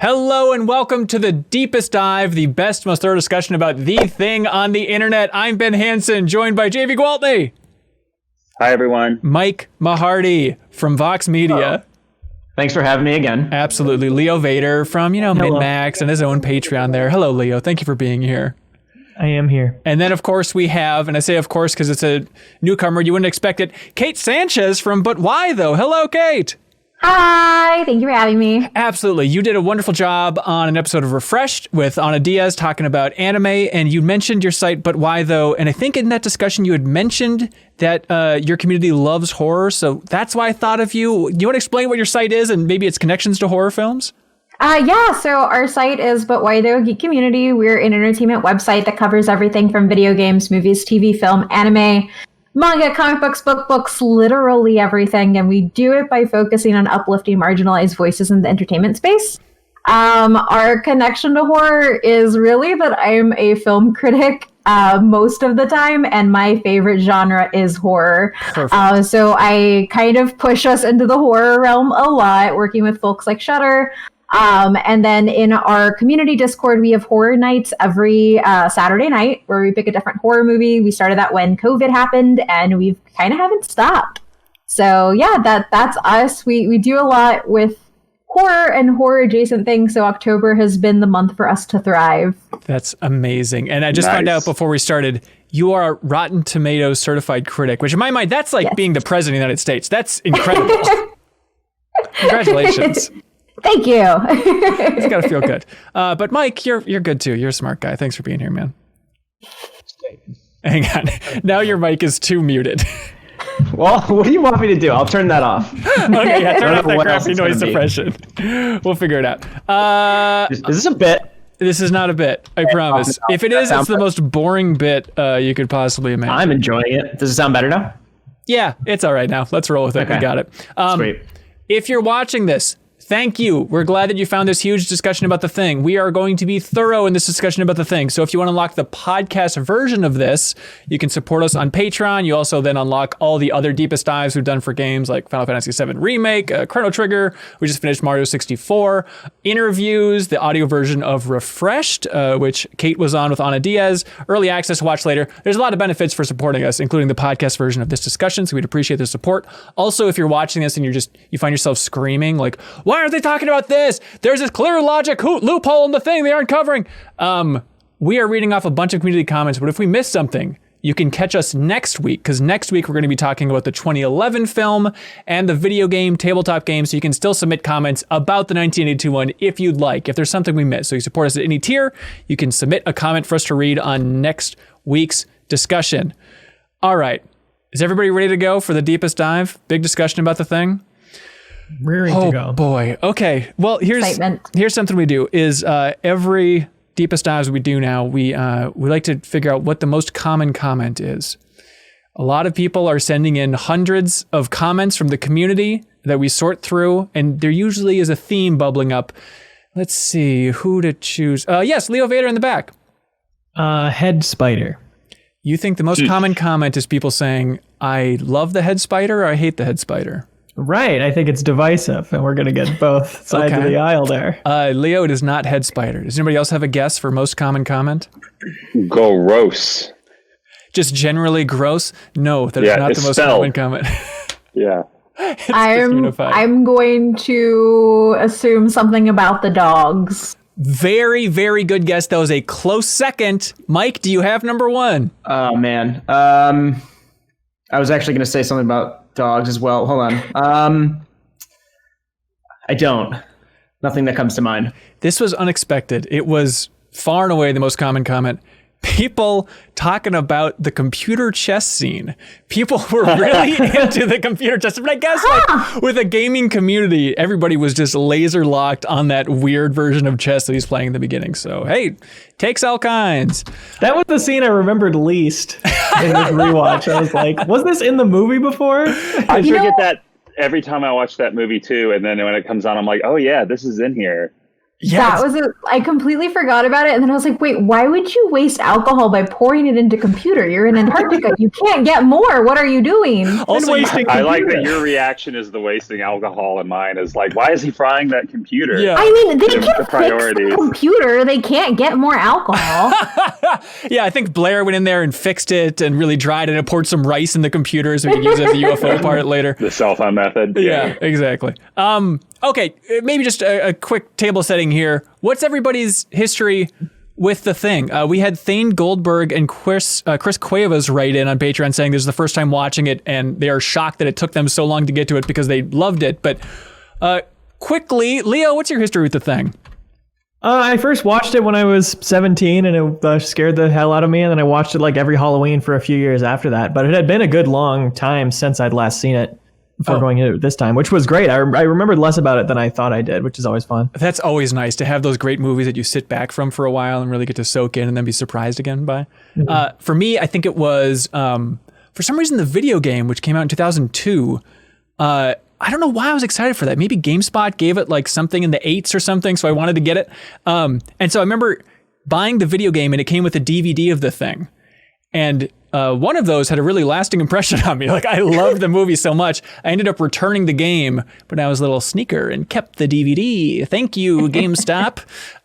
Hello and welcome to the Deepest Dive, the best, most thorough discussion about the thing on the internet. I'm Ben Hansen, joined by JV Gwaltney. Hi, everyone. Mike Mahardy from Vox Media. Hello. Thanks for having me again. Absolutely. Leo Vader from, MinnMax and his own Patreon there. Hello, Leo. Thank you for being here. I am here. And then, of course, we have, and I say of course because it's a newcomer, you wouldn't expect it, Kate Sanchez from But Why Though? Hello, Kate. Hi, thank you for having me. Absolutely. You did a wonderful job on an episode of Refreshed with Ana Diaz talking about anime, and you mentioned your site, But Why Though? And I think in that discussion you had mentioned that your community loves horror, so that's why I thought of you. You want to explain what your site is and maybe its connections to horror films? So our site is But Why Though Geek Community. We're an entertainment website that covers everything from video games, movies, TV, film, anime, manga, comic books, books, literally everything. And we do it by focusing on uplifting marginalized voices in the entertainment space. Our connection to horror is really that I'm a film critic most of the time, and my favorite genre is horror. So I kind of push us into the horror realm a lot, working with folks like Shudder. And then in our community Discord, we have horror nights every Saturday night where we pick a different horror movie. We started that when COVID happened, and we kind of haven't stopped. So yeah, that's us. We do a lot with horror and horror adjacent things. So October has been the month for us to thrive. That's amazing. And I just found out before we started, you are a Rotten Tomatoes certified critic, which in my mind, that's like being the president of the United States. That's incredible. Congratulations. Thank you. It's got to feel good. But Mike, you're good too. You're a smart guy. Thanks for being here, man. Hang on. Now your mic is too muted. Well, what do you want me to do? I'll turn that off. Okay, yeah, turn off that crappy noise suppression. We'll figure it out. Is this a bit? This is not a bit, I promise. If it is, it's the most boring bit you could possibly imagine. I'm enjoying it. Does it sound better now? Yeah, it's all right now. Let's roll with it. Okay. We got it. Sweet. If you're watching this, thank you. We're glad that you found this huge discussion about the thing. We are going to be thorough in this discussion about the thing. So if you want to unlock the podcast version of this, you can support us on Patreon. You also then unlock all the other deepest dives we've done for games like Final Fantasy VII Remake, Chrono Trigger. We just finished Mario 64, interviews, the audio version of Refreshed, which Kate was on with Ana Diaz, early access to watch later. There's a lot of benefits for supporting us, including the podcast version of this discussion. So we'd appreciate the support. Also, if you're watching this and you find yourself screaming like, why aren't they talking about this? There's this clear logic loophole in the thing they aren't covering. We are reading off a bunch of community comments, but if we miss something, you can catch us next week, because next week we're going to be talking about the 2011 film and the video game, tabletop game, so you can still submit comments about the 1982 one if you'd like, if there's something we missed. So you support us at any tier, you can submit a comment for us to read on next week's discussion. All right. Is everybody ready to go for the deepest dive? Big discussion about the thing? Rearing to go. Oh boy. Okay. Well, here's something we do is every deepest dives we do now, we like to figure out what the most common comment is. A lot of people are sending in hundreds of comments from the community that we sort through, and there usually is a theme bubbling up. Let's see who to choose. Yes, Leo Vader in the back. Head spider. You think the most common comment is people saying, I love the head spider or I hate the head spider? Right. I think it's divisive, and we're going to get both sides of the aisle there. Leo, it is not head spider. Does anybody else have a guess for most common comment? Gross. Just generally gross? No, that is not the most common comment. Yeah. I'm going to assume something about the dogs. Very, very good guess. That was a close second. Mike, do you have number one? Oh, man. I was actually going to say something about dogs as well. Hold on. I don't. Nothing that comes to mind. This was unexpected. It was far and away the most common comment. People talking about the computer chess scene. People were really into the computer chess. But I guess like with a gaming community, everybody was just laser locked on that weird version of chess that he's playing in the beginning. So, hey, takes all kinds. That was the scene I remembered least in this rewatch. I was like, was this in the movie before? I forget that every time I watch that movie too. And then when it comes on, I'm like, oh yeah, this is in here. Yeah, I completely forgot about it. And then I was like, wait, why would you waste alcohol by pouring it into computer? You're in Antarctica. You can't get more. What are you doing? Also, I like that your reaction is the wasting alcohol, and mine is like, why is he frying that computer? Yeah. I mean, they can fix the computer. They can't get more alcohol. Yeah, I think Blair went in there and fixed it and really dried it and poured some rice in the computer so we could use it as a UFO part later. The cell phone method. Yeah, exactly. Okay, maybe just a quick table setting here. What's everybody's history with The Thing? We had Thane Goldberg and Chris Cuevas write in on Patreon saying this is the first time watching it and they are shocked that it took them so long to get to it because they loved it. But quickly, Leo, what's your history with The Thing? I first watched it when I was 17 and it scared the hell out of me. And then I watched it like every Halloween for a few years after that. But it had been a good long time since I'd last seen it. Before going into it this time, which was great. I remembered less about it than I thought I did, which is always fun. That's always nice to have those great movies that you sit back from for a while and really get to soak in and then be surprised again by. Mm-hmm. For me, I think it was, for some reason, the video game, which came out in 2002. I don't know why I was excited for that. Maybe GameSpot gave it like something in the 8s or something, so I wanted to get it. And so I remember buying the video game and it came with a DVD of The Thing. And one of those had a really lasting impression on me. Like, I loved the movie so much. I ended up returning the game, but I was a little sneaker and kept the DVD. Thank you, GameStop.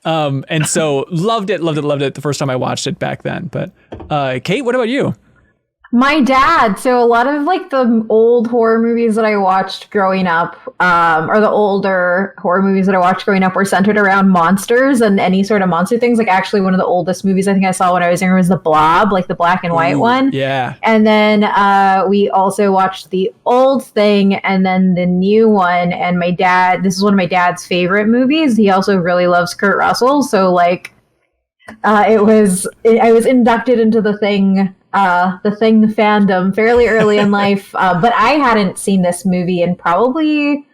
And so loved it the first time I watched it back then. But Kate, what about you? My dad. So a lot of like the old horror movies that I watched growing up, or the older horror movies that I watched growing up were centered around monsters and any sort of monster things. Like actually one of the oldest movies I think I saw when I was younger was The Blob, like the black and white one. Yeah. And then we also watched the old Thing and then the new one. And my dad, this is one of my dad's favorite movies. He also really loves Kurt Russell. So like I was inducted into the Thing fandom fairly early in life, but I hadn't seen this movie in probably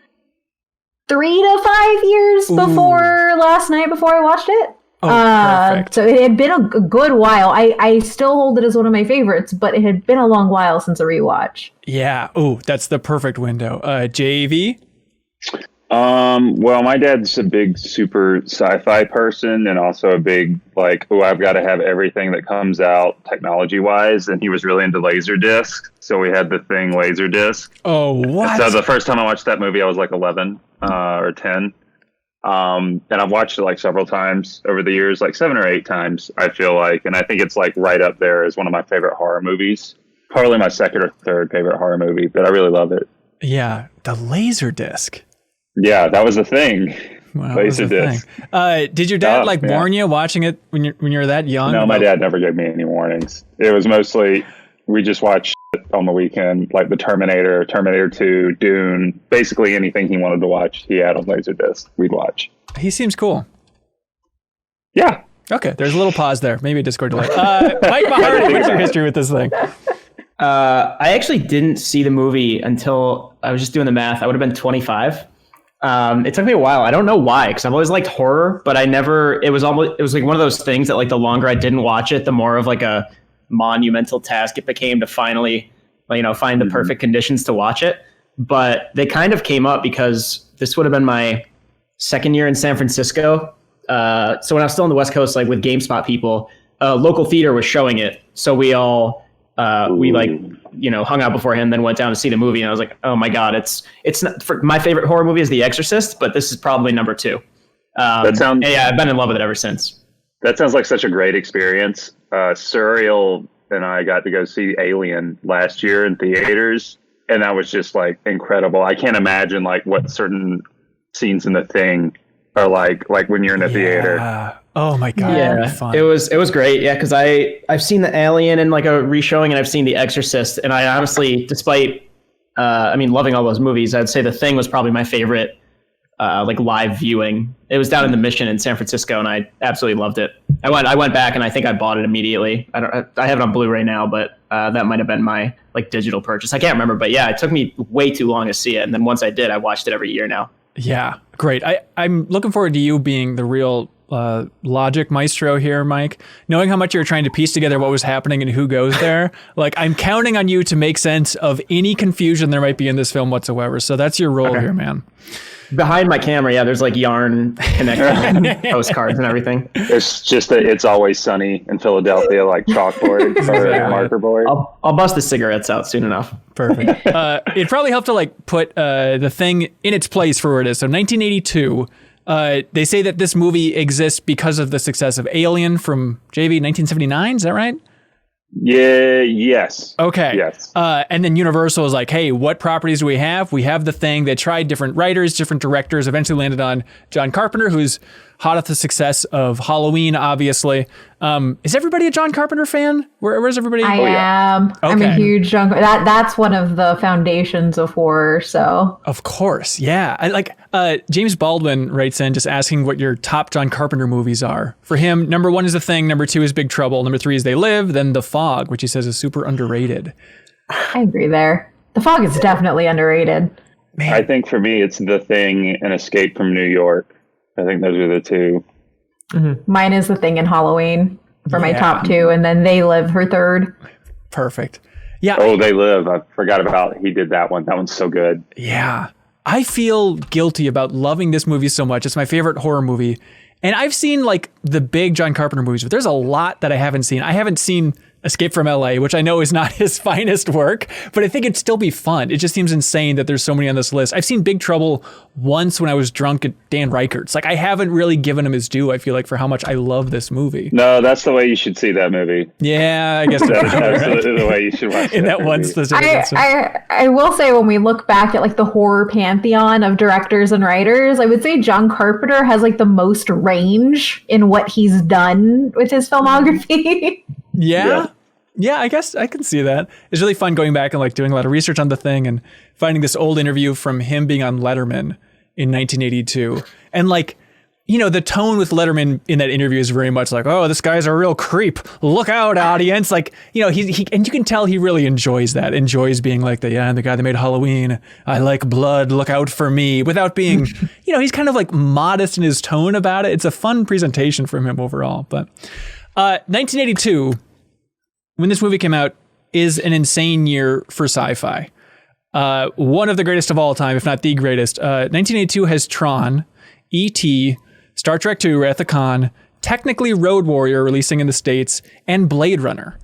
3 to 5 years before last night before I watched it. Perfect. So it had been a good while. I still hold it as one of my favorites, but it had been a long while since a rewatch. Yeah. Oh, that's the perfect window. JV? Well, my dad's a big super sci-fi person and also a big like, I've got to have everything that comes out technology wise. And he was really into Laserdisc. So we had The Thing Laserdisc. Oh, what? So the first time I watched that movie, I was like 11 or 10. And I've watched it like several times over the years, like 7 or 8 times, I feel like. And I think it's like right up there as one of my favorite horror movies. Probably my second or third favorite horror movie, but I really love it. Yeah. The Laserdisc. Yeah, that was a thing. Wow, Laserdisc. Did your dad warn you watching it when you were that young? No, my dad never gave me any warnings. It was mostly we just watched on the weekend, like the Terminator, Terminator 2, Dune, basically anything he wanted to watch, he had on Laserdisc. We'd watch. He seems cool. Yeah. Okay, there's a little pause there. Maybe a Discord delay. Mike Mahardy, what's your history with this thing? I actually didn't see the movie until I was just doing the math. I would have been 25. It took me a while. I don't know why, because I've always liked horror, but it was like one of those things that like the longer I didn't watch it, the more of like a monumental task it became to finally, find the perfect conditions to watch it. But they kind of came up because this would have been my second year in San Francisco. So when I was still on the West Coast, like with GameSpot people, local theater was showing it. So we all, hung out beforehand, then went down to see the movie, and I was like, oh my God, it's not, my favorite horror movie is The Exorcist, but this is probably number 2. I've been in love with it ever since. That sounds like such a great experience. Serial and I got to go see Alien last year in theaters, and that was just like incredible. I can't imagine like what certain scenes in The Thing are like when you're in a theater. Oh my God. Yeah, fun. It was great. Yeah. Cause I've seen the Alien in like a reshowing, and I've seen The Exorcist, and I honestly, despite, loving all those movies, I'd say The Thing was probably my favorite, live viewing. It was down in the Mission in San Francisco, and I absolutely loved it. I went back and I think I bought it immediately. I have it on Blu-ray now, but, that might've been my like digital purchase. I can't remember, but yeah, it took me way too long to see it. And then once I did, I watched it every year now. Yeah. Great. I'm looking forward to you being the real logic maestro here, Mike. Knowing how much you're trying to piece together what was happening and who goes there, like I'm counting on you to make sense of any confusion there might be in this film whatsoever. So that's your role here, man. Behind my camera, yeah, there's like yarn connecting postcards and everything. It's just that It's Always Sunny in Philadelphia, like chalkboard or marker board. I'll bust the cigarettes out soon enough. Perfect. It probably helped to like put the thing in its place for where it is. So 1982, they say that this movie exists because of the success of Alien from JV 1979. Is that right? Yeah. Yes. Okay. Yes. And then Universal was like, hey, what properties do we have? We have The Thing. They tried different writers, different directors, eventually landed on John Carpenter, who's hot off the success of Halloween, obviously. Is everybody a John Carpenter fan? Where's everybody? I am. Okay. I'm a huge John. That's one of the foundations of horror. So Of course, yeah. I like James Baldwin writes in just asking what your top John Carpenter movies are. For him, number 1 is The Thing, number 2 is Big Trouble, number 3 is They Live, then The Fog, which he says is super underrated. I agree there. The Fog is definitely underrated. Man. I think for me, it's The Thing and Escape from New York. I think those are the two. Mine is The Thing and Halloween for my top 2, and then They Live for third. Perfect. Yeah. Oh, They Live. I forgot about he did that one. That one's so good. Yeah. I feel guilty about loving this movie so much. It's my favorite horror movie. And I've seen like the big John Carpenter movies, but there's a lot that I haven't seen. I haven't seen Escape from LA, which I know is not his finest work, but I think it'd still be fun. It just seems insane that there's so many on this list. I've seen Big Trouble once when I was drunk at Dan Reichert's. Like I haven't really given him his due, I feel like, for how much I love this movie. No, that's the way you should see that movie. Yeah, I guess That's absolutely the way you should watch in that movie. one specific instance. I will say when we look back at like the horror pantheon of directors and writers, I would say John Carpenter has like the most range in what he's done with his filmography. Yeah, I guess I can see that. It's really fun going back and like doing a lot of research on The Thing and finding this old interview from him being on Letterman in 1982. And like, you know, the tone with Letterman in that interview is very much like, oh, this guy's a real creep. Look out, audience. Like, you know, he and you can tell he really enjoys that, enjoys being like the guy that made Halloween. I like blood. Look out for me, without being, you know, he's kind of like modest in his tone about it. It's a fun presentation from him overall. But 1982, when this movie came out, is an insane year for sci-fi. One of the greatest of all time, if not the greatest. 1982 has Tron, E.T., Star Trek II, Wrath of Khan, technically Road Warrior releasing in the States, and Blade Runner,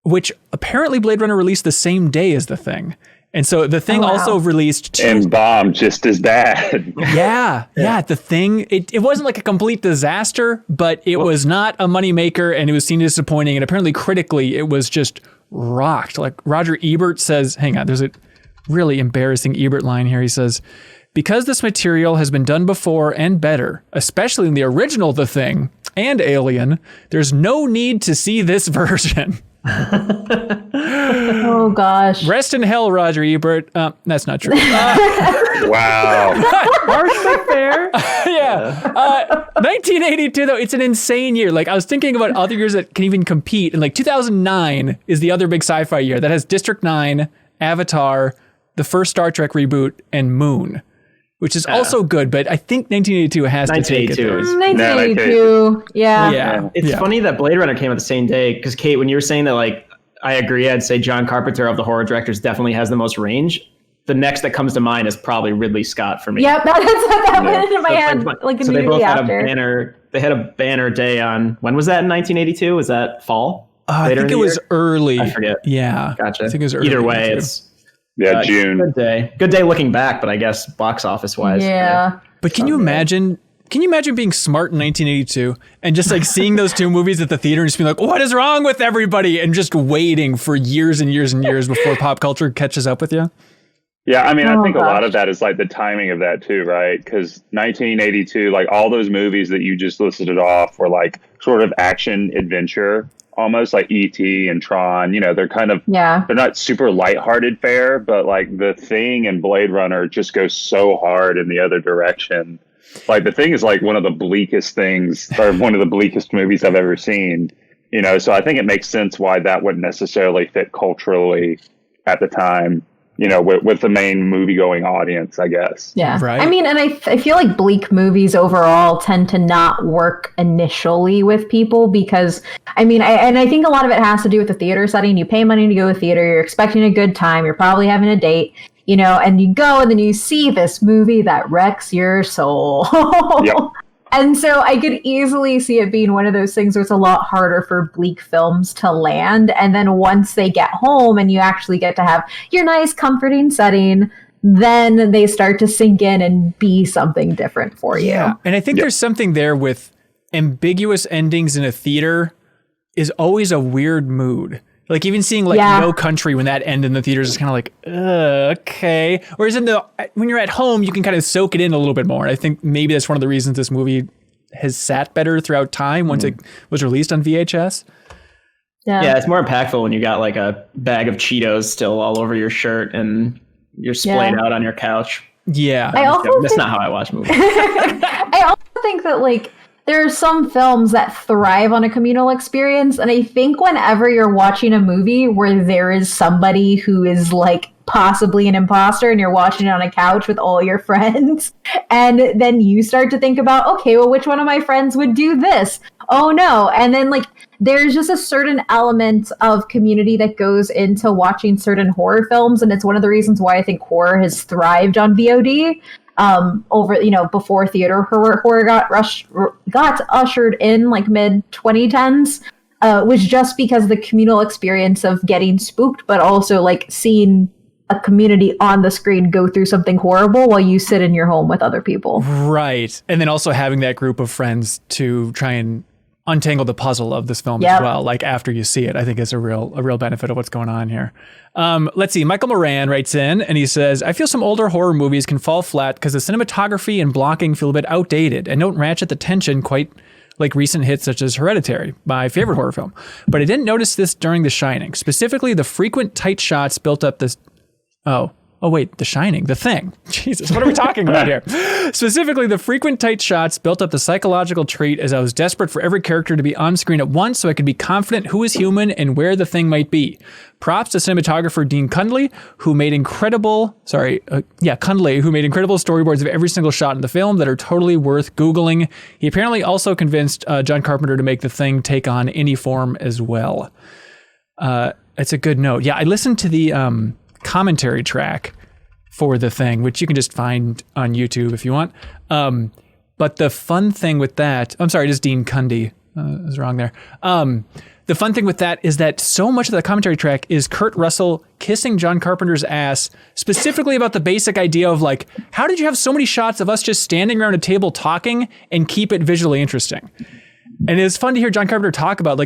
which apparently Blade Runner released the same day as The Thing. And so The Thing also released and bombed just as bad. Yeah. The Thing, it wasn't like a complete disaster, but it was not a moneymaker and it was seen disappointing. And apparently critically, it was just rocked. Like Roger Ebert says, hang on, there's a really embarrassing Ebert line here. He says, because this material has been done before and better, especially in the original The Thing and Alien, there's no need to see this version. Oh gosh. Rest in hell, Roger Ebert. That's not true. Wow. Harsh but fair. Yeah. 1982 though, it's an insane year. Like I was thinking about other years that can even compete, and like 2009 is the other big sci-fi year that has District 9, Avatar, the first Star Trek reboot, and Moon, which is also good, but I think 1982 has to take it. 1982. Yeah. It's funny that Blade Runner came out the same day, because Kate, when you were saying that, like, I agree, I'd say John Carpenter of the horror directors definitely has the most range. The next that comes to mind is probably Ridley Scott for me. Yep, that's what that went into my head. Like so they both had after. a banner. They had a banner day on, when was that in 1982? Was that fall? I think it was early. I forget. Yeah. Gotcha. I think it was early. Either way, it's June. Good day. Good day looking back, but I guess box office wise. Yeah. But can you imagine? Can you imagine being smart in 1982 and just like seeing those two movies at the theater and just being like, what is wrong with everybody? And just waiting for years and years and years before pop culture catches up with you? Yeah, I mean, I think a lot of that is like the timing of that too, right? Because 1982, like all those movies that you just listed off were like sort of action adventure, almost like E.T. and Tron. You know, they're kind of, they're not super lighthearted fare, but like The Thing and Blade Runner just go so hard in the other direction. Like The Thing is like one of the bleakest things, or one of the bleakest movies I've ever seen. You know, so I think it makes sense why that wouldn't necessarily fit culturally at the time. with the main movie going audience, I guess. Yeah. Right. I mean, and I feel like bleak movies overall tend to not work initially with people because, I mean, I think a lot of it has to do with the theater setting. You pay money to go to theater, you're expecting a good time, you're probably having a date, and you go and then you see this movie that wrecks your soul. Yep. And so I could easily see it being one of those things where it's a lot harder for bleak films to land. And then once they get home and you actually get to have your nice, comforting setting, then they start to sink in and be something different for you. Yeah. And I think there's something there with ambiguous endings in a theater is always a weird mood. Like even seeing No Country when that end in the theaters is kind of like, okay. Whereas when you're at home, you can kind of soak it in a little bit more. And I think maybe that's one of the reasons this movie has sat better throughout time once it was released on VHS. Yeah, it's more impactful when you got like a bag of Cheetos still all over your shirt and you're splayed out on your couch. Yeah. That's not how I watch movies. I also think that there are some films that thrive on a communal experience. And I think whenever you're watching a movie where there is somebody who is possibly an imposter and you're watching it on a couch with all your friends, and then you start to think about, okay, well, which one of my friends would do this? Oh no. And then there's just a certain element of community that goes into watching certain horror films. And it's one of the reasons why I think horror has thrived on VOD. Before theater horror got ushered in mid 2010s, was just because the communal experience of getting spooked, but also seeing a community on the screen go through something horrible while you sit in your home with other people. Right. And then also having that group of friends to try and untangle the puzzle of this film as well. After you see it, I think is a real benefit of what's going on here. Let's see. Michael Moran writes in and he says, I feel some older horror movies can fall flat because the cinematography and blocking feel a bit outdated and don't ratchet the tension quite like recent hits such as Hereditary, my favorite horror film. But I didn't notice this during The Shining. Specifically, the frequent tight shots built up this... Oh, wait, The Shining, The Thing. Jesus, what are we talking about here? Specifically, the frequent tight shots built up the psychological trait as I was desperate for every character to be on screen at once so I could be confident who is human and where the thing might be. Props to cinematographer Dean Cundley, who made incredible storyboards of every single shot in the film that are totally worth Googling. He apparently also convinced John Carpenter to make The Thing take on any form as well. It's a good note. Yeah, I listened to the... commentary track for The Thing, which you can just find on YouTube if you want. But the fun thing with that, I'm sorry, it is Dean Cundey. I was wrong there. The fun thing with that is that so much of the commentary track is Kurt Russell kissing John Carpenter's ass, specifically about the basic idea of how did you have so many shots of us just standing around a table talking and keep it visually interesting? And it's fun to hear John Carpenter talk about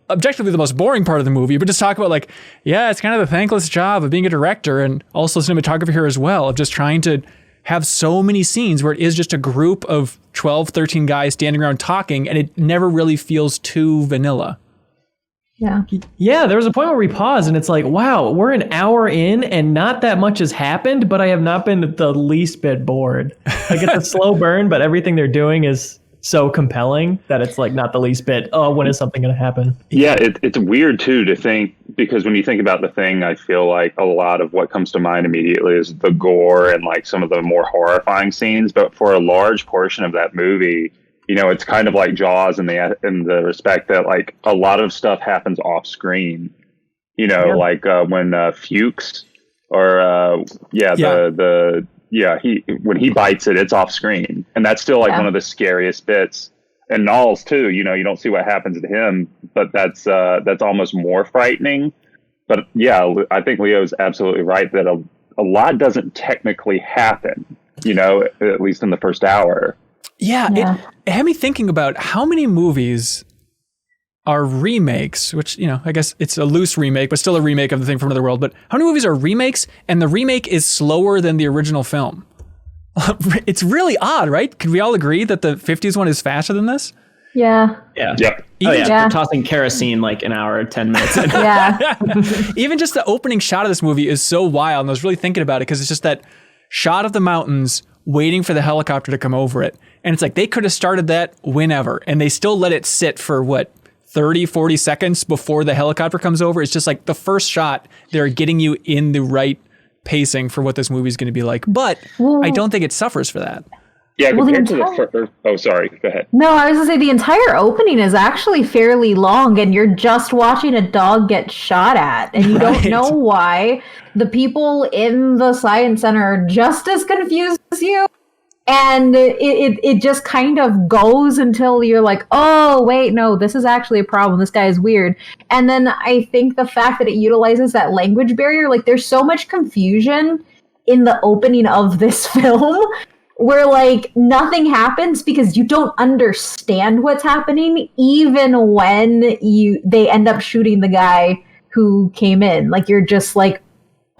objectively the most boring part of the movie, but just talk about it's kind of the thankless job of being a director and also cinematographer here as well, of just trying to have so many scenes where it is just a group of 12, 13 guys standing around talking and it never really feels too vanilla. Yeah. Yeah, there was a point where we paused and it's wow, we're an hour in and not that much has happened, but I have not been the least bit bored. It's a slow burn, but everything they're doing is so compelling that it's not the least bit, when is something going to happen? Yeah, it's weird too to think, because when you think about The Thing, I feel like a lot of what comes to mind immediately is the gore and some of the more horrifying scenes. But for a large portion of that movie, it's kind of like Jaws in the respect that a lot of stuff happens off screen. When Fuchs or when he bites it, it's off screen, and that's still one of the scariest bits. And Knowles too, you don't see what happens to him, but that's almost more frightening. But yeah, I think Leo's absolutely right that a lot doesn't technically happen, at least in the first hour. Yeah. It had me thinking about how many movies are remakes, which, I guess it's a loose remake, but still a remake of The Thing from Another World. But how many movies are remakes and the remake is slower than the original film? It's really odd, right? Could we all agree that the 50s one is faster than this? Yeah. Yeah. Yep. They're tossing kerosene an hour, 10 minutes. Yeah. Even just the opening shot of this movie is so wild. And I was really thinking about it because it's just that shot of the mountains waiting for the helicopter to come over it. And it's they could have started that whenever, and they still let it sit for 30, 40 seconds before the helicopter comes over. It's just the first shot, they're getting you in the right pacing for what this movie is going to be like. But I don't think it suffers for that. Yeah, Well, compared to the first. Oh, sorry. Go ahead. No, I was going to say the entire opening is actually fairly long, and you're just watching a dog get shot at, and you don't know why. The people in the science center are just as confused as you. And it just kind of goes until you're like, oh, wait, no, this is actually a problem. This guy is weird. And then I think the fact that it utilizes that language barrier, like there's so much confusion in the opening of this film where like nothing happens because you don't understand what's happening, even when they end up shooting the guy who came in. Like you're just like,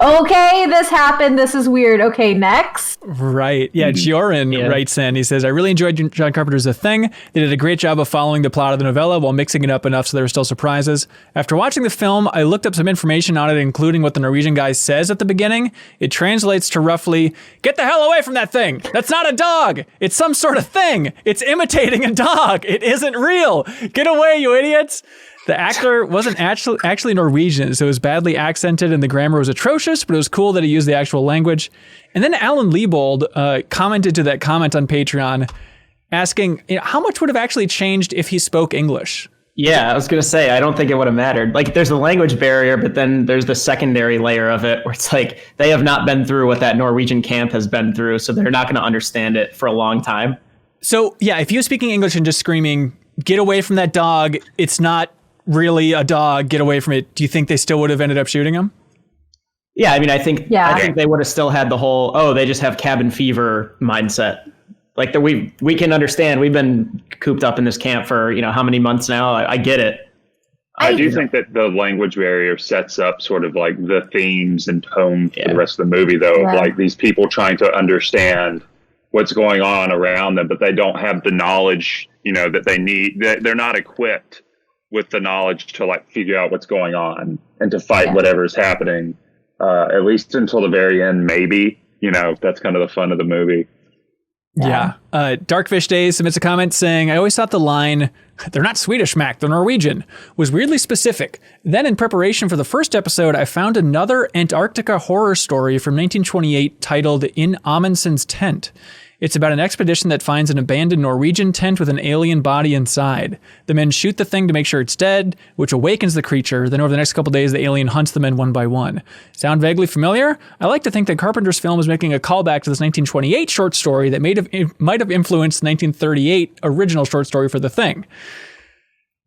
okay, this happened. This is weird. Okay, next. Right. Yeah, Joran writes in. He says, I really enjoyed John Carpenter's The Thing. They did a great job of following the plot of the novella while mixing it up enough so there were still surprises. After watching the film, I looked up some information on it, including what the Norwegian guy says at the beginning. It translates to roughly, get the hell away from that thing. That's not a dog. It's some sort of thing. It's imitating a dog. It isn't real. Get away, you idiots. The actor wasn't actually Norwegian, so it was badly accented and the grammar was atrocious, but it was cool that he used the actual language. And then Alan Liebold commented to that comment on Patreon asking, how much would have actually changed if he spoke English? Yeah, I was going to say, I don't think it would have mattered. Like, there's a language barrier, but then there's the secondary layer of it where it's like they have not been through what that Norwegian camp has been through, so they're not going to understand it for a long time. So, yeah, if he was speaking English and just screaming, get away from that dog, it's not really a dog, get away from it, do you think they still would have ended up shooting him? Yeah, I mean, I think they would have still had the whole, they just have cabin fever mindset. Like we can understand, we've been cooped up in this camp for, how many months now? I get it. I do think that the language barrier sets up sort of like the themes and tone for the rest of the movie, though, of like these people trying to understand what's going on around them, but they don't have the knowledge, that they need. They're not equipped with the knowledge to like figure out what's going on and to fight whatever is happening, at least until the very end, maybe. That's kind of the fun of the movie. Yeah. Darkfish Days submits a comment saying, I always thought the line, they're not Swedish, Mac, they're Norwegian, was weirdly specific. Then in preparation for the first episode, I found another Antarctica horror story from 1928 titled In Amundson's Tent. It's about an expedition that finds an abandoned Norwegian tent with an alien body inside. The men shoot the thing to make sure it's dead, which awakens the creature. Then over the next couple days, the alien hunts the men one by one. Sound vaguely familiar? I like to think that Carpenter's film is making a callback to this 1928 short story that might have influenced the 1938 original short story for The Thing.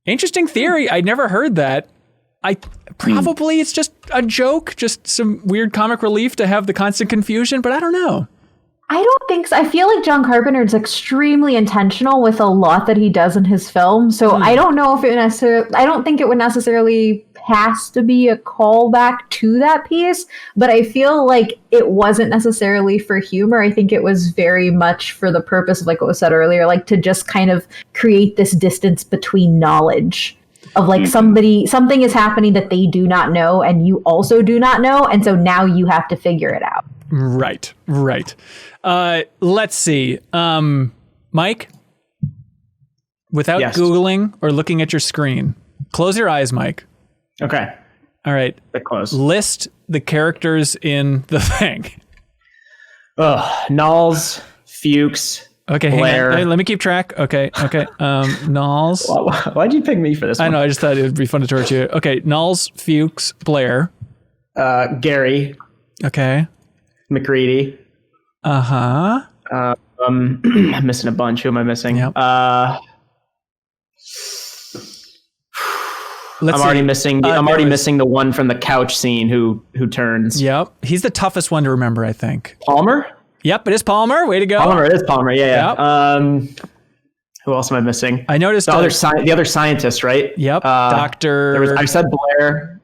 Interesting theory. I'd never heard that. Probably it's just a joke, just some weird comic relief to have the constant confusion, but I don't know. I don't think so. I feel like John Carpenter is extremely intentional with a lot that he does in his film. So I don't know if I don't think it would necessarily has to be a callback to that piece, but I feel like it wasn't necessarily for humor. I think it was very much for the purpose of, like what was said earlier, like to just kind of create this distance between knowledge of like something is happening that they do not know and you also do not know. And so now you have to figure it out. Right. Let's see. Mike, without Googling or looking at your screen, close your eyes, Mike. Okay. All right. They're close. List the characters in The Thing. Knowles, Fuchs, okay, Blair. hang on. Hey, let me keep track. Okay. Knowles. Why'd you pick me for this one? I know. I just thought it would be fun to torture you. Okay. Knowles, Fuchs, Blair. Gary. Okay. McCready. Uh-huh. I'm missing a bunch. Who am I missing? Yep. I'm already missing the one from the couch scene who turns. Yep. He's the toughest one to remember, I think. Palmer? Yep, it is Palmer. Way to go. Palmer, it is Palmer. Yeah. Yep. Who else am I missing? I noticed the other scientist, right? Yep. Doctor. I said Blair.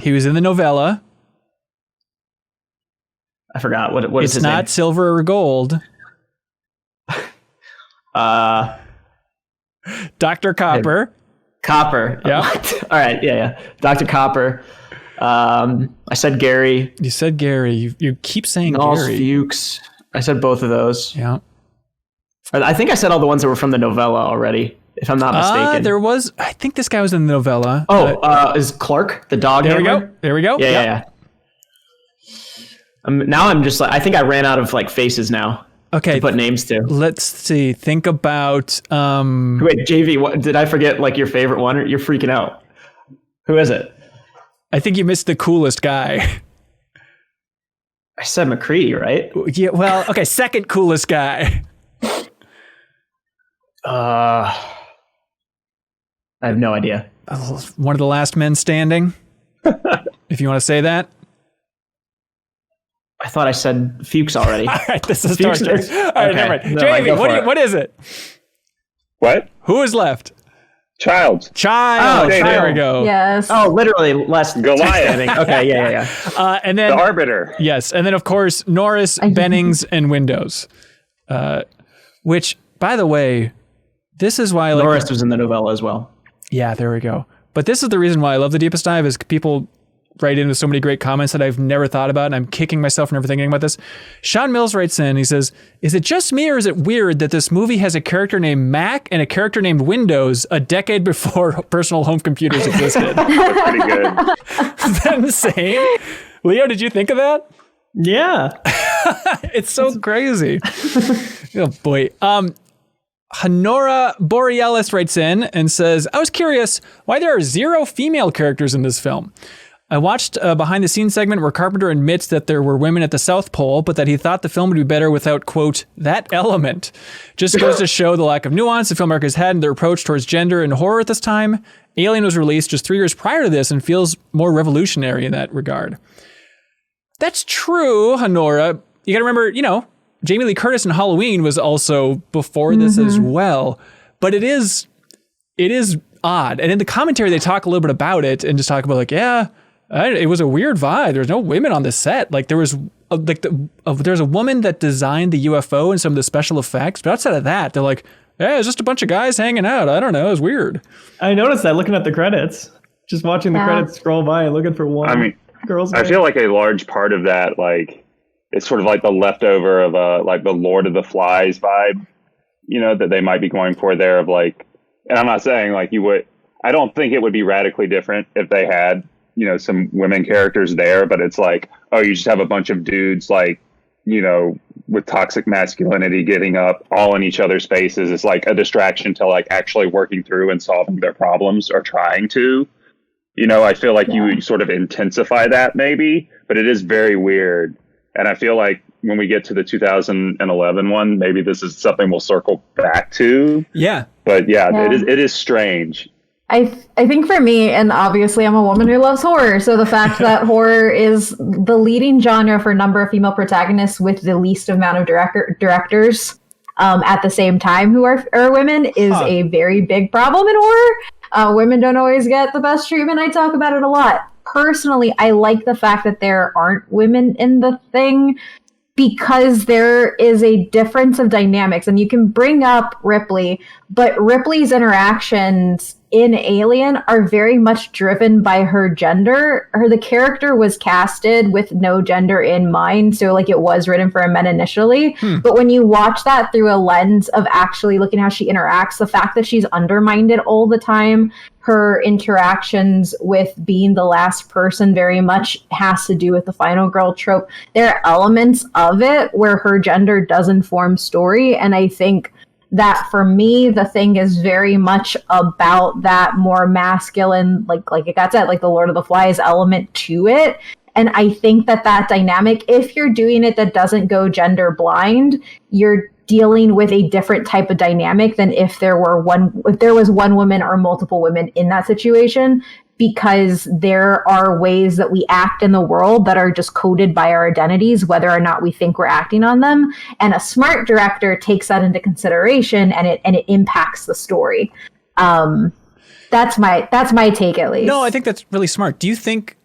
He was in the novella. I forgot what is his name. It's not silver or gold. Dr. Copper. Copper. Yeah. All right. Yeah. Dr. Copper. I said Gary. You said Gary. You keep saying Knowles, Gary. Fuchs. I said both of those. Yeah. I think I said all the ones that were from the novella already, if I'm not mistaken. I think this guy was in the novella. Is Clark the dog? There we go. Yeah. Now I'm just like, I think I ran out of like faces now. Okay. To put names to. Let's see. Think about. Wait, JV, what, did I forget like your favorite one? You're freaking out. Who is it? I think you missed the coolest guy. I said McCready, right? Yeah. Well, okay. Second coolest guy. I have no idea. One of the last men standing. If you want to say that. I thought I said Fuchs already. All right, this is Fuchs torture. is- All right, okay. never mind. Never mind, Jamie, go for what is it? What? Who is left? Child. Child. Oh, there Child. we go. Yes. Oh, literally less Goliath. standing. Okay, yeah. And then The Arbiter. yes, and then of course Norris, Bennings, and Windows. Which, by the way, this is why Norris was in the novella as well. Yeah, there we go. But this is the reason why I love the Deepest Dive is people write in with so many great comments that I've never thought about, and I'm kicking myself for never thinking about this. Sean Mills writes in, he says, is it just me or is it weird that this movie has a character named Mac and a character named Windows a decade before personal home computers existed? That's pretty good. Is that insane? Leo, did you think of that? Yeah. It's so crazy. Oh boy. Honora Borealis writes in and says, I was curious why there are 0 female characters in this film. I watched a behind the scenes segment where Carpenter admits that there were women at the South Pole, but that he thought the film would be better without, quote, that element. Just goes to show the lack of nuance the filmmakers had in their approach towards gender and horror at this time. Alien was released just 3 years prior to this and feels more revolutionary in that regard. That's true, Honora. You gotta remember, Jamie Lee Curtis in Halloween was also before this as well. But it is odd. And in the commentary, they talk a little bit about it and just talk about it was a weird vibe. There's no women on the set. Like there was there's a woman that designed the UFO and some of the special effects. But outside of that, they're like, it's just a bunch of guys hanging out. I don't know. It was weird. I noticed that looking at the credits. Just watching the credits scroll by and looking for one girl's I name. feel like a large part of that, it's sort of like the leftover of the Lord of the Flies vibe, that they might be going for there of and I'm not saying I don't think it would be radically different if they had, some women characters there, but it's you just have a bunch of dudes with toxic masculinity getting up all in each other's faces. It's like a distraction to actually working through and solving their problems or trying to. I feel like you sort of intensify that maybe, but it is very weird. And I feel like when we get to the 2011 one, maybe this is something we'll circle back to. Yeah. But it is strange. I think for me, and obviously I'm a woman who loves horror, so the fact that horror is the leading genre for a number of female protagonists with the least amount of directors at the same time who are women is a very big problem in horror. Women don't always get the best treatment. I talk about it a lot. Personally, I like the fact that there aren't women in the thing because there is a difference of dynamics. And you can bring up Ripley, but Ripley's interactions in Alien are very much driven by her gender. The character was casted with no gender in mind, so it was written for men initially. But when you watch that through a lens of actually looking how she interacts, the fact that she's undermined all the time, her interactions with being the last person very much has to do with the final girl trope. There are elements of it where her gender does inform story, and I think that for me, the thing is very much about that more masculine, like it got said, the Lord of the Flies element to it. And I think that dynamic, if you're doing it that doesn't go gender blind, you're dealing with a different type of dynamic than if there was one woman or multiple women in that situation, because there are ways that we act in the world that are just coded by our identities, whether or not we think we're acting on them. And a smart director takes that into consideration, and it impacts the story. That's my take, at least. No, I think that's really smart. Do you think,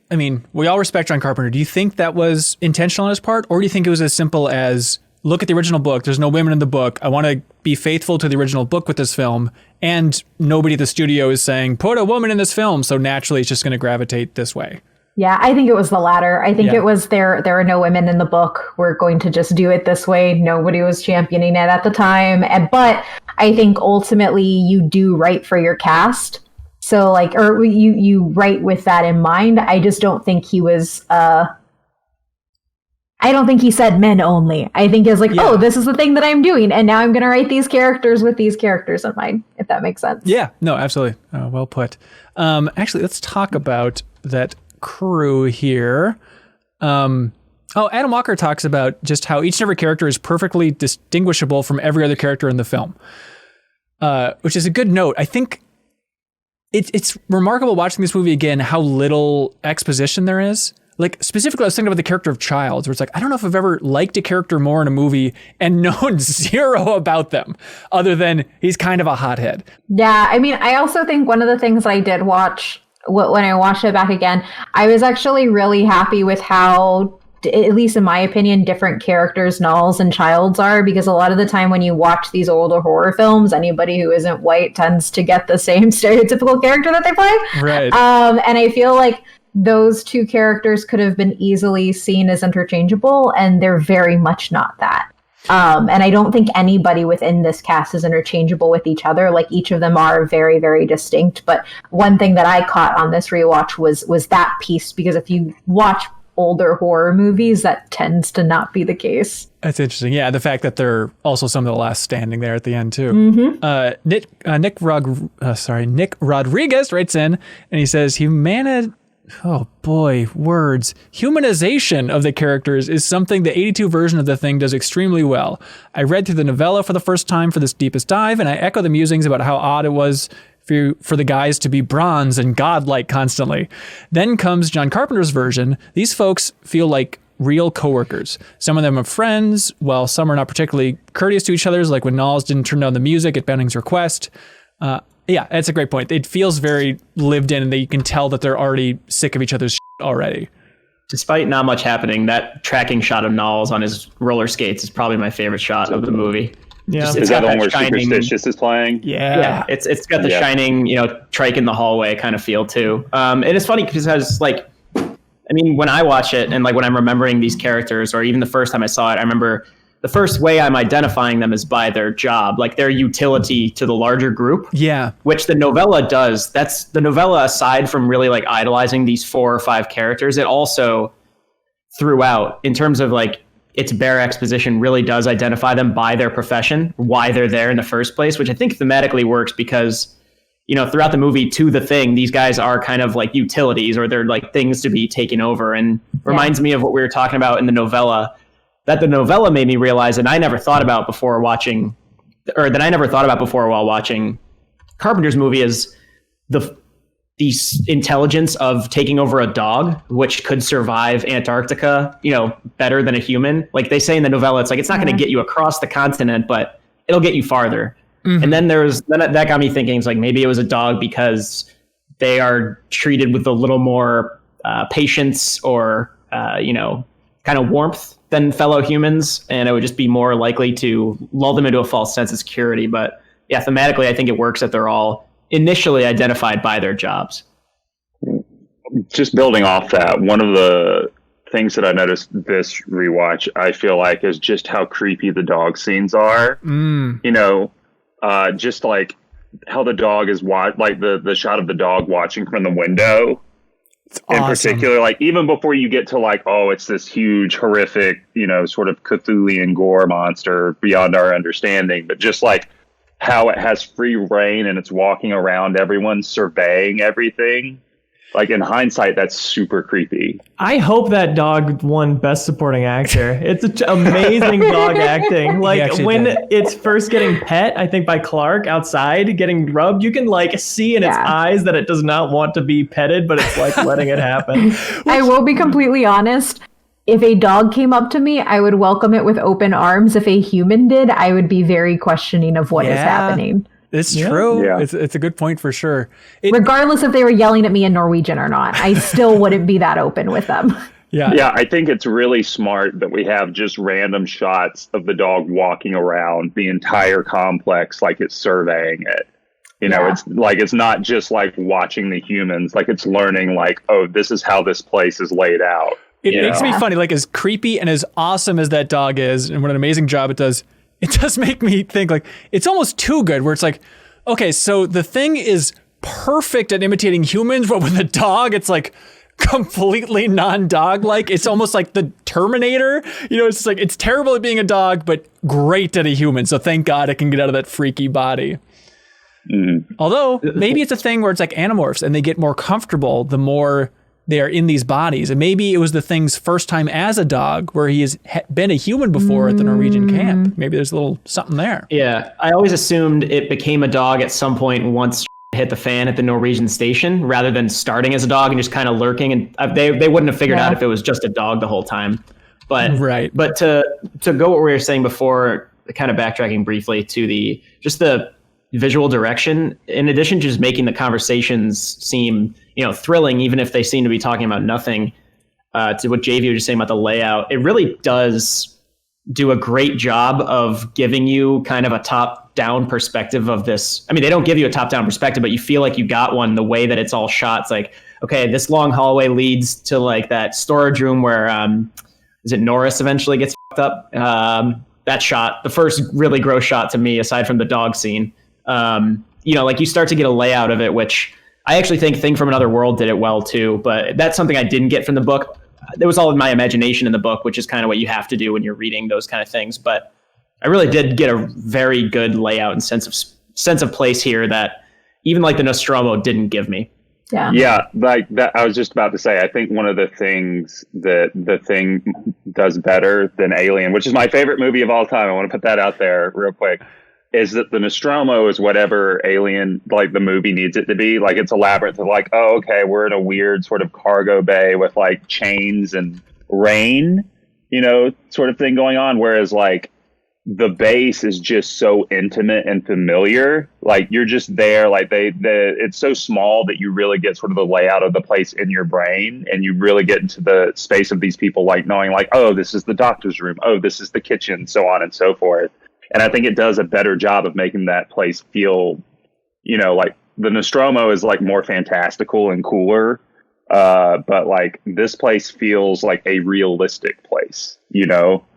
we all respect John Carpenter. Do you think that was intentional on his part? Or do you think it was as simple as, look at the original book, there's no women in the book, I want to be faithful to the original book with this film, and nobody at the studio is saying, put a woman in this film, so naturally it's just going to gravitate this way? Yeah, I think it was the latter. I think it was there are no women in the book, we're going to just do it this way. Nobody was championing it at the time. But I think ultimately you do write for your cast. So or you write with that in mind. I just don't think he was... I don't think he said men only. I think it's like, oh, this is the thing that I'm doing, and now I'm going to write these characters with these characters in mind, if that makes sense. Yeah, no, absolutely. Well put. Actually, let's talk about that crew here. Adam Walker talks about just how each and every character is perfectly distinguishable from every other character in the film, which is a good note. I think it's remarkable watching this movie again, how little exposition there is. Like, specifically, I was thinking about the character of Childs, where it's like, I don't know if I've ever liked a character more in a movie and known zero about them, other than he's kind of a hothead. Yeah, I mean, I also think one of the things that I did watch, when I watched it back again, I was actually really happy with how, at least in my opinion, different characters Nulls and Childs are, because a lot of the time when you watch these older horror films, anybody who isn't white tends to get the same stereotypical character that they play. Right. And I feel like those two characters could have been easily seen as interchangeable, and they're very much not that. And I don't think anybody within this cast is interchangeable with each other. Like, each of them are very, very distinct. But one thing that I caught on this rewatch was that piece, because if you watch older horror movies, that tends to not be the case. That's interesting. Yeah, the fact that they're also some of the last standing there at the end too. Mm-hmm. Nick Rodriguez writes in and he says, humanization of the characters is something the 82 version of The Thing does extremely well. I read through the novella for the first time for this deepest dive, and I echo the musings about how odd it was for the guys to be bronze and godlike constantly. Then comes John Carpenter's version. These folks feel like real coworkers. Some of them are friends, while some are not particularly courteous to each other, like when Knowles didn't turn down the music at Benning's request. Yeah, that's a great point. It feels very lived in, and you can tell that they're already sick of each other's shit already. Despite not much happening, that tracking shot of Knowles on his roller skates is probably my favorite shot of the movie. Yeah, is that the one where Superstitious is playing? Yeah, it's got the shining, trike in the hallway kind of feel too. And it's funny because like, I mean, when I watch it and like when I'm remembering these characters, or even the first time I saw it, I remember the first way I'm identifying them is by their job, like their utility to the larger group. Yeah. Which the novella does. That's the novella, aside from really like idolizing these 4 or 5 characters, it also throughout, in terms of like its bare exposition, really does identify them by their profession, why they're there in the first place, which I think thematically works because, throughout the movie to The Thing, these guys are kind of like utilities, or they're like things to be taken over, and reminds me of what we were talking about in the novella. That the novella made me realize, and I never thought about before while watching Carpenter's movie, is the intelligence of taking over a dog, which could survive Antarctica, better than a human. Like they say in the novella, it's like, it's not going to get you across the continent, but it'll get you farther. Mm-hmm. And then that got me thinking, it's like, maybe it was a dog because they are treated with a little more patience or, kind of warmth than fellow humans, and it would just be more likely to lull them into a false sense of security. But yeah, thematically, I think it works that they're all initially identified by their jobs. Just building off that, one of the things that I noticed this rewatch, I feel like, is just how creepy the dog scenes are. Just like how the dog is like the shot of the dog watching from the window. It's in awesome. Particular, like even before you get to like, oh, it's this huge, horrific, sort of Cthulhian gore monster beyond our understanding, but just like how it has free reign and it's walking around everyone, surveying everything. Like in hindsight, that's super creepy. I hope that dog won Best Supporting Actor. It's amazing dog acting. Like when it's first getting pet, I think by Clark outside getting rubbed, you can like see in its eyes that it does not want to be petted, but it's like letting it happen. I will be completely honest. If a dog came up to me, I would welcome it with open arms. If a human did, I would be very questioning of what is happening. It's true. Yeah. It's a good point for sure. Regardless if they were yelling at me in Norwegian or not, I still wouldn't be that open with them. Yeah, I think it's really smart that we have just random shots of the dog walking around the entire complex like it's surveying it. It's like, it's not just like watching the humans, like it's learning like, oh, this is how this place is laid out. It makes me funny, like as creepy and as awesome as that dog is, and what an amazing job it does make me think like it's almost too good, where it's like, okay, so The Thing is perfect at imitating humans, but with a dog, it's like completely non-dog like. It's almost like the Terminator. You know, it's just like, it's terrible at being a dog, but great at a human. So thank God it can get out of that freaky body. Although maybe it's a thing where it's like Animorphs and they get more comfortable the more they are in these bodies. And maybe it was the Thing's first time as a dog where he has been a human before at the Norwegian camp. Maybe there's a little something there. Yeah, I always assumed it became a dog at some point once hit the fan at the Norwegian station, rather than starting as a dog and just kind of lurking. And they wouldn't have figured out if it was just a dog the whole time. But But to go what we were saying before, kind of backtracking briefly to the visual direction, in addition to just making the conversations seem, thrilling, even if they seem to be talking about nothing, to what JV was just saying about the layout, it really does do a great job of giving you kind of a top-down perspective of this. I mean, they don't give you a top-down perspective, but you feel like you got one the way that it's all shot. It's like, okay, this long hallway leads to like that storage room where, is it Norris eventually gets fucked up? That shot, the first really gross shot to me, aside from the dog scene. Like you start to get a layout of it, which I actually think Thing from Another World did it well too, but that's something I didn't get from the book. It was all in my imagination in the book, which is kind of what you have to do when you're reading those kind of things. But I really did get a very good layout and sense of place here that even like the Nostromo didn't give me. Yeah, like that. I was just about to say, I think one of the things that the Thing does better than Alien, which is my favorite movie of all time, I want to put that out there real quick, is that the Nostromo is whatever Alien, like the movie, needs it to be. Like it's a labyrinth of like, oh, okay, we're in a weird sort of cargo bay with like chains and rain, sort of thing going on. Whereas like the base is just so intimate and familiar. Like you're just there, like it's so small that you really get sort of the layout of the place in your brain, and you really get into the space of these people, like knowing like, oh, this is the doctor's room. Oh, this is the kitchen, so on and so forth. And I think it does a better job of making that place feel, like the Nostromo is like more fantastical and cooler. But like this place feels like a realistic place,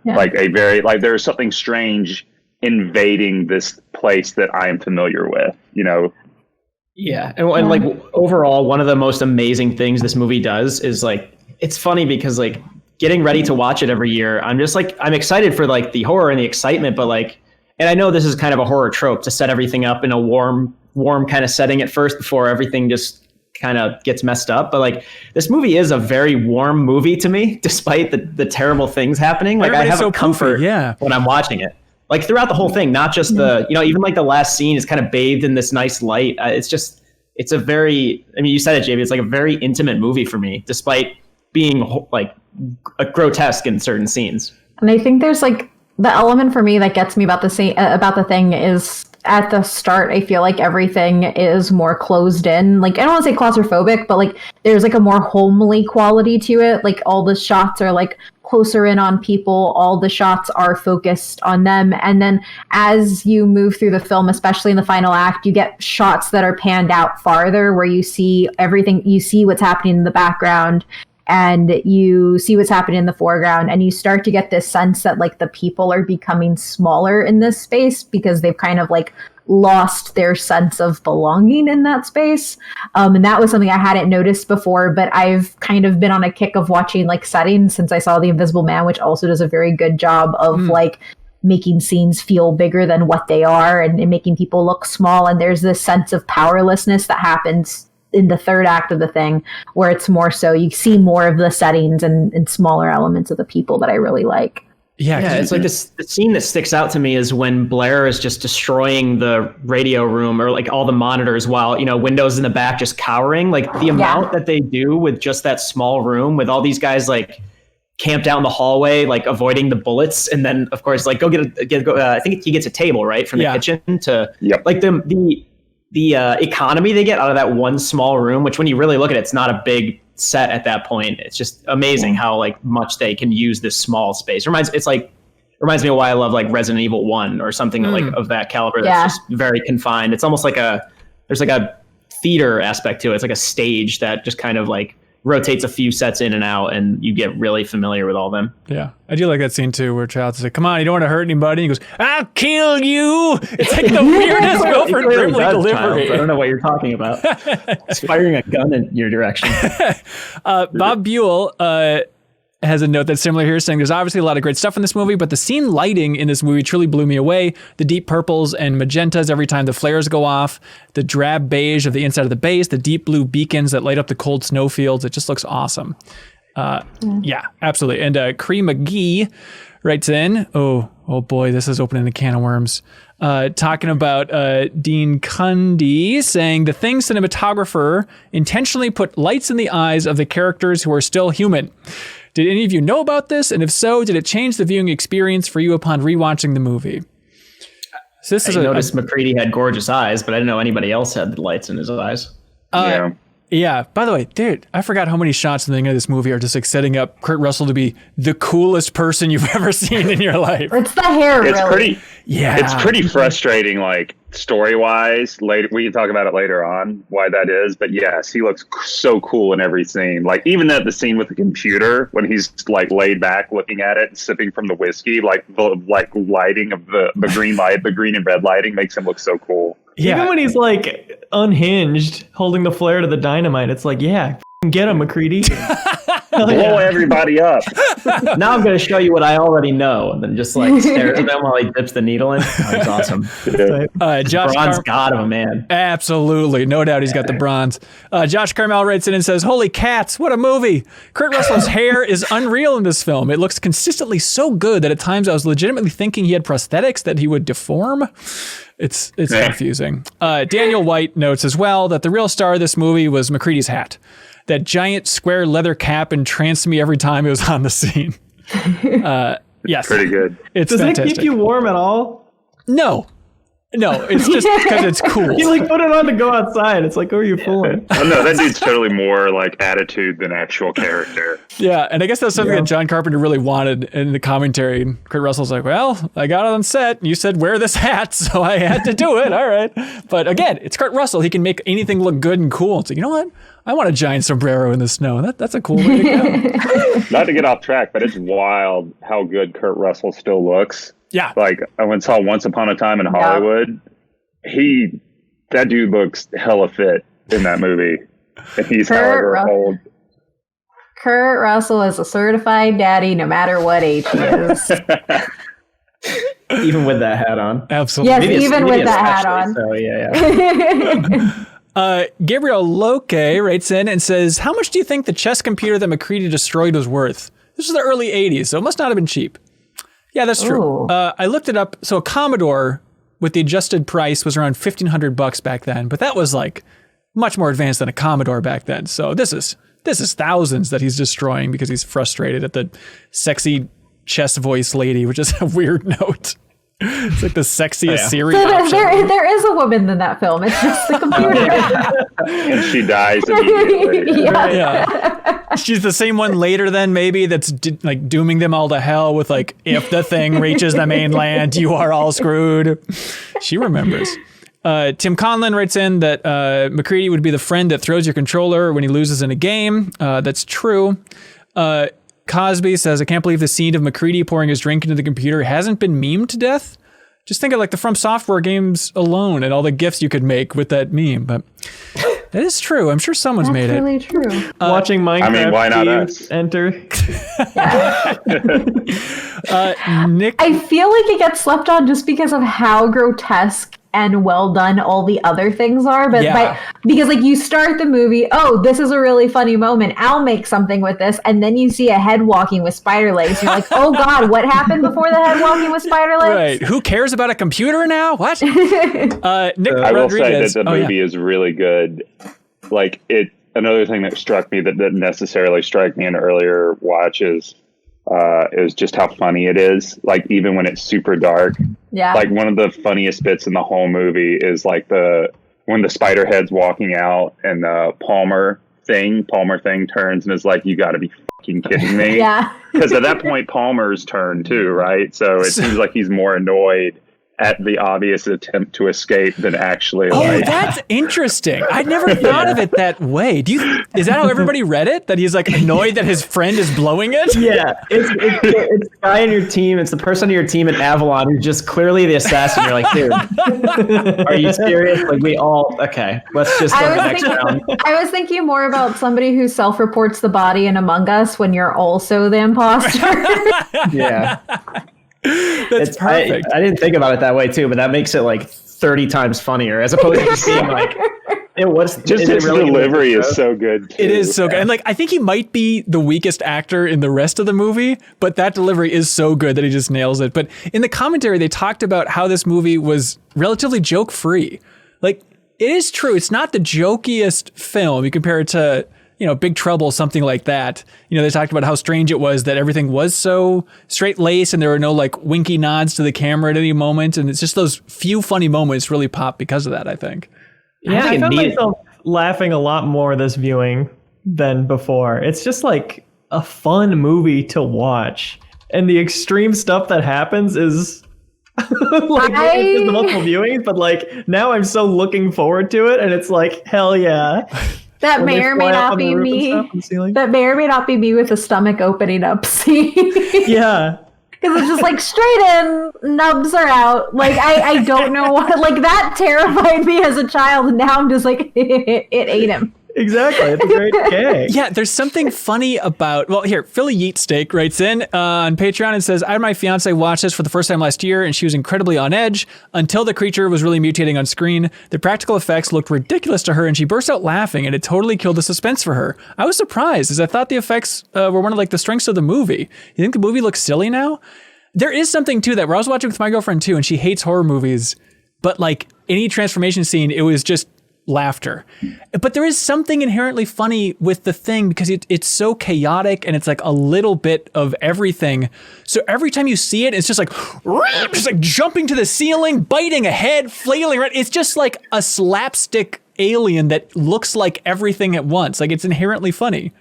like a very, like there's something strange invading this place that I am familiar with, Yeah. And like overall, one of the most amazing things this movie does is like, it's funny because like getting ready to watch it every year, I'm just like, I'm excited for like the horror and the excitement, but like, and I know this is kind of a horror trope to set everything up in a warm kind of setting at first before everything just kind of gets messed up. But like this movie is a very warm movie to me, despite the terrible things happening. Like I have a comfort when I'm watching it, like throughout the whole thing, not just even like the last scene is kind of bathed in this nice light. It's a very, I mean, you said it, JB, it's like a very intimate movie for me, despite being like a grotesque in certain scenes. And I think there's like the element for me that gets me about the Thing is at the start, I feel like everything is more closed in. Like I don't want to say claustrophobic, but like there's like a more homely quality to it. Like all the shots are like closer in on people. All the shots are focused on them. And then as you move through the film, especially in the final act, you get shots that are panned out farther where you see everything, you see what's happening in the background, and you see what's happening in the foreground, and you start to get this sense that like the people are becoming smaller in this space because they've kind of like lost their sense of belonging in that space. And that was something I hadn't noticed before, but I've kind of been on a kick of watching like settings since I saw The Invisible Man, which also does a very good job of like making scenes feel bigger than what they are, and making people look small. And there's this sense of powerlessness that happens in the third act of the Thing, where it's more so you see more of the settings and smaller elements of the people that I really like. Yeah, it's like this. The scene that sticks out to me is when Blair is just destroying the radio room or like all the monitors while, Windows in the back just cowering. Like the amount that they do with just that small room with all these guys like camped out in the hallway, like avoiding the bullets, and then of course like go I think he gets a table right from the kitchen to like the economy they get out of that one small room, which when you really look at it, it's not a big set at that point. It's just amazing how like much they can use this small space. Reminds me of why I love like Resident Evil 1 or something like of that caliber that's just very confined. It's almost like there's like a theater aspect to it. It's like a stage that just kind of like rotates a few sets in and out, and you get really familiar with all of them. Yeah, I do like that scene too, where Child's like, "Come on, you don't want to hurt anybody." And he goes, "I'll kill you." It's like the weirdest Wilford Brimley delivery. I don't know what you're talking about. It's firing a gun in your direction. Bob Buell has a note that's similar here, saying there's obviously a lot of great stuff in this movie, but the scene lighting in this movie truly blew me away. The deep purples and magentas every time the flares go off, the drab beige of the inside of the base, the deep blue beacons that light up the cold snowfields. It just looks awesome. Yeah, absolutely. And Cree McGee writes in, oh boy, this is opening a can of worms. Talking about Dean Cundy, saying the Thing cinematographer intentionally put lights in the eyes of the characters who are still human. Did any of you know about this? And if so, did it change the viewing experience for you upon rewatching the movie? So this I noticed McCready had gorgeous eyes, but I didn't know anybody else had the lights in his eyes. Yeah. By the way, dude, I forgot how many shots in the beginning of this movie are just like setting up Kurt Russell to be the coolest person you've ever seen in your life. It's the hair, really. It's pretty frustrating, like story-wise. Later, we can talk about it later on why that is. But yes, he looks so cool in every scene. Like even at the scene with the computer when he's like laid back looking at it and sipping from the whiskey, like the lighting of the green light, the green and red lighting makes him look so cool. Yeah. Even when he's like unhinged, holding the flare to the dynamite, it's like, yeah, get him, McCready. Blow everybody up. Now I'm going to show you what I already know, and then just like stare at them while he dips the needle in. Oh, he's awesome. Josh bronze god of a man. Absolutely, no doubt he's got the bronze. Josh Carmel writes in and says, "Holy cats, what a movie! Kurt Russell's hair is unreal in this film. It looks consistently so good that at times I was legitimately thinking he had prosthetics that he would deform." It's confusing. Daniel White notes as well that the real star of this movie was McCready's hat. That giant square leather cap entranced me every time it was on the scene. Yes. Pretty good. It's Does fantastic. it keep you warm at all? No, it's just because it's cool. You like put it on to go outside. It's like, who are you fooling? Oh no, that dude's totally more like attitude than actual character. Yeah, and I guess that's something that John Carpenter really wanted in the commentary. And Kurt Russell's like, well, I got it on set. And you said, wear this hat, so I had to do it. All right. But again, it's Kurt Russell. He can make anything look good and cool. It's like, you know what? I want a giant sombrero in the snow. That's a cool way to go. Not to get off track, but it's wild how good Kurt Russell still looks. Yeah. Like I went and saw Once Upon a Time in Hollywood. That dude looks hella fit in that movie. And he's however old. Kurt Russell is a certified daddy no matter what age he is. Even with that hat on. Absolutely. Yes, even with that hat on. So yeah. Gabriel Loke writes in and says, how much do you think the chess computer that McCready destroyed was worth? This was the early 80s, so it must not have been cheap. Yeah, that's true. I looked it up. So a Commodore with the adjusted price was around $1,500 back then, but that was like much more advanced than a Commodore back then. So this is thousands that he's destroying because he's frustrated at the sexy chess voice lady, which is a weird note. It's like the sexiest Siri option. There is a woman in that film. It's just the computer. And she dies immediately. Yeah. She's the same one later then maybe that's like dooming them all to hell with like, if the thing reaches the mainland, you are all screwed. She remembers. Tim Conlon writes in that McCready would be the friend that throws your controller when he loses in a game. That's true. Cosby says, I can't believe the scene of McCready pouring his drink into the computer hasn't been memed to death. Just think of like the From Software games alone and all the GIFs you could make with that meme. But that is true. I'm sure someone's made it. That's really true. Watching Minecraft why not us? enter. Nick, I feel like it gets slept on just because of how grotesque and well done all the other things are, because like you start the movie, oh, this is a really funny moment, I'll make something with this, and then you see a head walking with spider legs. You're like, oh god, what happened before the head walking with spider legs? Right? Who cares about a computer now? What? Nick I will say that the movie is really good. Like another thing that struck me that didn't necessarily strike me in earlier watches is just how funny it is. Like even when it's super dark. Yeah. Like one of the funniest bits in the whole movie is like when the spider head's walking out and Palmer thing turns and is like, you got to be fucking kidding me. Yeah. Because at that point Palmer's turn too, right? So it seems like he's more annoyed at the obvious attempt to escape than actually Oh, like. that's interesting. I'd never thought of it that way. Is that how everybody read it? That he's like annoyed that his friend is blowing it? Yeah, it's the guy on your team. It's the person on your team at Avalon who's just clearly the assassin. You're like, dude, are you serious? Like okay, let's just go to the next round. I was thinking more about somebody who self-reports the body in Among Us when you're also the imposter. Yeah. That's perfect. I didn't think about it that way too, but that makes it like 30 times funnier as opposed to just being like, Just his delivery is so good. It is so good. And like, I think he might be the weakest actor in the rest of the movie, but that delivery is so good that he just nails it. But in the commentary, they talked about how this movie was relatively joke free. Like, it is true. It's not the jokiest film. You compare it to, Big Trouble, something like that. They talked about how strange it was that everything was so straight laced and there were no like winky nods to the camera at any moment. And it's just those few funny moments really pop because of that, I think. Yeah, I found myself laughing a lot more this viewing than before. It's just like a fun movie to watch. And the extreme stuff that happens is like it's the multiple viewings, but like now I'm so looking forward to it and it's like, hell yeah. That may or may not be me. That may or may not be me with the stomach opening up scene. Yeah. Because it's just like straight in, nubs are out. Like, I don't know what, like that terrified me as a child. And now I'm just like, it ate him. Exactly. It's a great gag. Yeah, there's something funny about, well, here, Philly Yeet Steak writes in on Patreon and says, I had my fiance watch this for the first time last year and she was incredibly on edge until the creature was really mutating on screen. The practical effects looked ridiculous to her and she burst out laughing and it totally killed the suspense for her. I was surprised as I thought the effects were one of like the strengths of the movie. You think the movie looks silly now? There is something to that where I was watching with my girlfriend too and she hates horror movies, but like any transformation scene, it was just laughter. But there is something inherently funny with the thing because it's so chaotic and it's like a little bit of everything. So every time you see it, it's just like jumping to the ceiling, biting a head, flailing around. It's just like a slapstick alien that looks like everything at once. Like it's inherently funny.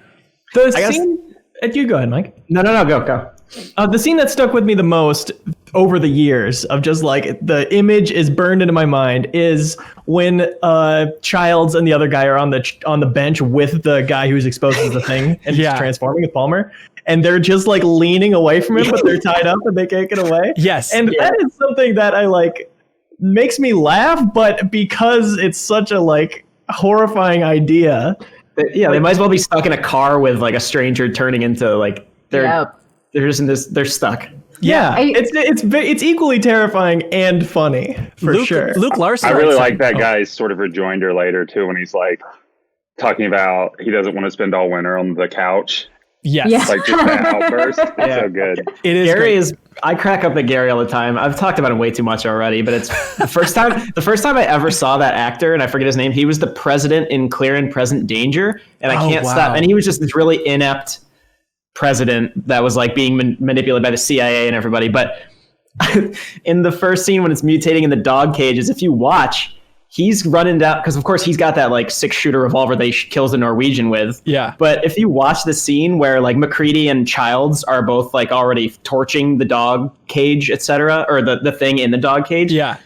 The scene, you go ahead, Mike. No, go. The scene that stuck with me the most over the years of just like the image is burned into my mind is when Childs and the other guy are on the bench with the guy who's exposed to the thing and just transforming with Palmer. And they're just like leaning away from him, but they're tied up and they can't get away. Yes. And that is something that I like makes me laugh, but because it's such a like horrifying idea. Yeah, they might as well be stuck in a car with like a stranger turning into like they're stuck. Yeah, it's equally terrifying and funny for sure. Luke Larson. I really like that guy's sort of rejoinder later too when he's like talking about he doesn't want to spend all winter on the couch. Yes. Yeah. Like just that outburst. It's so good. It is. Gary I crack up at Gary all the time. I've talked about him way too much already, but it's the first time I ever saw that actor, and I forget his name. He was the president in Clear and Present Danger, and I can't stop. And he was just this really inept president that was like being manipulated by the CIA and everybody. But in the first scene when it's mutating in the dog cages, if you watch, he's running down because of course he's got that like 6-shooter revolver that he kills the Norwegian with. Yeah. But if you watch the scene where like McCready and Childs are both like already torching the dog cage, etc., or the thing in the dog cage. Yeah.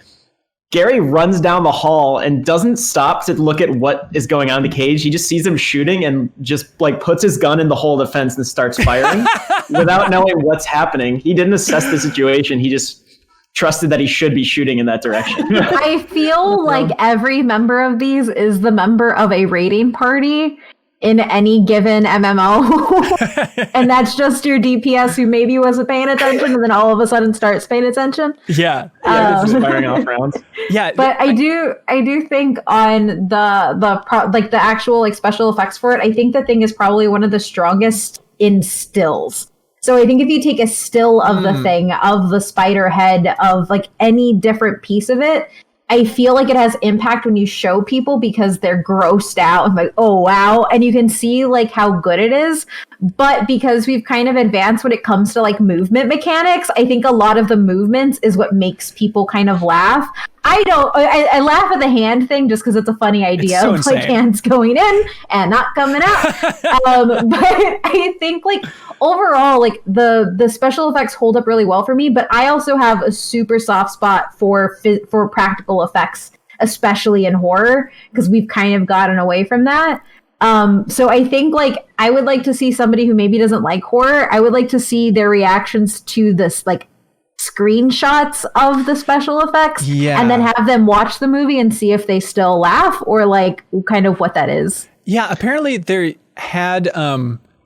Gary runs down the hall and doesn't stop to look at what is going on in the cage. He just sees him shooting and just like puts his gun in the hole of the fence and starts firing without knowing what's happening. He didn't assess the situation. He just trusted that he should be shooting in that direction. I feel like every member of these is the member of a raiding party in any given MMO. And that's just your DPS who maybe wasn't paying attention and then all of a sudden starts paying attention. Yeah. Just firing off rounds. Yeah. But I do think on the actual like special effects for it, I think the thing is probably one of the strongest in stills. So I think if you take a still of the thing, of the spider head, of like any different piece of it, I feel like it has impact when you show people because they're grossed out and like, oh wow, and you can see like how good it is. But because we've kind of advanced when it comes to like movement mechanics, I think a lot of the movements is what makes people kind of laugh. I laugh at the hand thing just because it's a funny idea so of like hands going in and not coming out. But I think like overall, like the special effects hold up really well for me. But I also have a super soft spot for practical effects, especially in horror, because we've kind of gotten away from that. So I think like I would like to see somebody who maybe doesn't like horror. I would like to see their reactions to this like screenshots of the special effects and then have them watch the movie and see if they still laugh or like kind of what that is. Yeah, apparently they had,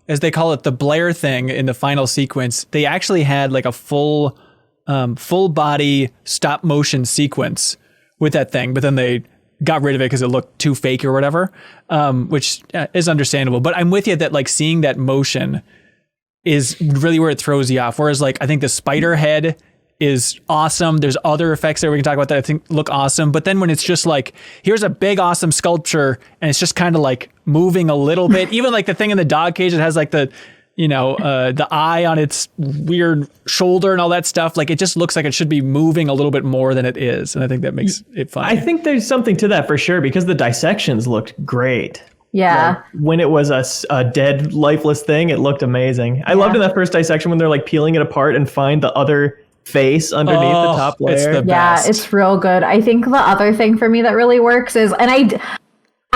as they call it, the Blair thing in the final sequence. They actually had like a full body stop motion sequence with that thing, but then they got rid of it because it looked too fake or whatever, which is understandable. But I'm with you that like seeing that motion is really where it throws you off. Whereas like I think the spider head is awesome. There's other effects there we can talk about that I think look awesome. But then when it's just like, here's a big awesome sculpture and it's just kind of like moving a little bit, even like the thing in the dog cage that has like the, the eye on its weird shoulder and all that stuff. Like it just looks like it should be moving a little bit more than it is. And I think that makes it fun. I think there's something to that for sure, because the dissections looked great. Yeah. Like, when it was a dead, lifeless thing, it looked amazing. I loved in that first dissection when they're like peeling it apart and find the other face underneath the top layer. It's the best. It's real good. I think the other thing for me that really works is, and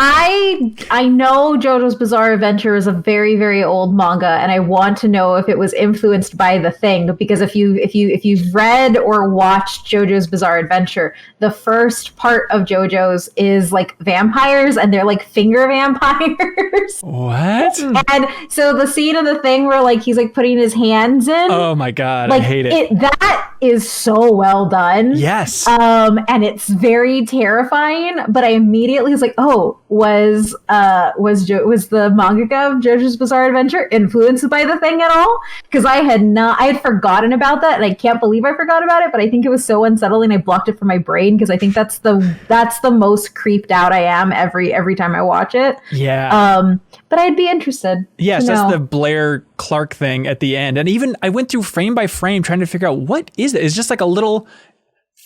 I know JoJo's Bizarre Adventure is a very, very old manga, and I want to know if it was influenced by The Thing, because if you've read or watched JoJo's Bizarre Adventure, the first part of JoJo's is like vampires, and they're like finger vampires. What? And so the scene of The Thing where like he's like putting his hands in. Oh my God, like, I hate it. That is so well done. Yes. And it's very terrifying, but I immediately was like, oh, was the mangaka of JoJo's Bizarre Adventure influenced by The Thing at all? Because I had forgotten about that, and I can't believe I forgot about it, but I think it was so unsettling I blocked it from my brain, because I think that's the most creeped out I am every time I watch it. Yeah. But I'd be interested. Yes, that's the Blair Clark thing at the end. And even I went through frame by frame trying to figure out what is it? It's just like a little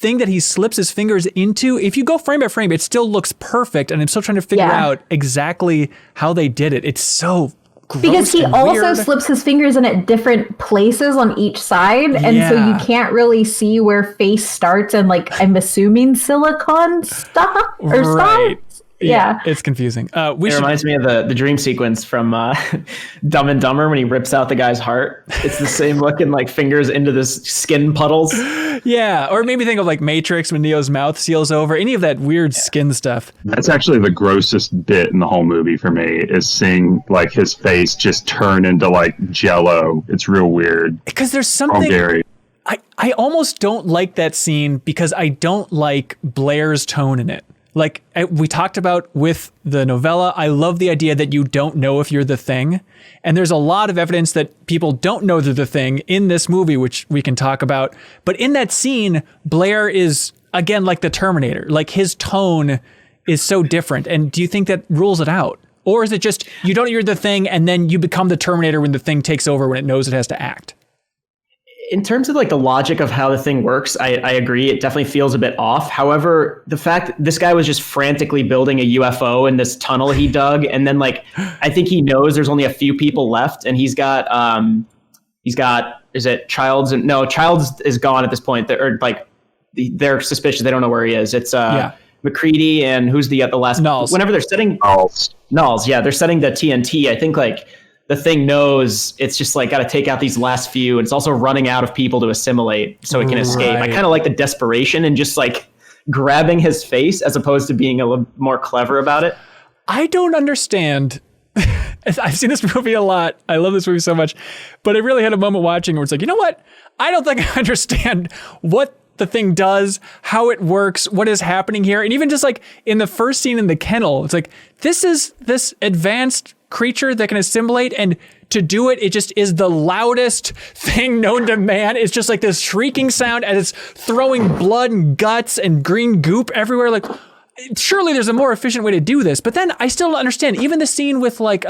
thing that he slips his fingers into. If you go frame by frame, it still looks perfect. And I'm still trying to figure out exactly how they did it. It's so gross. Because he also weird. slips his fingers in at different places on each side. And so you can't really see where face starts and like, I'm assuming silicone stops. Yeah, it's confusing. It reminds me of the dream sequence from Dumb and Dumber when he rips out the guy's heart. It's the same looking like fingers into this skin puddles. Yeah, or maybe think of like Matrix when Neo's mouth seals over. Any of that weird skin stuff. That's actually the grossest bit in the whole movie for me, is seeing like his face just turn into like Jello. It's real weird. Because there's something. Gary. I almost don't like that scene because I don't like Blair's tone in it. Like we talked about with the novella, I love the idea that you don't know if you're the Thing. And there's a lot of evidence that people don't know they're the Thing in this movie, which we can talk about. But in that scene, Blair is, again, like the Terminator. Like his tone is so different. And do you think that rules it out? Or is it just you don't know you're the Thing and then you become the Terminator when the Thing takes over, when it knows it has to act? In terms of like the logic of how the thing works, I agree. It definitely feels a bit off. However, the fact that this guy was just frantically building a UFO in this tunnel he dug, and then like I think he knows there's only a few people left, and he's got is it Childs? And no, Childs is gone at this point. They're suspicious. They don't know where he is. It's McCready and who's the last? Nulls. Whenever they're setting Nulls, yeah, they're setting the TNT. I think like the Thing knows it's just like got to take out these last few, and it's also running out of people to assimilate so it can escape. I kind of like the desperation and just like grabbing his face as opposed to being a little more clever about it. I don't understand. I've seen this movie a lot. I love this movie so much, but I really had a moment watching where it's like, you know what? I don't think I understand what the Thing does, how it works, what is happening here. And even just like in the first scene in the kennel, it's like, this is this advanced creature that can assimilate, and to do it, it just is the loudest thing known to man. It's just like this shrieking sound as it's throwing blood and guts and green goop everywhere. Like, surely there's a more efficient way to do this. But then I still don't understand. Even the scene with like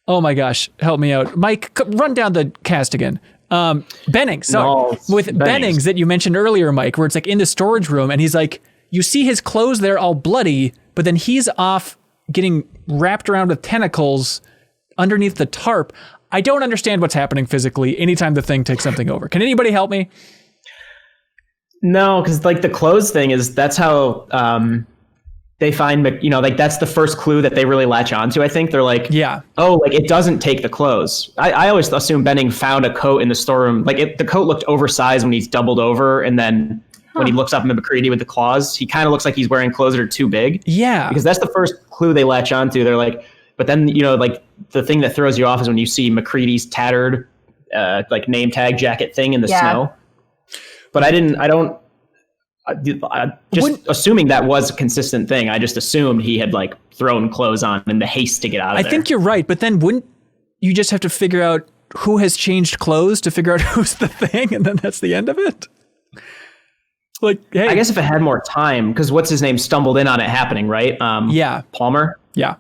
Oh my gosh, help me out. Mike, run down the cast again. Bennings. With Bennings that you mentioned earlier, Mike, where it's like in the storage room and he's like, you see his clothes there all bloody, but then he's off getting wrapped around with tentacles underneath the tarp. I don't understand what's happening physically anytime the thing takes something over. Can anybody help me? No, because like the clothes thing that's how they find, like that's the first clue that they really latch onto. I think they're like, oh, like it doesn't take the clothes. I always assume Benning found a coat in the storeroom. Like the coat looked oversized when he's doubled over, and then when he looks up at McCready with the claws, he kind of looks like he's wearing clothes that are too big. Yeah, because that's the first clue they latch onto. They're like, but then like the thing that throws you off is when you see McCready's tattered like name tag jacket thing in the snow. But assuming that was a consistent thing. I just assumed he had like thrown clothes on in the haste to get out of there. I think you're right, but then wouldn't you just have to figure out who has changed clothes to figure out who's the thing, and then that's the end of it? Like, hey. I guess if it had more time, because what's his name stumbled in on it happening, right? Palmer? Yeah.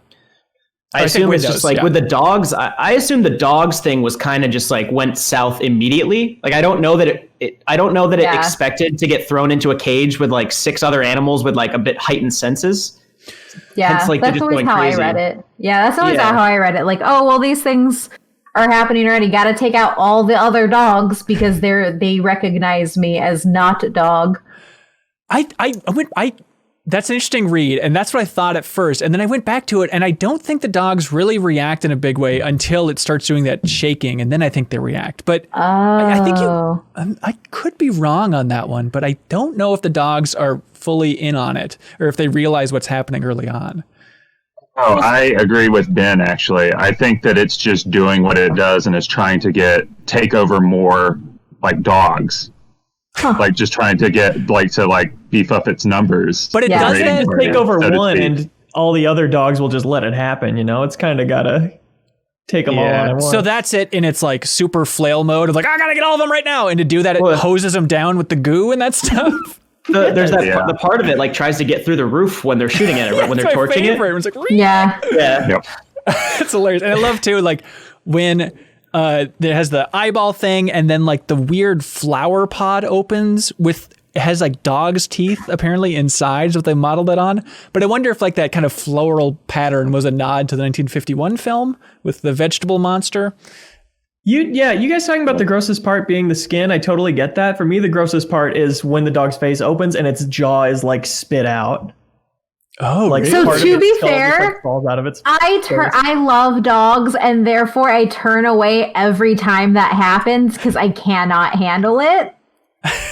I assume it's just like with the dogs. I assume the dogs thing was kind of just like went south immediately. Like I don't know that it expected to get thrown into a cage with like 6 other animals with like a bit heightened senses. Yeah, hence, like, that's always how I read it. Yeah, that's always how I read it. Like, oh well, these things are happening already. Got to take out all the other dogs because they recognize me as not a dog. That's an interesting read, and that's what I thought at first. And then I went back to it, and I don't think the dogs really react in a big way until it starts doing that shaking, and then I think they react. But I think I could be wrong on that one, but I don't know if the dogs are fully in on it, or if they realize what's happening early on. Oh, I agree with Ben, actually. I think that it's just doing what it does, and it's trying to take over more, like, dogs. Like just trying to get to beef up its numbers. But it doesn't take over one and all the other dogs will just let it happen, It's kind of gotta take them all on at once. So that's it in its like super flail mode of like, I gotta get all of them right now. And to do that, it hoses them down with the goo and that stuff. There's the part of it like tries to get through the roof when they're shooting at it, when they're torching it. It's like, yeah. Yep. It's hilarious. And I love too, like when it has the eyeball thing, and then like the weird flower pod opens it has like dog's teeth apparently inside, so they modeled it on. But I wonder if like that kind of floral pattern was a nod to the 1951 film with the vegetable monster. You guys talking about the grossest part being the skin. I totally get that. For me, the grossest part is when the dog's face opens and its jaw is like spit out. Oh, like so to be fair, just, like, falls out of its I love dogs, and therefore I turn away every time that happens because I cannot handle it.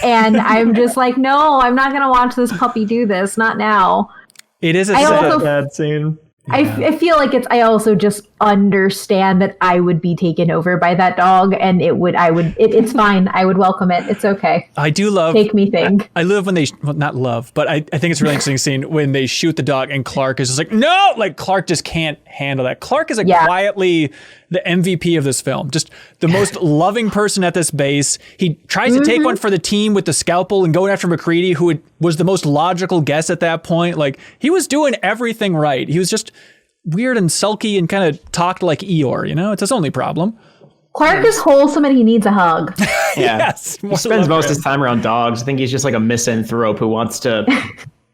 And I'm just like, no, I'm not gonna watch this puppy do this. Not now. It is a sad scene. I feel like I also just understand that I would be taken over by that dog, and it's fine. I would welcome it. It's okay. I do love. Make me think. I love when they, not love, but I think it's a really interesting scene when they shoot the dog and Clark is just like, no, like Clark just can't handle that. Clark is quietly the MVP of this film. Just the most loving person at this base. He tries to take one for the team with the scalpel and going after McCready, who was the most logical guess at that point. Like he was doing everything right. He was just weird and sulky and kind of talked like Eeyore, It's his only problem. Clark is wholesome and he needs a hug. Yeah. Yes. He spends most of his time around dogs. I think he's just like a misanthrope who wants to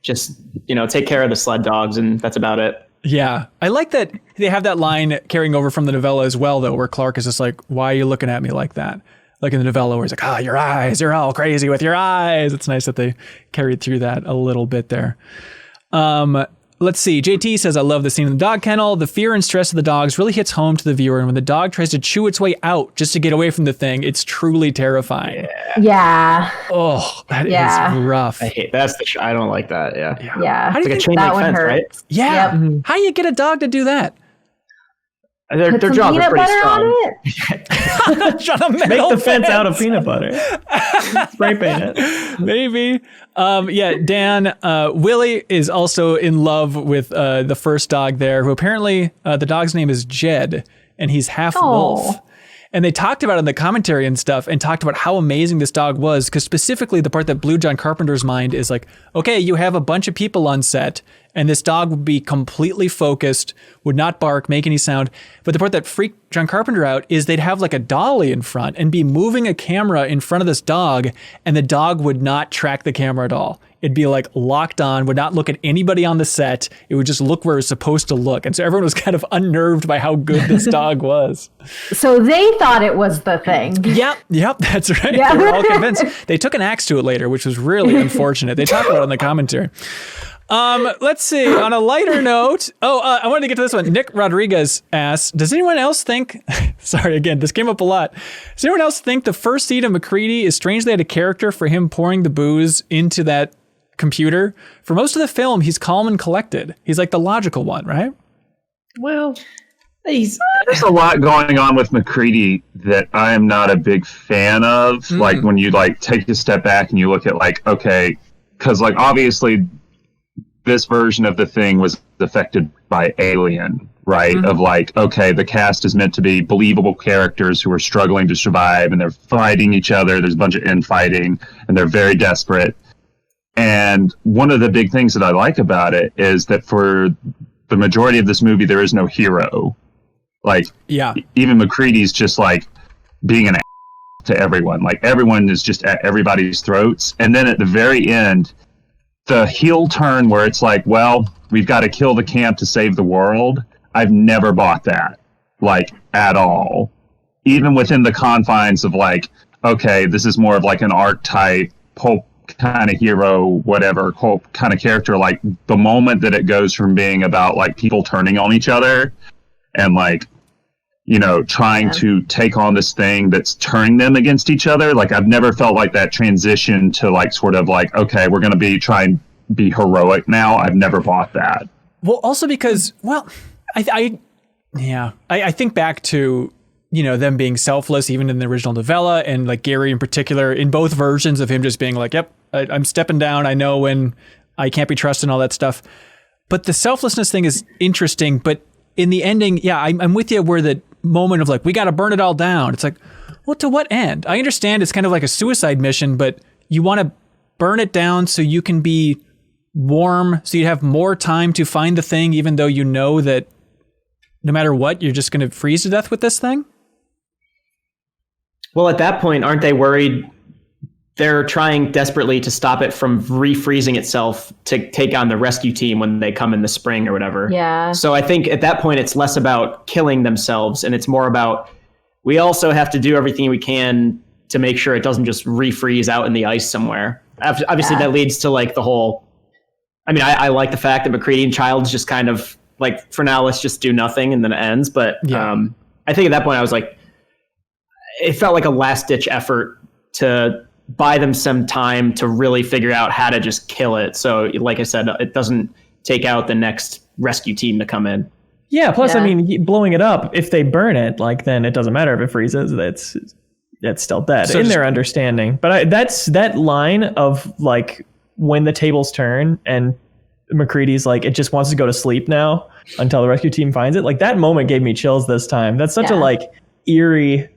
just, take care of the sled dogs, and that's about it. Yeah. I like that they have that line carrying over from the novella as well, though, where Clark is just like, why are you looking at me like that? Like in the novella where he's like, your eyes, you're all crazy with your eyes. It's nice that they carried through that a little bit there. Let's see. JT says, I love the scene in the dog kennel. The fear and stress of the dogs really hits home to the viewer. And when the dog tries to chew its way out just to get away from the thing, it's truly terrifying. Yeah. Oh, that is rough. I hate I don't like that. Yeah. Yeah. How do you think that one hurts? Right? Yeah. Yep. How do you get a dog to do that? Their jaws are pretty strong. Make the fence out of peanut butter. Spray paint it. Maybe. Dan, Willie is also in love with the first dog there, who apparently the dog's name is Jed, and he's half wolf. And they talked about it in the commentary and stuff, and talked about how amazing this dog was, because specifically the part that blew John Carpenter's mind is like, okay, you have a bunch of people on set, And this dog would be completely focused, would not bark, make any sound. But the part that freaked John Carpenter out is they'd have like a dolly in front and be moving a camera in front of this dog, and the dog would not track the camera at all. It'd be like locked on, would not look at anybody on the set. It would just look where it was supposed to look. And so everyone was kind of unnerved by how good this dog was. So they thought it was the thing. Yep, that's right. Yeah. They were all convinced. They took an axe to it later, which was really unfortunate. They talked about it in the commentary. Let's see. On a lighter note, I wanted to get to this one. Nick Rodriguez asks, does anyone else think, sorry, again, this came up a lot. Does anyone else think the first scene of MacReady is strangely out of character for him pouring the booze into that computer? For most of the film, he's calm and collected. He's like the logical one, right? Well, there's a lot going on with MacReady that I am not a big fan of. Like when you like take a step back and you look at like, okay, because like obviously this version of the thing was affected by Alien, right? Of like, okay, the cast is meant to be believable characters who are struggling to survive and they're fighting each other. There's a bunch of infighting and they're very desperate. And one of the big things that I like about it is that for the majority of this movie, there is no hero. Like, even MacReady's just like being an to everyone. Like everyone is just at everybody's throats. And then at the very end, the heel turn where it's like, well, we've got to kill the camp to save the world. I've never bought that, like, at all. Even within the confines of like, okay, this is more of like an archetype, pulp kind of hero, whatever, pulp kind of character. Like the moment that it goes from being about like people turning on each other and like, you know, trying to take on this thing that's turning them against each other. Like I've never felt like that transition to like sort of like, okay, we're going to try and be heroic now. I've never bought that. Well, also because, well, I think back to, you know, them being selfless, even in the original novella, and like Gary in particular, in both versions of him just being like, yep, I'm stepping down. I know when I can't be trusted and all that stuff. But the selflessness thing is interesting. But in the ending, I'm with you where the moment of like, we got to burn it all down. It's like, well, to what end? I understand it's kind of like a suicide mission, but you want to burn it down so you can be warm, so you have more time to find the thing, even though you know that no matter what, you're just going to freeze to death with this thing? Well, at that point, aren't they worried? They're trying desperately to stop it from refreezing itself to take on the rescue team when they come in the spring or whatever. Yeah. So I think at that point, it's less about killing themselves and it's more about, we also have to do everything we can to make sure it doesn't just refreeze out in the ice somewhere. Obviously, that leads to like the whole, I mean, I like the fact that MacReady and Childs just kind of like, for now, let's just do nothing and then it ends. But I think at that point, I was like, it felt like a last ditch effort to buy them some time to really figure out how to just kill it. So like I said, it doesn't take out the next rescue team to come in. Yeah. Plus, I mean, blowing it up, if they burn it, like then it doesn't matter if it freezes. It's still dead so in their understanding. But that's that line of like when the tables turn and MacReady's like, it just wants to go to sleep now until the rescue team finds it. Like that moment gave me chills this time. That's such a like eerie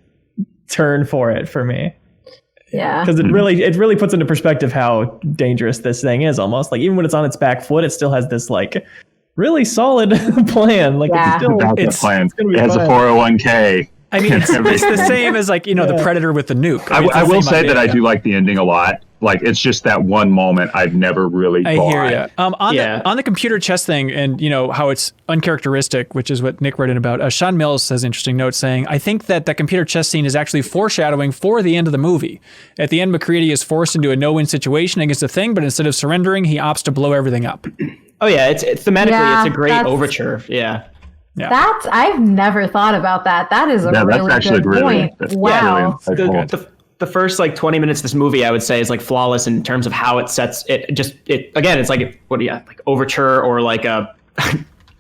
turn for me. Yeah. Because it really puts into perspective how dangerous this thing is almost. Like even when it's on its back foot, it still has this like really solid plan. Like it's plan. It has a 401k. I mean, it's the same as like, you know, the Predator with the nuke. Right? I will say that I do like the ending a lot. Like it's just that one moment I've never really bought. I hear you. On the computer chess thing and, you know, how it's uncharacteristic, which is what Nick wrote in about. Sean Mills has an interesting note saying, I think that computer chess scene is actually foreshadowing for the end of the movie. At the end, MacReady is forced into a no-win situation against the thing, but instead of surrendering, he opts to blow everything up. Oh yeah, it's thematically, it's a great overture. Yeah. I've never thought about that. That is a really good point. Wow. Really the first like 20 minutes of this movie, I would say, is like flawless in terms of how it sets it. Again, it's like like overture or like a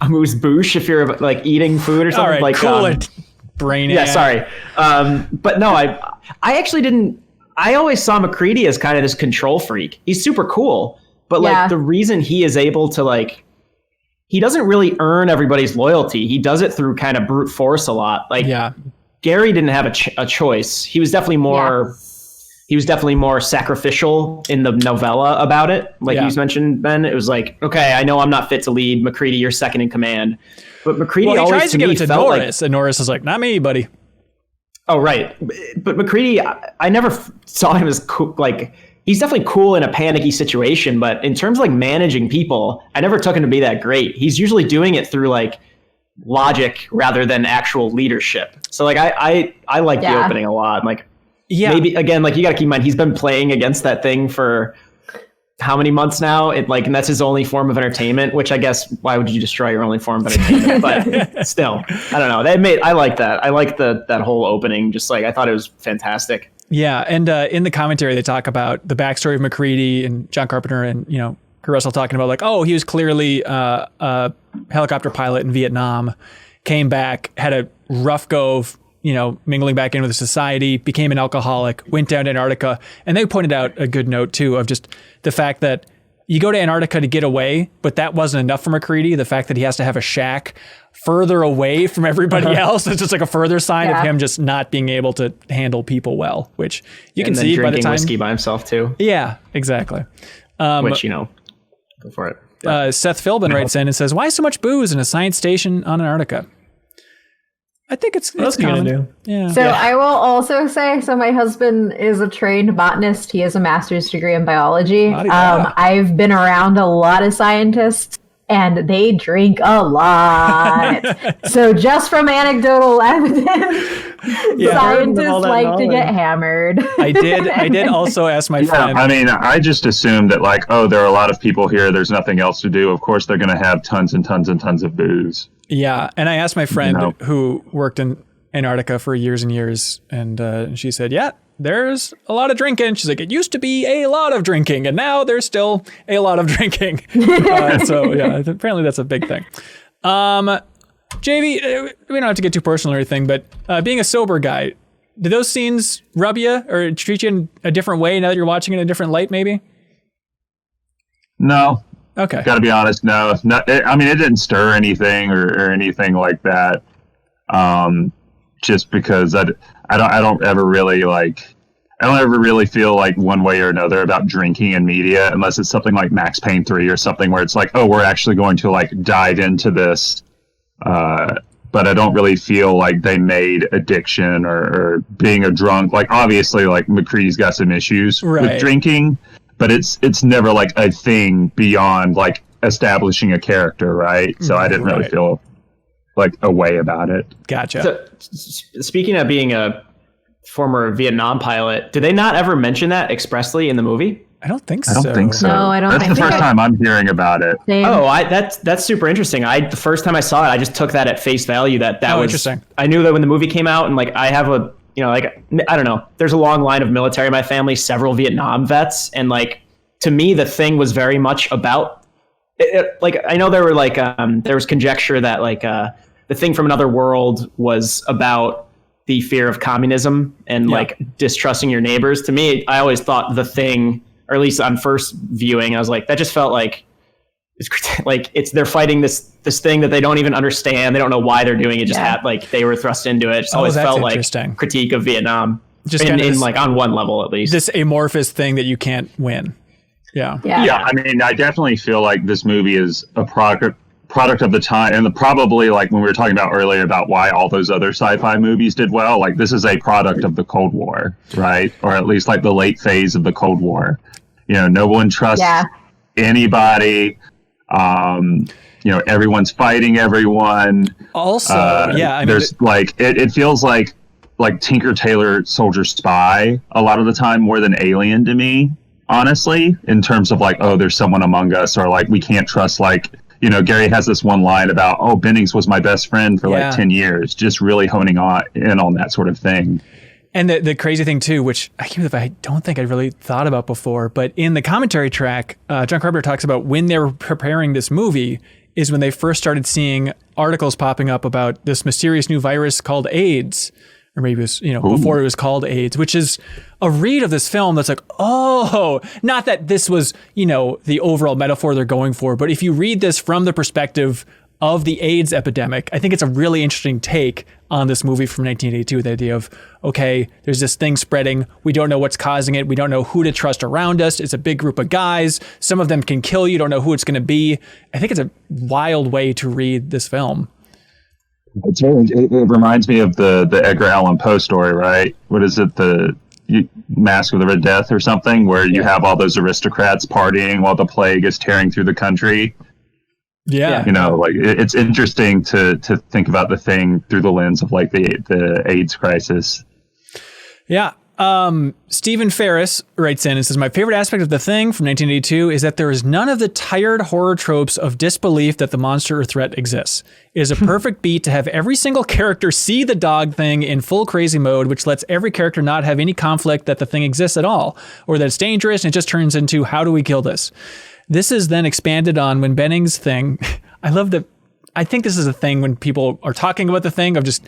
amuse bouche if you're like eating food or something. All right, like cool it, brain. Yeah, sorry. But no, I actually didn't. I always saw MacReady as kind of this control freak. He's super cool, but like the reason he is able to like, he doesn't really earn everybody's loyalty. He does it through kind of brute force a lot. Like Gary didn't have a choice. He was definitely more he was definitely more sacrificial in the novella about it. Like you mentioned, Ben, it was like, okay, I know I'm not fit to lead. MacReady, you're second in command. But MacReady he always tries to give it to Norris, and Norris is like, not me, buddy. Oh, right. But MacReady, I never saw him as cool. Like, he's definitely cool in a panicky situation, but in terms of like managing people, I never took him to be that great. He's usually doing it through like logic rather than actual leadership. So like I like the opening a lot. I'm like, maybe again, like you got to keep in mind, he's been playing against that thing for how many months now? And that's his only form of entertainment, which I guess, why would you destroy your only form of entertainment? But still, I don't know. I like that. I like that whole opening. Just like, I thought it was fantastic. Yeah. And in the commentary, they talk about the backstory of MacReady and John Carpenter and, Russell talking about like, oh, he was clearly a helicopter pilot in Vietnam, came back, had a rough go of, mingling back in with society, became an alcoholic, went down to Antarctica. And they pointed out a good note too of just the fact that you go to Antarctica to get away, but that wasn't enough for MacReady. The fact that he has to have a shack further away from everybody else, it's just like a further sign of him just not being able to handle people well, which you can see by the time. Whiskey by himself too. Yeah, exactly. Which, go for it. Seth Philbin writes in and says, why so much booze in a science station on Antarctica? I think it's common. Yeah. So I will also say, my husband is a trained botanist. He has a master's degree in biology. I've been around a lot of scientists and they drink a lot. So just from anecdotal evidence, scientists like to get hammered. I did also ask my friend. I mean, I just assumed that like, there are a lot of people here. There's nothing else to do. Of course, they're going to have tons and tons and tons of booze. Yeah. And I asked my friend who worked in Antarctica for years and years. And she said, there's a lot of drinking. She's like, it used to be a lot of drinking. And now there's still a lot of drinking. Apparently that's a big thing. JV, we don't have to get too personal or anything, but being a sober guy, do those scenes rub you or treat you in a different way now that you're watching it in a different light, maybe? No. Okay. Got to be honest. No, it didn't stir anything or anything like that. Just because I don't ever really feel like one way or another about drinking in media, unless it's something like Max Payne 3 or something where it's like, we're actually going to like dive into this. But I don't really feel like they made addiction or being a drunk. Like obviously like MacReady's got some issues with drinking, but it's never like a thing beyond like establishing a character, right? So I didn't really feel like a way about it. Gotcha. So, speaking of being a former Vietnam pilot, did they not ever mention that expressly in the movie? I don't think so. I don't think so. No, I don't That's think the first time I'm hearing about it. Same. Oh, that's super interesting. The first time I saw it, I just took that at face value that was interesting. I knew that when the movie came out, and like I have I don't know, there's a long line of military in my family, several Vietnam vets, and like to me the thing was very much about like I know there were like there was conjecture that like the thing from another world was about the fear of communism and like distrusting your neighbors. To me, I always thought the thing, or at least on first viewing, I was like, that just felt like they're fighting this thing that they don't even understand. They don't know why they're doing it. Just like they were thrust into it. It just always felt like critique of Vietnam, just in like on one level at least. This amorphous thing that you can't win. Yeah. I mean, I definitely feel like this movie is a product of the time, and probably like when we were talking about earlier about why all those other sci-fi movies did well, like this is a product of the Cold War, right? Or at least like the late phase of the Cold War. No one trusts anybody. Everyone's fighting everyone. Also, I mean, there's like it feels like Tinker Tailor Soldier Spy a lot of the time more than Alien to me, honestly, in terms of like, there's someone among us, or like we can't trust like. Gary has this one line about, Bennings was my best friend for like 10 years, just really honing in on that sort of thing. And the crazy thing too, which I don't think I really thought about before, but in the commentary track, John Carpenter talks about when they were preparing this movie is when they first started seeing articles popping up about this mysterious new virus called AIDS. Or maybe it was, before it was called AIDS, which is a read of this film that's like, not that this was, the overall metaphor they're going for, but if you read this from the perspective of the AIDS epidemic. I think it's a really interesting take on this movie from 1982, the idea of, okay, there's this thing spreading. We don't know what's causing it. We don't know who to trust around us. It's a big group of guys. Some of them can kill you. You don't know who it's going to be. I think it's a wild way to read this film. It reminds me of the Edgar Allan Poe story, right? What is it? The Mask of the Red Death or something, where you have all those aristocrats partying while the plague is tearing through the country. Yeah. You know, like it's interesting to think about the thing through the lens of like the AIDS crisis. Yeah. Stephen Ferris writes in and says, my favorite aspect of The Thing from 1982 is that there is none of the tired horror tropes of disbelief that the monster or threat exists. It is a perfect beat to have every single character see the dog thing in full crazy mode, which lets every character not have any conflict that the thing exists at all, or that it's dangerous, and it just turns into, how do we kill this? This is then expanded on when Benning's thing. I think this is a thing when people are talking about the thing of just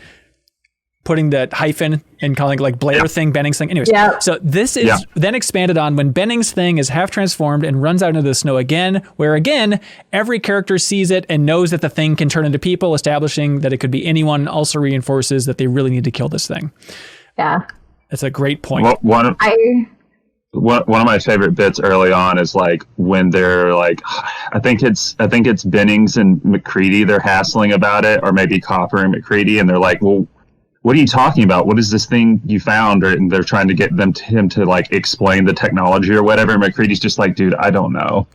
putting that hyphen and calling it like Blair thing, Benning's thing. Anyways, so this is then expanded on when Benning's thing is half transformed and runs out into the snow again, where again, every character sees it and knows that the thing can turn into people, establishing that it could be anyone, also reinforces that they really need to kill this thing. Yeah. That's a great point. Well, one of my favorite bits early on is like when they're like, I think it's Bennings and McCready, they're hassling about it, or maybe Copper and McCready, and they're like, well, what are you talking about? What is this thing you found? And they're trying to get him to like explain the technology or whatever. And McCready's just like, dude, I don't know.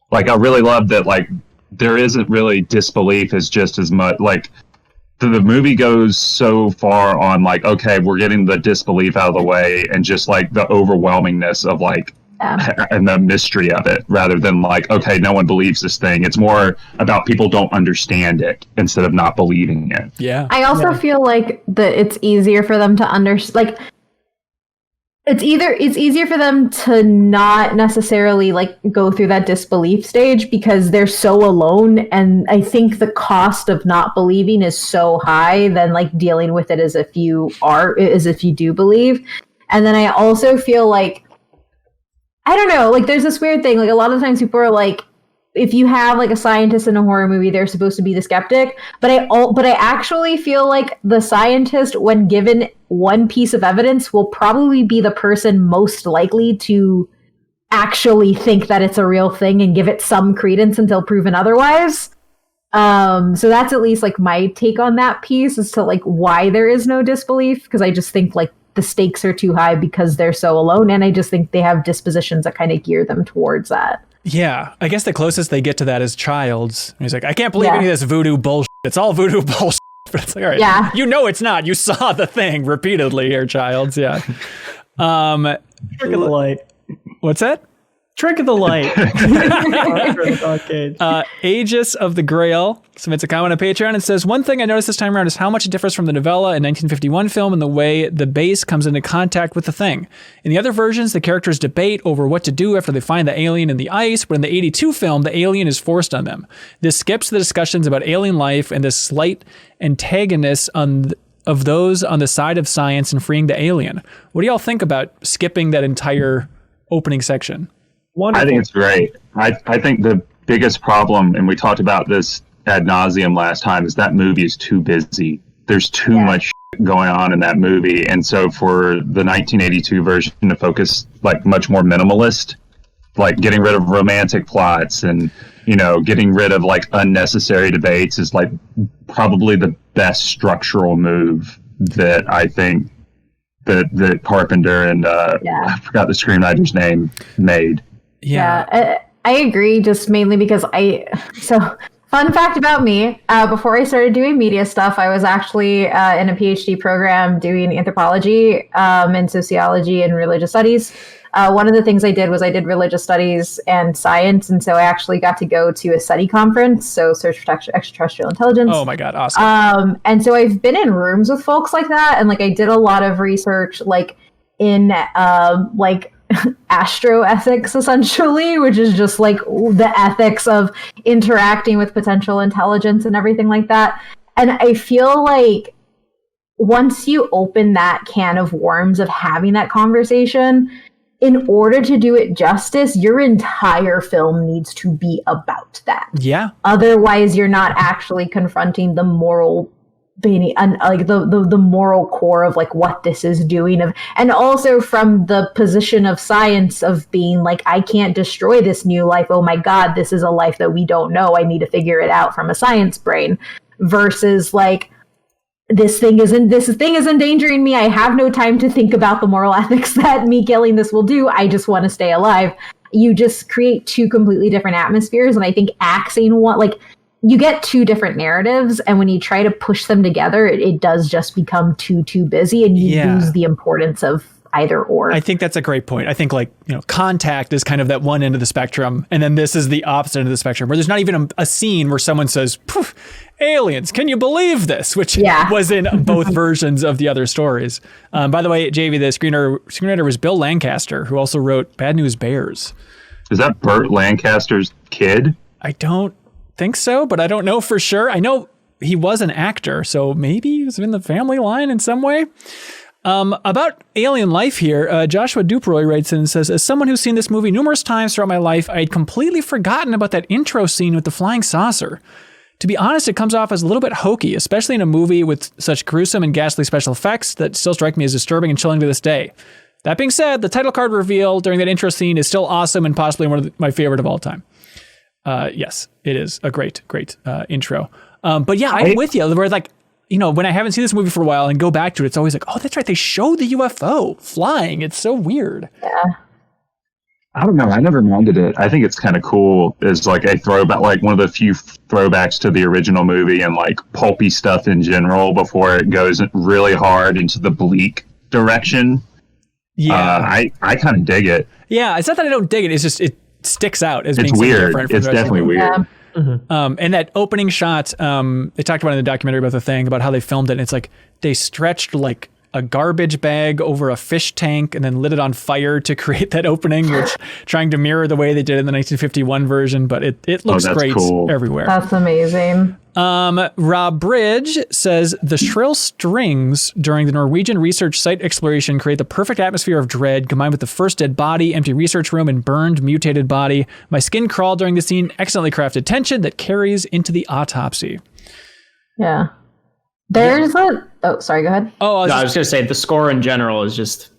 Like, I really love that. Like, there isn't really disbelief as just as much like the movie goes so far on like, okay, we're getting the disbelief out of the way and just like the overwhelmingness of like, and the mystery of it, rather than like, okay, no one believes this thing. It's more about people don't understand it instead of not believing it. Yeah. I also feel like that it's easier for them to understand. Like, it's easier for them to not necessarily like go through that disbelief stage because they're so alone, and I think the cost of not believing is so high than like dealing with it as if you do believe. And then I also feel like, I don't know, like there's this weird thing, like a lot of times people are like, if you have like a scientist in a horror movie, they're supposed to be the skeptic. But I actually feel like the scientist, when given one piece of evidence, will probably be the person most likely to actually think that it's a real thing and give it some credence until proven otherwise. So that's at least like my take on that piece as to like why there is no disbelief, because I just think like the stakes are too high because they're so alone, and I just think they have dispositions that kind of gear them towards that. Yeah, I guess the closest they get to that is Childs. And he's like, I can't believe any of this voodoo bullshit. It's all voodoo bullshit. But it's like, all right, you know it's not. You saw the thing repeatedly here, Childs. Yeah. Trick of the light. What's that? Trick of the light. Aegis of the Grail submits a comment on Patreon and says, one thing I noticed this time around is how much it differs from the novella in 1951 film and the way the base comes into contact with the thing. In the other versions, the characters debate over what to do after they find the alien in the ice, but in the 82 film, the alien is forced on them. This skips the discussions about alien life and the slight antagonists of those on the side of science and freeing the alien. What do y'all think about skipping that entire opening section? Wonderful. I think it's great. I think the biggest problem, and we talked about this ad nauseum last time, is that movie is too busy. There's too much going on in that movie. And so for the 1982 version to focus like much more minimalist, like getting rid of romantic plots and, you know, getting rid of like unnecessary debates is like probably the best structural move that I think that Carpenter and I forgot the screenwriter's name made. Yeah, I agree, just mainly because fun fact about me, before I started doing media stuff, I was actually in a PhD program doing anthropology and sociology and religious studies. One of the things I did was I did religious studies and science, and so I actually got to go to a SETI conference, so Search for Extraterrestrial Intelligence. Oh my God, awesome. And so I've been in rooms with folks like that, and like I did a lot of research like in like astroethics, essentially, which is just like the ethics of interacting with potential intelligence and everything like that. And I feel like once you open that can of worms of having that conversation, in order to do it justice, your entire film needs to be about that. Yeah. Otherwise, you're not actually confronting the moral and like the moral core of like what this is doing, and also from the position of science of being like, I can't destroy this new life. Oh my God, this is a life that we don't know. I need to figure it out from a science brain, versus like, this thing is endangering me. I have no time to think about the moral ethics that me killing this will do. I just want to stay alive. You just create two completely different atmospheres. And I think axing one, like, you get two different narratives, and when you try to push them together, it does just become too busy, and you lose the importance of either or. I think that's a great point. I think, like, Contact is kind of that one end of the spectrum, and then this is the opposite end of the spectrum, where there's not even a scene where someone says, "Poof, aliens, can you believe this?" Which was in both versions of the other stories. By the way, JV, the screenwriter was Bill Lancaster, who also wrote Bad News Bears. Is that Burt Lancaster's kid? I don't think so, but I don't know for sure. I know he was an actor, so maybe he was in the family line in some way. About alien life here, Joshua Duproy writes in and says, as someone who's seen this movie numerous times throughout my life, I had completely forgotten about that intro scene with the flying saucer. To be honest, it comes off as a little bit hokey, especially in a movie with such gruesome and ghastly special effects that still strike me as disturbing and chilling to this day. That being said, the title card reveal during that intro scene is still awesome and possibly one of my favorite of all time. Yes, it is a great intro. But yeah, I'm with you. Where like, when I haven't seen this movie for a while and go back to it, it's always like, oh, that's right. They show the UFO flying. It's so weird. Yeah. I don't know. I never minded it. I think it's kind of cool as like a throwback, like one of the few throwbacks to the original movie and like pulpy stuff in general before it goes really hard into the bleak direction. Yeah. I kind of dig it. Yeah. It's not that I don't dig it. It's just, it sticks out as being weird. Different from it's the rest definitely of the movie. weird. Yeah. And that opening shot, they talked about in the documentary about the thing, about how they filmed it. And it's like they stretched like a garbage bag over a fish tank and then lit it on fire to create that opening, which trying to mirror the way they did in the 1951 version, but it looks great everywhere. That's amazing. Rob Bridge says the shrill strings during the Norwegian research site exploration create the perfect atmosphere of dread, combined with the first dead body, empty research room, and burned, mutated body. My skin crawled during the scene. Excellently crafted tension that carries into the autopsy. Yeah. There's sorry, go ahead. I was going to say the score in general is just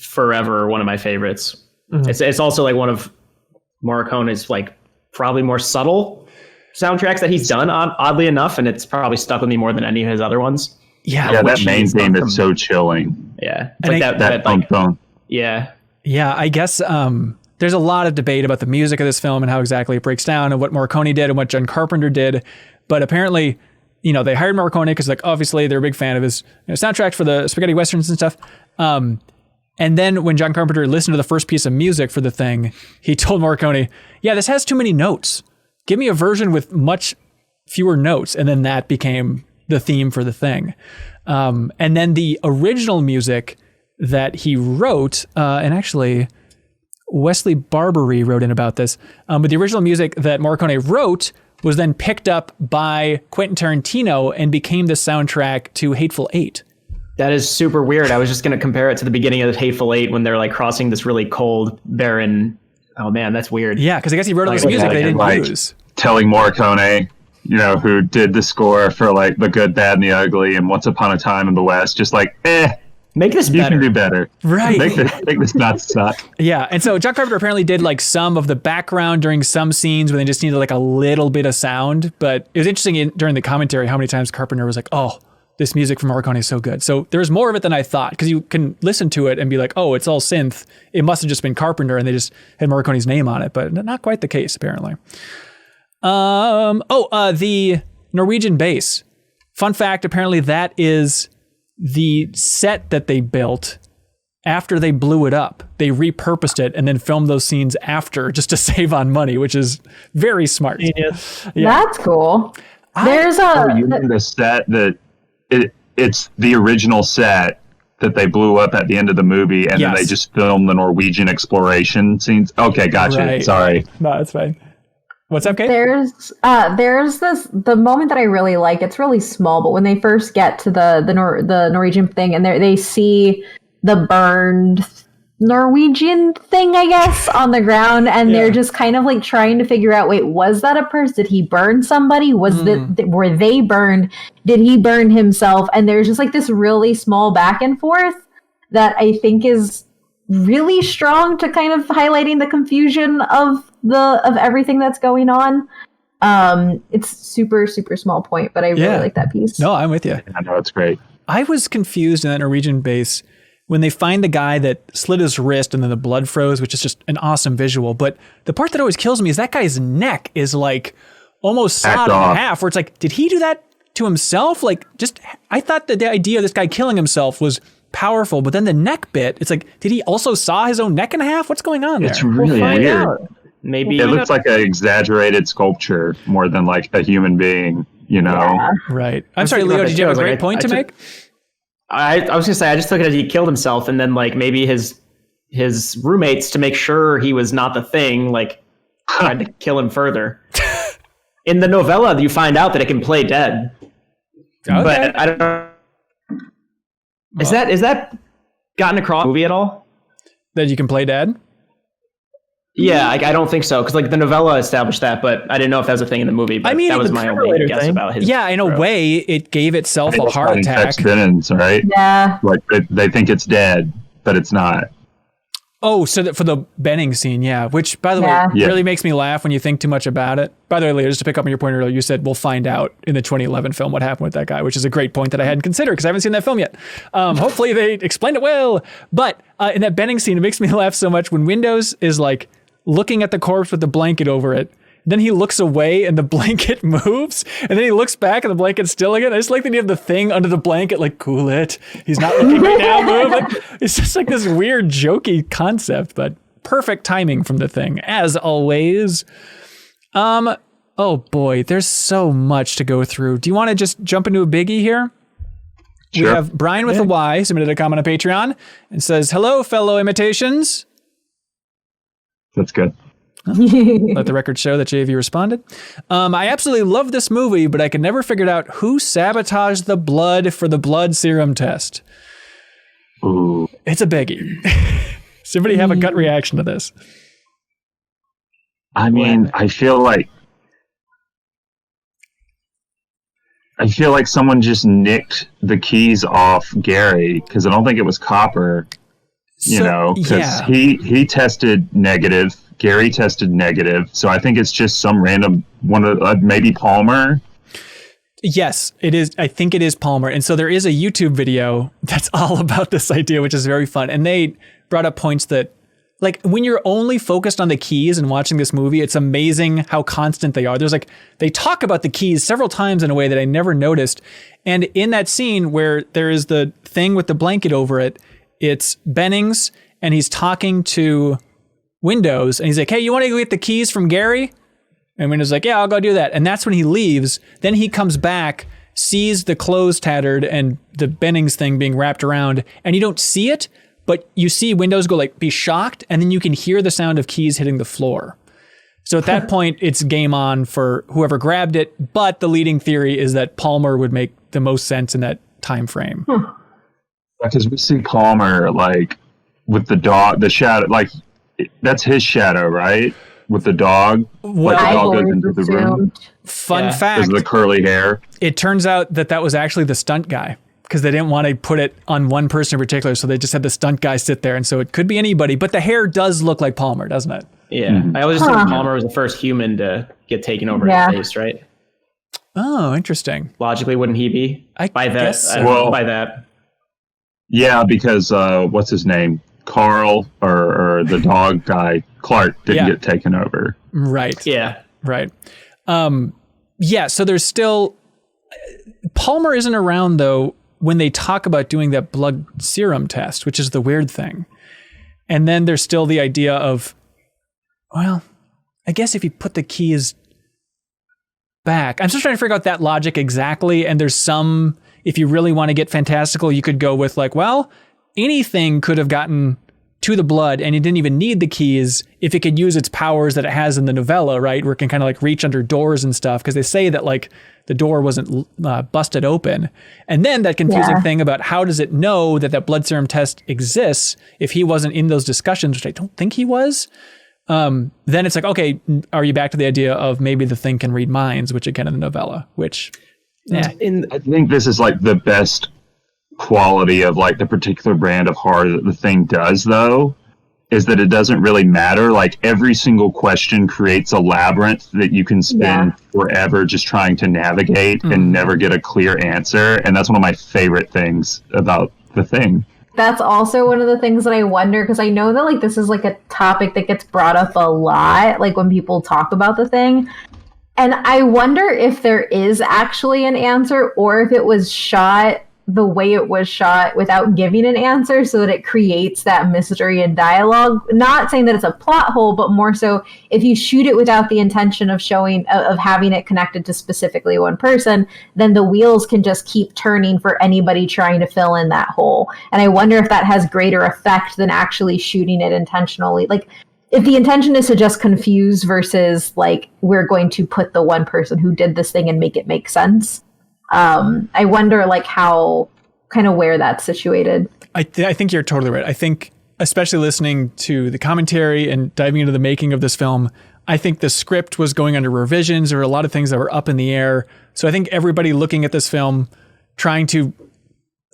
forever one of my favorites. Mm-hmm. It's also like one of Morricone's like probably more subtle soundtracks that he's done, oddly enough, and it's probably stuck with me more than any of his other ones. Yeah, that main theme is so chilling. Yeah, it's like that like, yeah. Yeah, I guess there's a lot of debate about the music of this film and how exactly it breaks down and what Morricone did and what John Carpenter did, but apparently, they hired Morricone because, like, obviously they're a big fan of his soundtrack for the spaghetti westerns and stuff. And then when John Carpenter listened to the first piece of music for the thing, he told Morricone, "Yeah, this has too many notes. Give me a version with much fewer notes." And then that became the theme for the thing. And then the original music that he wrote, and actually Wesley Barbary wrote in about this, but the original music that Morricone wrote was then picked up by Quentin Tarantino and became the soundtrack to Hateful Eight. That is super weird. I was just going to compare it to the beginning of Hateful Eight when they're like crossing this really cold, barren. Oh man, that's weird. Yeah, because I guess he wrote all this music they didn't use. Telling Morricone, who did the score for like The Good, Bad, and the Ugly and Once Upon a Time in the West, just like, make this better. You can do better. Right. Make this not suck. Yeah. And so John Carpenter apparently did like some of the background during some scenes where they just needed like a little bit of sound. But it was interesting during the commentary how many times Carpenter was like, oh, this music from Morricone is so good. So there's more of it than I thought, because you can listen to it and be like, oh, it's all synth. It must have just been Carpenter and they just had Morricone's name on it. But not quite the case, apparently. The Norwegian base. Fun fact, apparently that is the set that they built after they blew it up. They repurposed it and then filmed those scenes after just to save on money, which is very smart. Genius. Yeah. That's cool. There's you mean the set that it's the original set that they blew up at the end of the movie and then they just filmed the Norwegian exploration scenes. Okay, gotcha. Right. Sorry. No, it's fine. What's up, Kate? There's the moment that I really like. It's really small, but when they first get to the Norwegian thing and they see the burned Norwegian thing, I guess, on the ground, and they're just kind of like trying to figure out, wait, was that a person? Did he burn somebody? Were they burned? Did he burn himself? And there's just like this really small back and forth that I think is really strong to kind of highlighting the confusion of everything that's going on. It's super, super small point, but I really like that piece. No, I'm with you. I know, it's great. I was confused in that Norwegian base when they find the guy that slit his wrist and then the blood froze, which is just an awesome visual. But the part that always kills me is that guy's neck is like almost sawed in half, where it's like, did he do that to himself? Like, just, I thought that the idea of this guy killing himself was powerful, but then the neck bit, it's like, did he also saw his own neck in half? What's going on there? It's really weird. Maybe it looks like an exaggerated sculpture more than like a human being, you know? Yeah. Right. I'm sorry, Leo, did you have a great point to make? I was gonna say, I just took it as he killed himself, and then like maybe his roommates, to make sure he was not the thing, like tried to kill him further. In the novella, you find out that it can play dead, but I don't know. Is that gotten across the movie at all? That you can play dead? Yeah, I don't think so, because like the novella established that, but I didn't know if that was a thing in the movie. But I mean, that was my only guess about his. Yeah, in a way, it gave itself a heart attack. Villains, right? Yeah. Like they think it's dead, but it's not. Oh, so that for the Benning scene, yeah. Which, by the way, really makes me laugh when you think too much about it. By the way, Leo, just to pick up on your point earlier, you said we'll find out in the 2011 film what happened with that guy, which is a great point that I hadn't considered because I haven't seen that film yet. Hopefully they explained it well. But in that Benning scene, it makes me laugh so much when Windows is like looking at the corpse with the blanket over it. Then he looks away and the blanket moves, and then he looks back and the blanket's still again. I just like the idea of the thing under the blanket, like, cool it. He's not looking right now, move. Like, it's just like this weird, jokey concept, but perfect timing from the thing, as always. Oh boy, there's so much to go through. Do you want to just jump into a biggie here? Sure. We have Bryan with a Y submitted a comment on Patreon and says, hello, fellow imitations. That's good. Let the record show that JV responded. I absolutely love this movie, but I could never figure out who sabotaged the blood for the blood serum test. Ooh. It's a biggie. Somebody have a gut reaction to this? I mean, I feel like someone just nicked the keys off Gary, because I don't think it was copper. You know, because he tested negative. Gary tested negative. So I think it's just some random one of maybe Palmer. Yes, it is. I think it is Palmer. And so there is a YouTube video that's all about this idea, which is very fun. And they brought up points that, like, when you're only focused on the keys and watching this movie, it's amazing how constant they are. There's like, they talk about the keys several times in a way that I never noticed. And in that scene where there is the thing with the blanket over it, it's Bennings, and he's talking to Windows, and he's like, hey, you want to go get the keys from Gary? And Windows is like, yeah, I'll go do that. And that's when he leaves. Then he comes back, sees the clothes tattered and the Bennings thing being wrapped around, and you don't see it, but you see Windows go like, be shocked, and then you can hear the sound of keys hitting the floor. So at that point, it's game on for whoever grabbed it, but the leading theory is that Palmer would make the most sense in that time frame. Because we see Palmer, like, with the dog, the shadow, like, that's his shadow, right? With the dog. Well, like the dog goes into the room. Fun fact. Because of the curly hair. It turns out that was actually the stunt guy, because they didn't want to put it on one person in particular, so they just had the stunt guy sit there, and so it could be anybody, but the hair does look like Palmer, doesn't it? Yeah. Mm-hmm. I always just think Palmer was the first human to get taken over in space, right? Oh, interesting. Logically, wouldn't he be? By that. Yeah, because what's his name? Carl or the dog guy, Clark, didn't get taken over. Right. Yeah. Right. So there's still... Palmer isn't around, though, when they talk about doing that blood serum test, which is the weird thing. And then there's still the idea of, well, I guess if you put the keys back... I'm still trying to figure out that logic exactly, and there's some... If you really want to get fantastical, you could go with like, well, anything could have gotten to the blood, and it didn't even need the keys if it could use its powers that it has in the novella, right? Where it can kind of like reach under doors and stuff, because they say that like the door wasn't busted open. And then that confusing thing about how does it know that that blood serum test exists if he wasn't in those discussions, which I don't think he was. Then it's like, okay, are you back to the idea of maybe the thing can read minds, which again in the novella, which I think this is like the best quality of like the particular brand of horror that the thing does, though, is that it doesn't really matter. Like every single question creates a labyrinth that you can spend forever just trying to navigate and never get a clear answer. And that's one of my favorite things about the thing. That's also one of the things that I wonder, because I know that like this is like a topic that gets brought up a lot, like when people talk about the thing. And I wonder if there is actually an answer, or if it was shot the way it was shot without giving an answer, so that it creates that mystery and dialogue. Not saying that it's a plot hole, but more so if you shoot it without the intention of showing, of having it connected to specifically one person, then the wheels can just keep turning for anybody trying to fill in that hole. And I wonder if that has greater effect than actually shooting it intentionally. Like, if the intention is to just confuse versus like, we're going to put the one person who did this thing and make it make sense. I wonder like how, kind of where that's situated. I think you're totally right. I think, especially listening to the commentary and diving into the making of this film, I think the script was going under revisions. There were a lot of things that were up in the air. So I think everybody looking at this film, trying to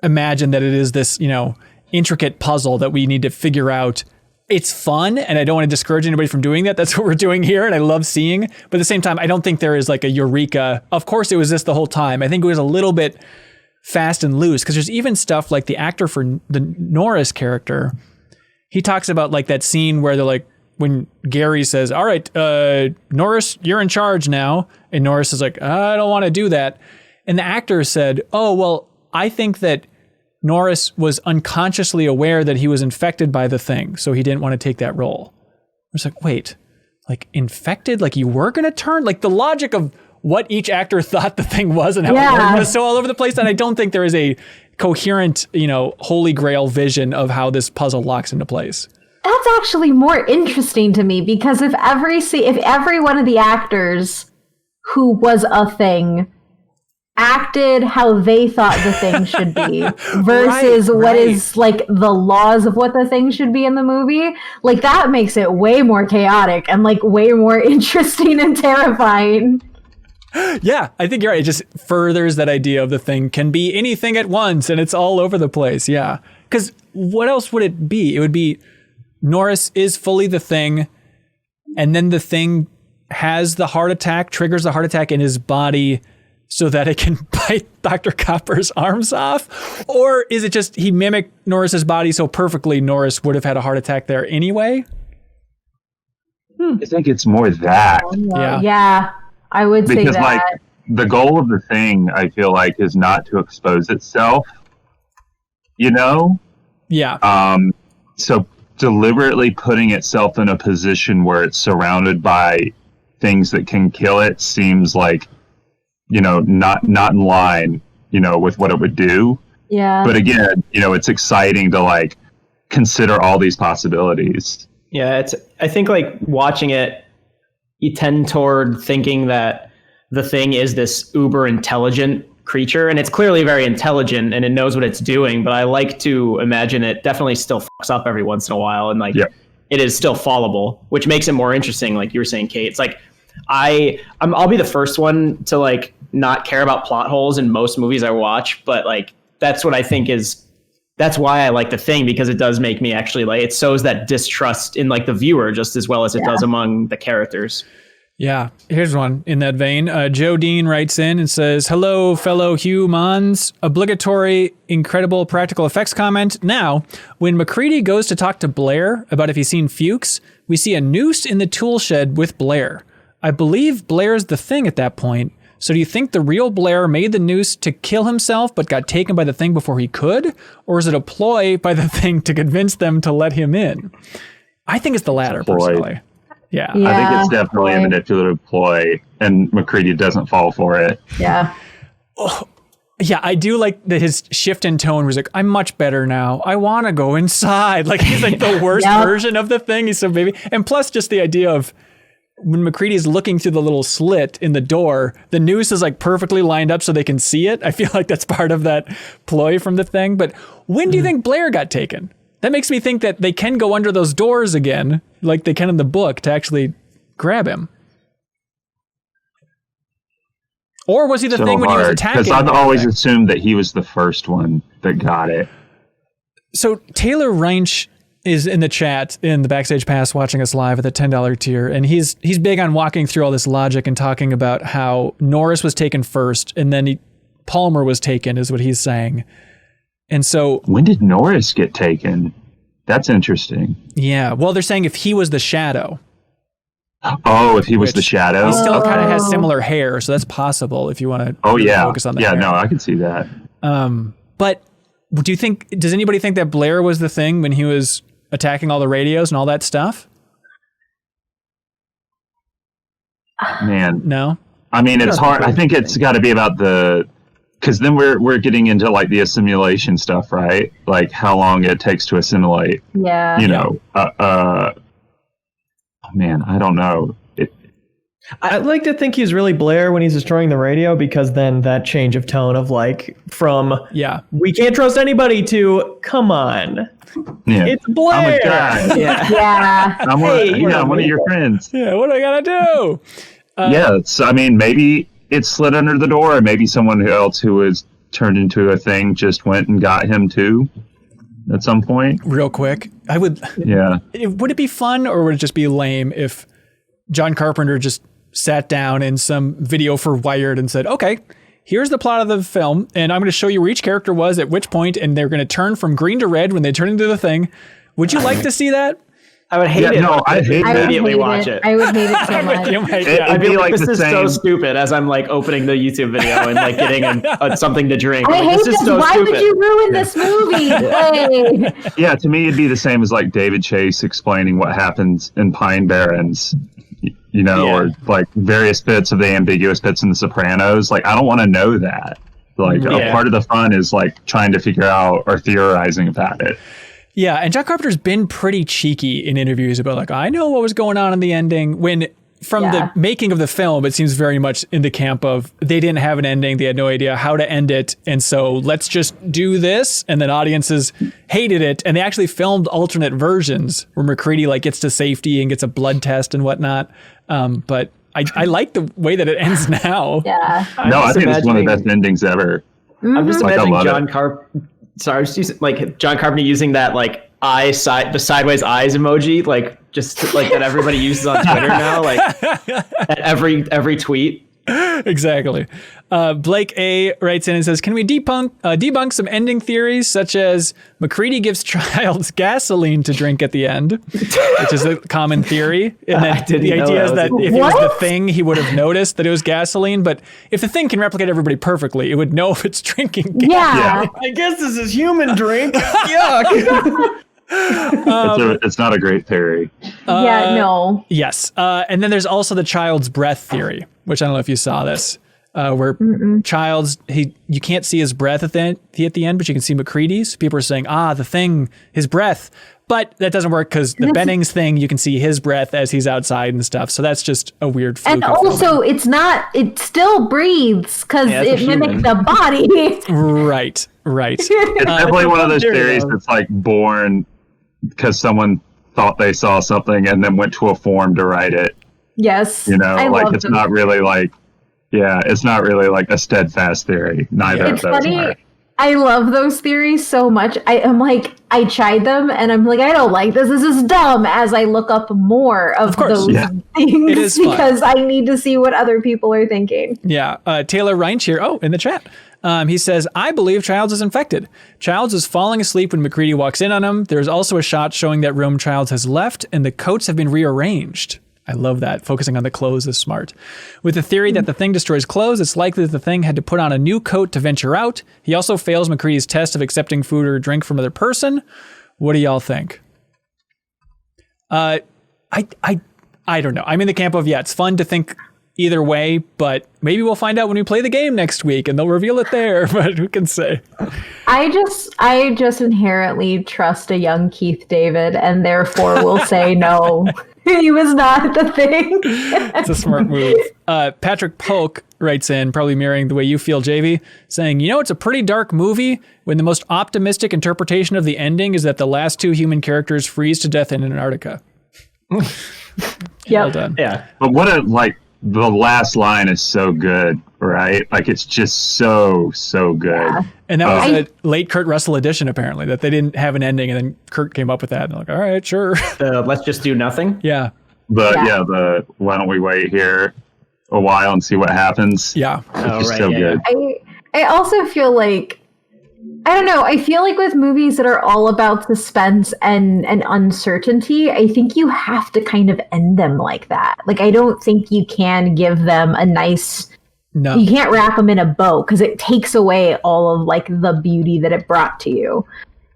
imagine that it is this, you know, intricate puzzle that we need to figure out. It's fun, and I don't want to discourage anybody from doing that. That's what we're doing here, and I love seeing. But at the same time, I don't think there is like a eureka. Of course, it was this the whole time. I think it was a little bit fast and loose, because there's even stuff like the actor for the Norris character. He talks about like that scene where they're like, when Gary says, all right, Norris, you're in charge now. And Norris is like, I don't want to do that. And the actor said, oh, well, I think that Norris was unconsciously aware that he was infected by the thing, so he didn't want to take that role. I was like, wait, like infected? Like you were going to turn? Like the logic of what each actor thought the thing was and how it worked was so all over the place. And I don't think there is a coherent, you know, holy grail vision of how this puzzle locks into place. That's actually more interesting to me, because if every one of the actors who was a thing acted how they thought the thing should be versus what is like the laws of what the thing should be in the movie, like that makes it way more chaotic and like way more interesting and terrifying. Yeah, I think you're right. It just furthers that idea of the thing can be anything at once and it's all over the place. Yeah. Because what else would it be? It would be Norris is fully the thing, and then the thing has the heart attack, triggers the heart attack in his body so that it can bite Dr. Copper's arms off? Or is it just he mimicked Norris's body so perfectly Norris would have had a heart attack there anyway? I think it's more that. Yeah, I would say that. Because like the goal of the thing, I feel like, is not to expose itself, you know? Yeah. So deliberately putting itself in a position where it's surrounded by things that can kill it seems like, you know, not in line, you know, with what it would do. Yeah. But again, you know, it's exciting to like consider all these possibilities. Yeah, I think like watching it, you tend toward thinking that the thing is this uber intelligent creature, and it's clearly very intelligent and it knows what it's doing, but I like to imagine it definitely still fucks up every once in a while, and like it is still fallible, which makes it more interesting. Like you were saying, Kate, it's like I'll be the first one to like not care about plot holes in most movies I watch, but like that's what I think that's why I like the thing, because it does make me actually like, it sows that distrust in like the viewer just as well as it does among the characters. Yeah, here's one in that vein. Joe Dean writes in and says, hello, fellow humans. Obligatory, incredible practical effects comment. Now, when MacReady goes to talk to Blair about if he's seen Fuchs, we see a noose in the tool shed with Blair. I believe Blair's the thing at that point. So do you think the real Blair made the noose to kill himself but got taken by the thing before he could? Or is it a ploy by the thing to convince them to let him in? I think it's the latter, personally. Yeah. I think it's definitely a manipulative ploy, and MacReady doesn't fall for it. Yeah. Yeah, I do like his shift in tone where he's like, I'm much better now. I want to go inside. Like, he's like the worst version of the thing. He's so baby. And plus just the idea of when MacReady's looking through the little slit in the door, the noose is like perfectly lined up so they can see it. I feel like that's part of that ploy from the thing. But when do you think Blair got taken? That makes me think that they can go under those doors again, like they can in the book, to actually grab him. Or was he the thing when he was attacking? Because I've always assumed that he was the first one that got it. So Taylor Reinsch is in the chat in the Backstage Pass watching us live at the $10 tier, and he's big on walking through all this logic and talking about how Norris was taken first, and then Palmer was taken, is what he's saying. And so... When did Norris get taken? That's interesting. Yeah, well, they're saying if he was the Shadow... Oh, if he was the Shadow? He still kind of has similar hair, so that's possible if you want to focus on the hair. Yeah, no, I can see that. But does anybody think that Blair was the thing when he was attacking all the radios and all that stuff? Man. No? I mean, it's hard. I think it's got to be about because then we're getting into like the assimilation stuff, right? Like how long it takes to assimilate. Yeah. You know, man, I don't know. I'd like to think he's really Blair when he's destroying the radio, because then that change of tone of like from we can't trust anybody to come on, it's Blair. I'm a guy. Yeah. I'm one of your friends. Yeah, what do I gotta do? I mean, maybe it slid under the door, or maybe someone else who was turned into a thing just went and got him too. At some point, real quick, I would. Yeah. Would it be fun, or would it just be lame if John Carpenter just sat down in some video for Wired and said, "Okay, here's the plot of the film, and I'm going to show you where each character was at which point, and they're going to turn from green to red when they turn into the thing." Would you like to see that? I would hate it. No, I'd immediately watch it. I would hate it so much. I'd be like, this is so stupid, as I'm like opening the YouTube video and like getting something to drink. I hate this. Why would you ruin this movie? Yeah, to me, it'd be the same as like David Chase explaining what happens in Pine Barrens, you know, or like various bits of the ambiguous bits in The Sopranos. Like, I don't want to know that. Like, a part of the fun is like trying to figure out or theorizing about it. Yeah, and John Carpenter's been pretty cheeky in interviews about like, I know what was going on in the ending. When from the making of the film, it seems very much in the camp of they didn't have an ending. They had no idea how to end it. And so let's just do this. And then audiences hated it. And they actually filmed alternate versions where MacReady like gets to safety and gets a blood test and whatnot. But I like the way that it ends now. Yeah. I think it's one of the best endings ever. I'm just imagining John Carpenter using that like the sideways eyes emoji, like just like that everybody uses on Twitter now, like at every tweet. Exactly. Blake A writes in and says, can we debunk some ending theories such as MacReady gives Childs gasoline to drink at the end, which is a common theory. And then the idea is that if it was the thing, he would have noticed that it was gasoline. But if the thing can replicate everybody perfectly, it would know if it's drinking gas. Yeah. I guess this is human drink. Yuck. It's not a great theory. No. Yes. And then there's also the Child's breath theory, which I don't know if you saw this, where Child's, you can't see his breath at the end, but you can see MacReady's. People are saying, the thing, his breath. But that doesn't work because the Bennings thing, you can see his breath as he's outside and stuff. So that's just a weird fluke. And also, it still breathes because it mimics the body. Right. It's definitely one of those theories that's like born because someone thought they saw something and then went to a forum to write it. Yes. You know, like it's not really like, it's not really like a steadfast theory. Neither of those are. I love those theories so much. I tried them and I'm like, I don't like this. This is dumb as I look up more of those things because I need to see what other people are thinking. Yeah. Taylor Reinsch here. In the chat. He says, I believe Childs is infected. Childs is falling asleep when MacReady walks in on him. There's also a shot showing that room Childs has left and the coats have been rearranged. I love that. Focusing on the clothes is smart. With the theory that the thing destroys clothes, it's likely that the thing had to put on a new coat to venture out. He also fails MacReady's test of accepting food or drink from another person. What do y'all think? I don't know. I'm in the camp of, it's fun to think, either way, but maybe we'll find out when we play the game next week and they'll reveal it there, but who can say? I just inherently trust a young Keith David and therefore will say no. He was not the thing. It's a smart move. Patrick Polk writes in, probably mirroring the way you feel, JV, saying, it's a pretty dark movie when the most optimistic interpretation of the ending is that the last 2 human characters freeze to death in Antarctica. Well done. Yeah. But the last line is so good, right? Like, it's just so good. Yeah. And that was a late Kurt Russell edition, apparently, that they didn't have an ending, and then Kurt came up with that. And they're like, all right, sure. Let's just do nothing. Yeah. Why don't we wait here a while and see what happens? Yeah. It's just so good. I also feel like, I don't know, I feel like with movies that are all about suspense and uncertainty, I think you have to kind of end them like that. Like, I don't think you can give them a nice... No. You can't wrap them in a bow because it takes away all of like the beauty that it brought to you.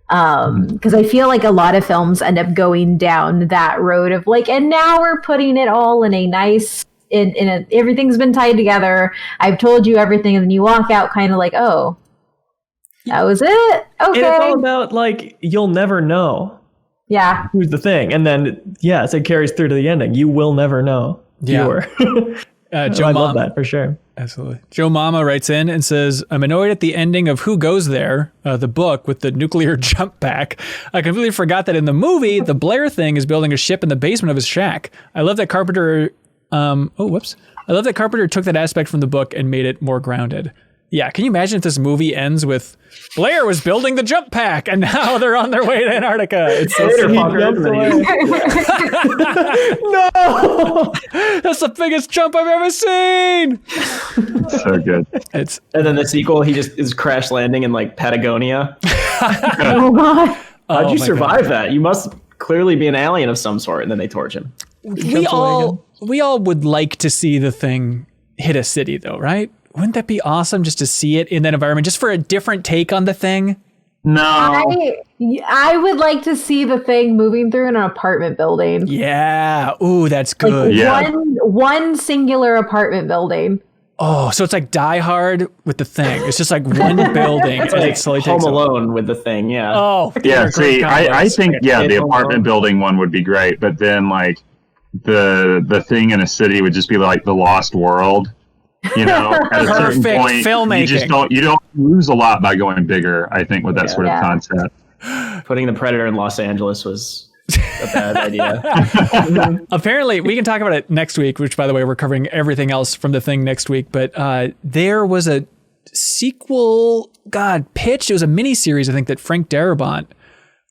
Because I feel like a lot of films end up going down that road of like, and now we're putting it all in a nice, everything's been tied together. I've told you everything, and then you walk out kind of like, oh, that was it. Okay. And it's all about like, you'll never know. Yeah. Who's the thing? And then, so it carries through to the ending. You will never know. Yeah. I love that for sure. Absolutely. Joe Mama writes in and says, I'm annoyed at the ending of Who Goes There, the book with the nuclear jump pack. I completely forgot that in the movie, the Blair thing is building a ship in the basement of his shack. I love that Carpenter, I love that Carpenter took that aspect from the book and made it more grounded. Yeah, can you imagine if this movie ends with Blair was building the jump pack and now they're on their way to Antarctica? It's so No! That's the biggest jump I've ever seen! So good. And then the sequel, he just is crash landing in like Patagonia. How'd you survive that? You must clearly be an alien of some sort. And then they torch him. We all would like to see the thing hit a city though, right? Wouldn't that be awesome just to see it in that environment, just for a different take on the thing? No. I would like to see the thing moving through an apartment building. Yeah. Ooh, that's good. Like one singular apartment building. Oh, so it's like Die Hard with the thing. It's just like one building. It's like Home Alone with the thing, yeah. Oh, yeah. See, I think, the apartment building one would be great, but then like the thing in a city would just be like the Lost World. At a certain point, filmmaking. you don't lose a lot by going bigger, I think, with that sort of concept. Putting the Predator in Los Angeles was a bad idea. Apparently, we can talk about it next week, which, by the way, we're covering everything else from the thing next week. But there was a sequel, pitched. It was a mini-series, I think, that Frank Darabont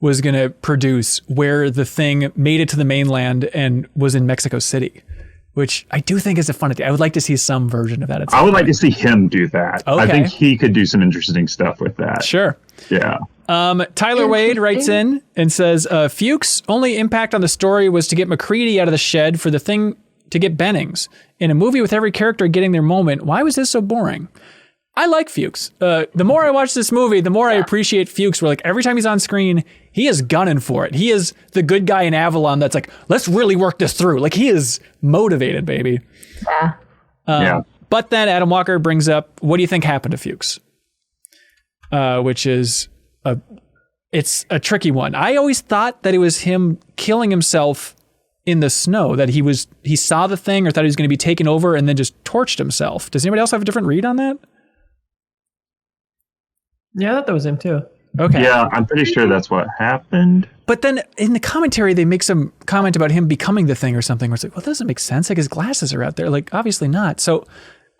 was going to produce where the thing made it to the mainland and was in Mexico City. Which I do think is a fun idea. I would like to see some version of that. I would like to see him do that. Okay. I think he could do some interesting stuff with that. Sure. Yeah. Tyler Wade writes in and says, Fuchs' only impact on the story was to get McCready out of the shed for the thing to get Bennings. In a movie with every character getting their moment, why was this so boring? I like Fuchs. The more I watch this movie, the more I appreciate Fuchs, where like every time he's on screen, he is gunning for it. He is the good guy in Avalon that's like, let's really work this through. Like he is motivated, baby. Yeah. But then Adam Walker brings up, what do you think happened to Fuchs? Which is it's a tricky one. I always thought that it was him killing himself in the snow, that he saw the thing or thought he was going to be taken over and then just torched himself. Does anybody else have a different read on that? Yeah, I thought that was him too. Okay. Yeah, I'm pretty sure that's what happened. But then in the commentary, they make some comment about him becoming the thing or something where it's like, well, that doesn't make sense. Like his glasses are out there. Like, obviously not. So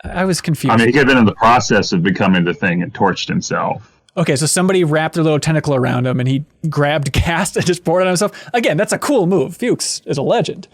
I was confused. I mean, he could have been in the process of becoming the thing and torched himself. Okay, so somebody wrapped their little tentacle around him and he grabbed gas and just poured it on himself. Again, that's a cool move. Fuchs is a legend.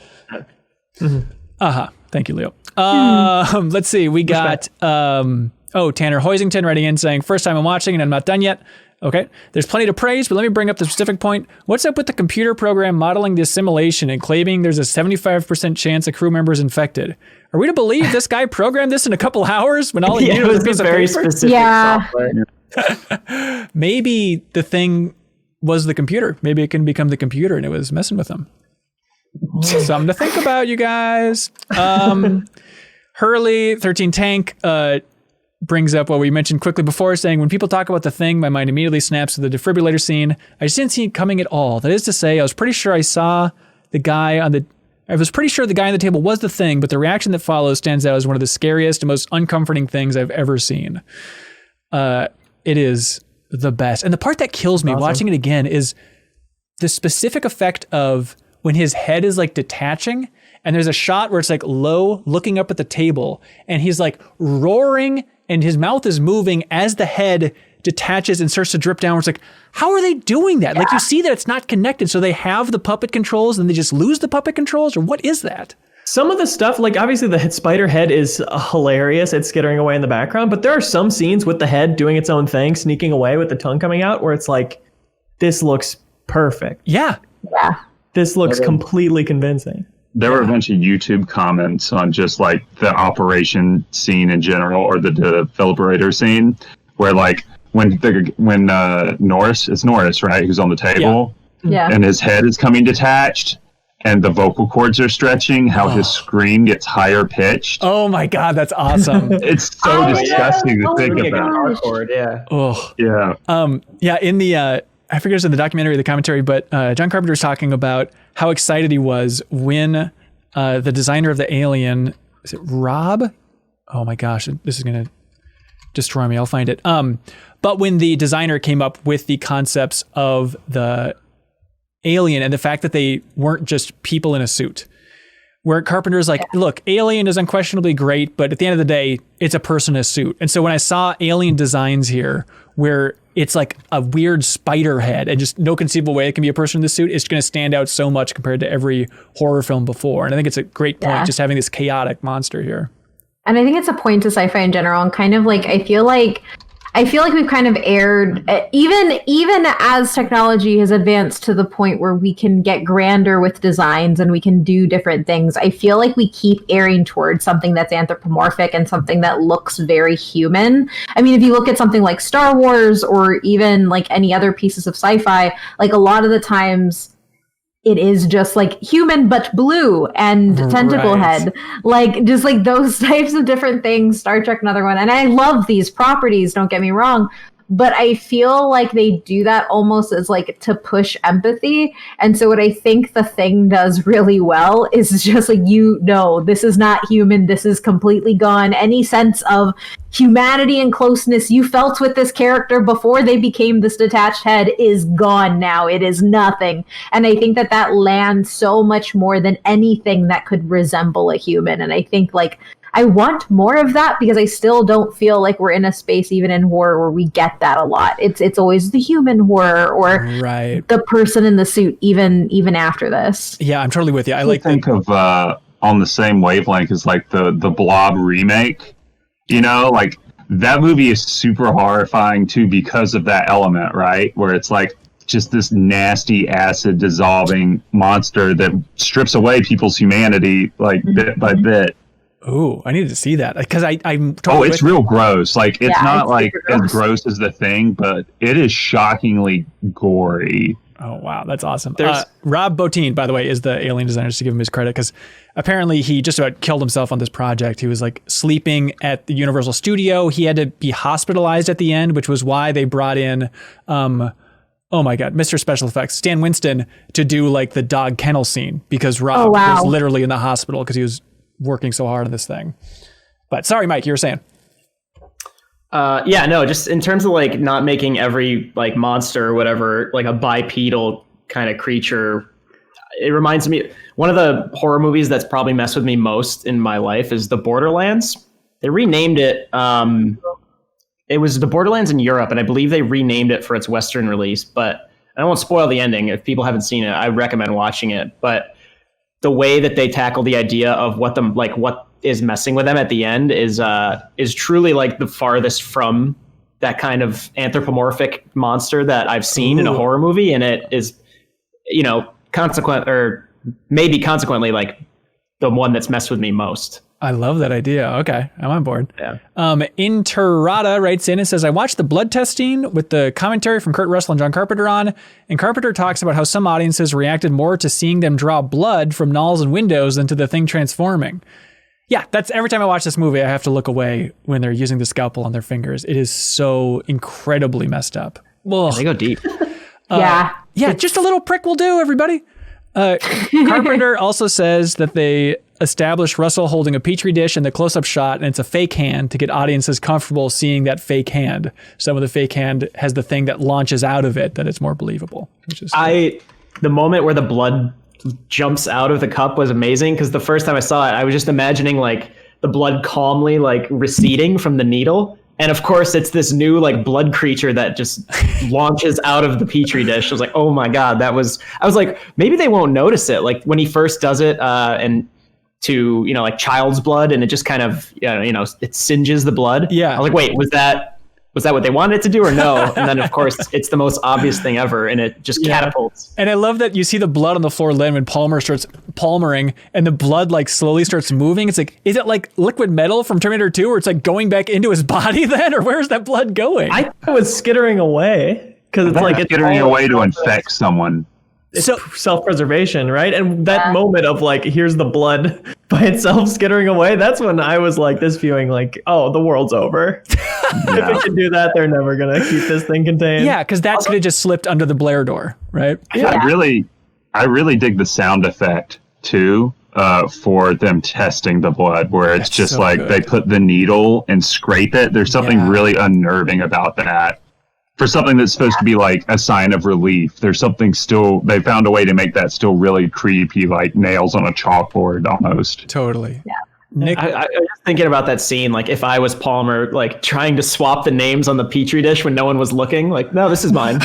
Thank you, Leo. Let's see. We got Tanner Hoisington writing in saying, first time I'm watching and I'm not done yet. Okay, there's plenty to praise, but let me bring up the specific point. What's up with the computer program modeling the assimilation and claiming there's a 75% chance a crew member is infected? Are we to believe this guy programmed this in a couple hours when all he needed was a piece of paper? Specific software. Maybe the thing was the computer. Maybe it can become the computer and it was messing with him. Something to think about, you guys. Hurley 13 Tank brings up what we mentioned quickly before, saying, when people talk about The Thing, my mind immediately snaps to the defibrillator scene. I just didn't see it coming at all. That is to say, I was pretty sure the guy on the table was The Thing, but the reaction that follows stands out as one of the scariest and most uncomforting things I've ever seen. It is the best. And the part that kills me watching it again is the specific effect of when his head is like detaching, and there's a shot where it's like low looking up at the table, and he's like roaring and his mouth is moving as the head detaches and starts to drip down. It's like, how are they doing that? Yeah. Like, you see that it's not connected. So they have the puppet controls and they just lose the puppet controls, or what is that? Some of the stuff, like obviously the spider head is hilarious. It's skittering away in the background, but there are some scenes with the head doing its own thing, sneaking away with the tongue coming out, where it's like, this looks perfect. Yeah. This looks completely convincing. There were a bunch of YouTube comments on just like the operation scene in general, or the defibrillator scene, where like when Norris, it's Norris, right, who's on the table, and his head is coming detached, and the vocal cords are stretching, how his scream gets higher pitched. Oh my God, that's awesome. It's so disgusting to think about. In the I forget it was in the documentary or the commentary, but John Carpenter was talking about how excited he was when the designer of the alien, is it Rob? Oh my gosh, this is going to destroy me. I'll find it. But when the designer came up with the concepts of the alien and the fact that they weren't just people in a suit, where Carpenter's like, look, Alien is unquestionably great, but at the end of the day, it's a person in a suit. And so when I saw Alien designs here, where it's like a weird spider head and just no conceivable way it can be a person in the suit, it's going to stand out so much compared to every horror film before. And I think it's a great point, just having this chaotic monster here. And I think it's a point to sci-fi in general, and kind of like, I feel like we've kind of erred, even as technology has advanced to the point where we can get grander with designs and we can do different things. I feel like we keep erring towards something that's anthropomorphic and something that looks very human. I mean, if you look at something like Star Wars or even like any other pieces of sci-fi, like a lot of the times it is just like human but blue and tentacle head, like just like those types of different things. Star Trek, another one. And I love these properties, don't get me wrong, but I feel like they do that almost as like to push empathy. And so what I think The Thing does really well is just like, this is not human. This is completely gone. Any sense of humanity and closeness you felt with this character before they became this detached head is gone now. It is nothing. And I think that lands so much more than anything that could resemble a human. And I think like, I want more of that, because I still don't feel like we're in a space, even in horror, where we get that a lot. It's always the human horror or the person in the suit, even after this. Yeah, I'm totally with you. I like think of on the same wavelength as like the Blob remake. You know, like that movie is super horrifying too because of that element, right? Where it's like just this nasty acid dissolving monster that strips away people's humanity like bit by bit. Oh, I needed to see that, because I'm totally it's real gross. Like it's not like as gross as The Thing, but it is shockingly gory. Oh wow, that's awesome. Rob Bottin, by the way, is the alien designer, just to give him his credit, because apparently he just about killed himself on this project. He was like sleeping at the Universal Studio. He had to be hospitalized at the end, which was why they brought in oh my God, Mr. Special Effects, Stan Winston, to do like the dog kennel scene, because Rob was literally in the hospital because he was working so hard on this thing. But sorry, Mike, you were saying. Just in terms of like not making every like monster or whatever like a bipedal kind of creature. It reminds me, one of the horror movies that's probably messed with me most in my life is The Borderlands. They renamed it. It was The Borderlands in Europe, and I believe they renamed it for its Western release. But I won't spoil the ending. If people haven't seen it, I recommend watching it. But the way that they tackle the idea of what is messing with them at the end is truly like the farthest from that kind of anthropomorphic monster that I've seen in a horror movie, and it is, consequently like the one that's messed with me most. I love that idea. Okay, I'm on board. Yeah. Interrata writes in and says, I watched the blood testing with the commentary from Kurt Russell and John Carpenter on, and Carpenter talks about how some audiences reacted more to seeing them draw blood from nulls and windows than to the thing transforming. Yeah, that's every time I watch this movie, I have to look away when they're using the scalpel on their fingers. It is so incredibly messed up. Ugh. They go deep. Yeah. Yeah, just a little prick will do, everybody. Carpenter also says that they established Russell holding a petri dish in the close-up shot, and it's a fake hand to get audiences comfortable seeing that fake hand. Some of the fake hand has the thing that launches out of it, that it's more believable. Which is the moment where the blood jumps out of the cup was amazing, because the first time I saw it, I was just imagining like the blood calmly like receding from the needle. And of course, it's this new like blood creature that just launches out of the petri dish. I was like, oh my God, I was like, maybe they won't notice it. Like when he first does it and to, like child's blood, and it just kind of, it singes the blood. Yeah. I was like, wait, was that what they wanted it to do or no? And then of course it's the most obvious thing ever, and it just catapults. And I love that you see the blood on the floor then when Palmer starts palmering and the blood like slowly starts moving. It's like, is it like liquid metal from Terminator 2 where it's like going back into his body then, or where's that blood going? I thought it was skittering away because it's like it's skittering away to infect someone. It's self-preservation, right? And that moment of like, here's the blood by itself skittering away, that's when I was like, this viewing like, oh, the world's over. If it can do that, they're never going to keep this thing contained. Yeah, because that could have just slipped under the Blair door, right? I really dig the sound effect too, for them testing the blood, where it's just so like good. They put the needle and scrape it. There's something really unnerving about that. For something that's supposed to be like a sign of relief, there's something still, they found a way to make that still really creepy, like nails on a chalkboard almost. Totally. Yeah. Nick, I was just thinking about that scene, like if I was Palmer, like trying to swap the names on the petri dish when no one was looking, like, no, this is mine.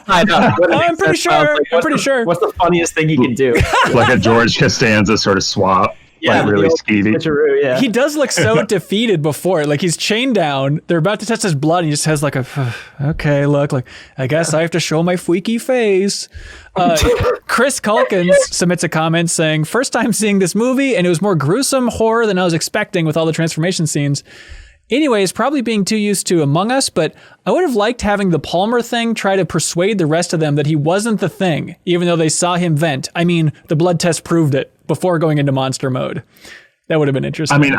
I'm pretty sure. What's the funniest thing you can do? Like a George Costanza sort of swap. Yeah, like really skeevy. Yeah. He does look so defeated before. Like he's chained down. They're about to test his blood. And he just has like okay, look, like I guess I have to show my freaky face. Chris Culkins submits a comment saying, first time seeing this movie and it was more gruesome horror than I was expecting with all the transformation scenes. Anyways, probably being too used to Among Us, but I would have liked having the Palmer thing try to persuade the rest of them that he wasn't the thing, even though they saw him vent. I mean, the blood test proved it before going into monster mode. That would have been interesting. I mean,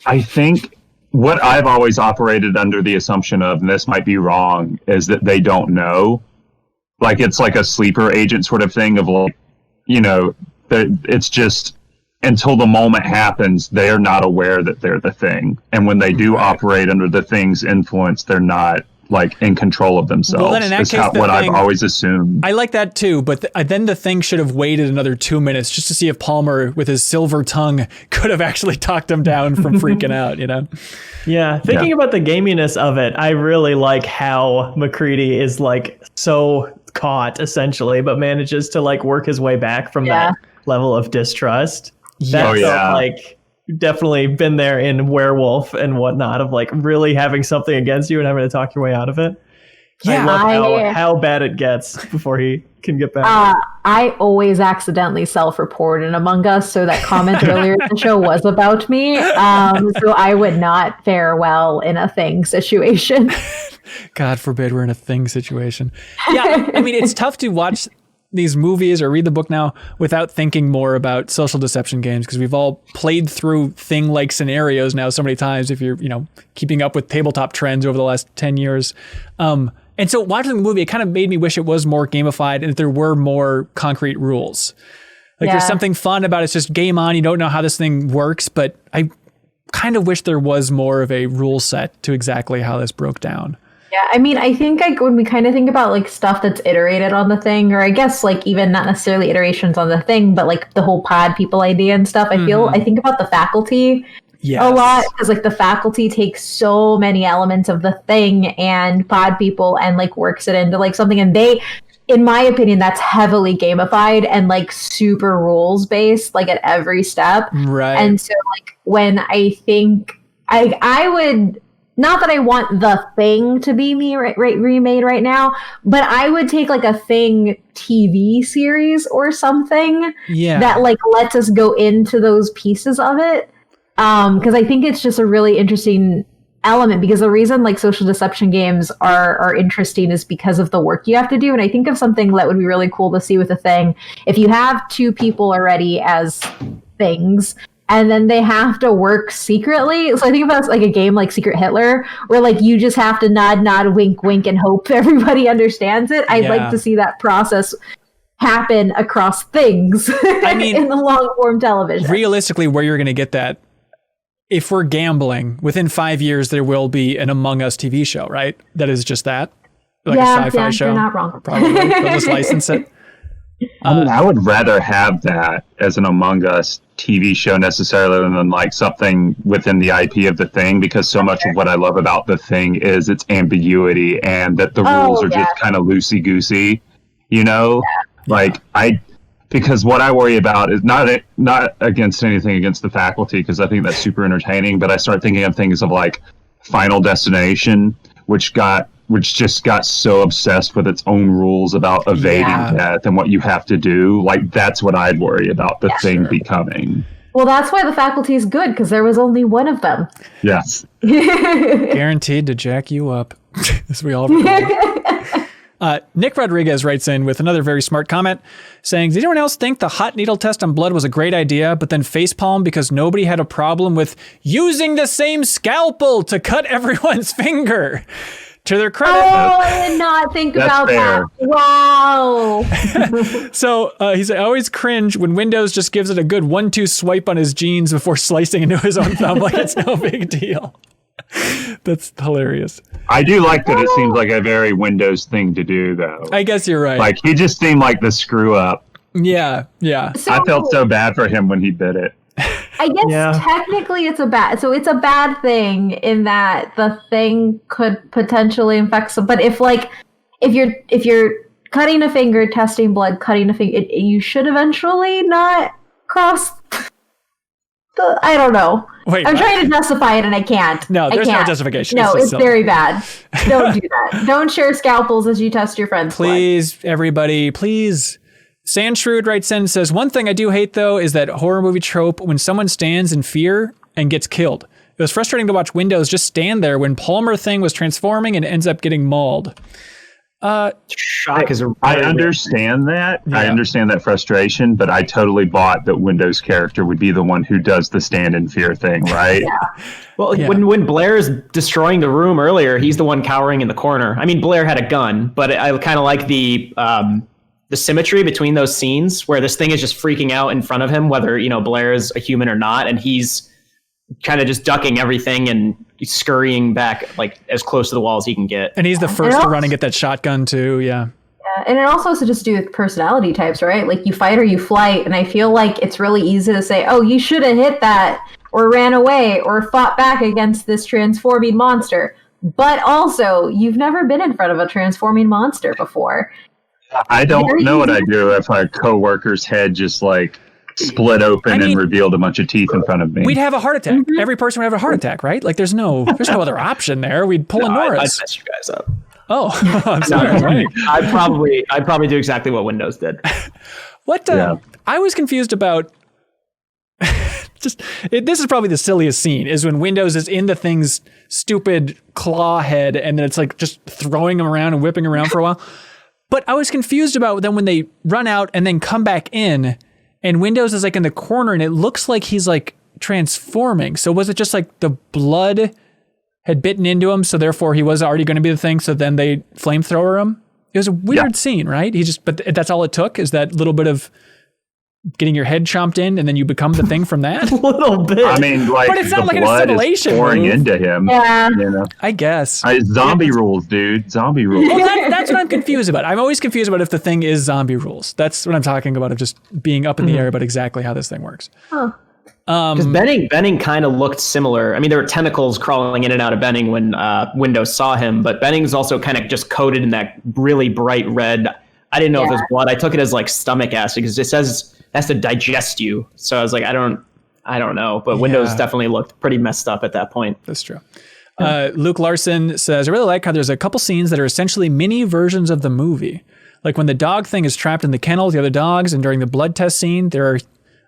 I think what I've always operated under the assumption of, and this might be wrong, is that they don't know. Like it's like a sleeper agent sort of thing of like, it's just until the moment happens, they're not aware that they're the thing. And when they do operate under the thing's influence, they're not like in control of themselves. Well, then in that case, I've always assumed. I like that too, but then the thing should have waited another 2 minutes just to see if Palmer with his silver tongue could have actually talked him down from freaking out, Yeah, thinking about the gaminess of it, I really like how McCready is like so caught essentially, but manages to like work his way back from that level of distrust. That felt like definitely been there in Werewolf and whatnot, of like really having something against you and having to talk your way out of it. Yeah, I love how bad it gets before he can get back. I always accidentally self-report in Among Us, so that comment earlier in the show was about me. So I would not fare well in a thing situation. God forbid we're in a thing situation. Yeah, I mean, it's tough to watch these movies or read the book now without thinking more about social deception games, because we've all played through thing-like scenarios now so many times if you're, keeping up with tabletop trends over the last 10 years. And so watching the movie, it kind of made me wish it was more gamified and that there were more concrete rules. Like there's something fun about it. It's just game on. You don't know how this thing works, but I kind of wish there was more of a rule set to exactly how this broke down. Yeah, I mean, I think like when we kind of think about like stuff that's iterated on the thing, or I guess like even not necessarily iterations on the thing, but like the whole pod people idea and stuff, I think about the Faculty a lot, because like the Faculty takes so many elements of the thing and pod people and like works it into like something, and they, in my opinion, that's heavily gamified and like super rules based, like at every step. Right. And so like when I think I would, not that I want the thing to be remade right now, but I would take like a thing TV series or something that like lets us go into those pieces of it. Because I think it's just a really interesting element, because the reason like social deception games are interesting is because of the work you have to do. And I think of something that would be really cool to see with a thing. If you have two people already as things, and then they have to work secretly. So I think about it's like a game like Secret Hitler, where like you just have to nod, wink, wink, and hope everybody understands it. I'd like to see that process happen across things. I mean, in the long form television. Realistically, where you're going to get that, if we're gambling, within 5 years there will be an Among Us TV show, right? That is just that, like a sci-fi show. You're not wrong. Probably they'll just license it. I mean, I would rather have that as an Among Us TV show necessarily than like something within the IP of the thing, because so much of what I love about the thing is its ambiguity and that the rules are just kind of loosey-goosey, you know? Because what I worry about is not against anything against the faculty, because I think that's super entertaining, but I start thinking of things of like Final Destination, which just got so obsessed with its own rules about evading death and what you have to do. Like, that's what I'd worry about the thing becoming. Well, that's why the faculty is good, because there was only one of them. Yes. Guaranteed to jack you up, as we all recall. Nick Rodriguez writes in with another very smart comment saying, did anyone else think the hot needle test on blood was a great idea, but then facepalm because nobody had a problem with using the same scalpel to cut everyone's finger? To their credit. Oh, I did not think about that. Wow. So he said, I always cringe when Windows just gives it a good 1-2 swipe on his jeans before slicing into his own thumb like it's no big deal. That's hilarious. I do like that it seems like a very Windows thing to do, though. I guess you're right. Like, he just seemed like the screw up. Yeah. So, I felt so bad for him when he bit it. I guess technically it's a bad thing in that the thing could potentially infect some. But if you're cutting a finger, testing blood, you should eventually not cross the. I don't know. Wait, I'm trying to justify it and I can't. No, there's no justification. No, it's very bad. Don't do that. Don't share scalpels as you test your friend's blood. Please, everybody, please. Sandshrew writes in and says, one thing I do hate, though, is that horror movie trope when someone stands in fear and gets killed. It was frustrating to watch Windows just stand there when Palmer thing was transforming and ends up getting mauled. Shock is I understand that. Yeah. I understand that frustration, but I totally bought that Windows character would be the one who does the stand in fear thing, right? Well, when Blair is destroying the room earlier, he's the one cowering in the corner. I mean, Blair had a gun, but I kind of like the symmetry between those scenes where this thing is just freaking out in front of him, whether, Blair is a human or not, and he's kind of just ducking everything and scurrying back like as close to the wall as he can get. And he's the first to run and get that shotgun too, yeah. And it also has to just do with personality types, right? Like, you fight or you flight, and I feel like it's really easy to say, oh, you should have hit that, or ran away, or fought back against this transforming monster. But also, you've never been in front of a transforming monster before. I don't know what I'd do if our coworker's head just like split open and revealed a bunch of teeth in front of me. We'd have a heart attack. Mm-hmm. Every person would have a heart attack, right? Like, there's no other option there. We'd pull a Norris. I'd mess you guys up. Oh, I'm sorry. Right. I'd probably do exactly what Windows did. I was confused about. This is probably the silliest scene, is when Windows is in the thing's stupid claw head, and then it's like just throwing him around and whipping around for a while. But I was confused about them when they run out and then come back in, and Windows is like in the corner, and it looks like he's like transforming. So was it just like the blood had bitten into him, so therefore he was already going to be the thing, so then they flamethrower him? It was a weird scene, right? But that's all it took, is that little bit of getting your head chomped in, and then you become the thing from that? A little bit. I mean, like, but it's not the like an blood assimilation is pouring move. into him. Yeah. I guess. Zombie rules, dude. Zombie rules. Well, that's what I'm confused about. I'm always confused about if the thing is zombie rules. That's what I'm talking about, of just being up in the air about exactly how this thing works. Huh. Because Benning kind of looked similar. I mean, there were tentacles crawling in and out of Benning when Windows saw him, but Benning's also kind of just coated in that really bright red. I didn't know if it was blood. I took it as like stomach acid, because it says it has to digest you. So I was like, I don't know. But Windows definitely looked pretty messed up at that point. That's true. Luke Larson says, I really like how there's a couple scenes that are essentially mini versions of the movie. Like when the dog thing is trapped in the kennel with the other dogs, and during the blood test scene, there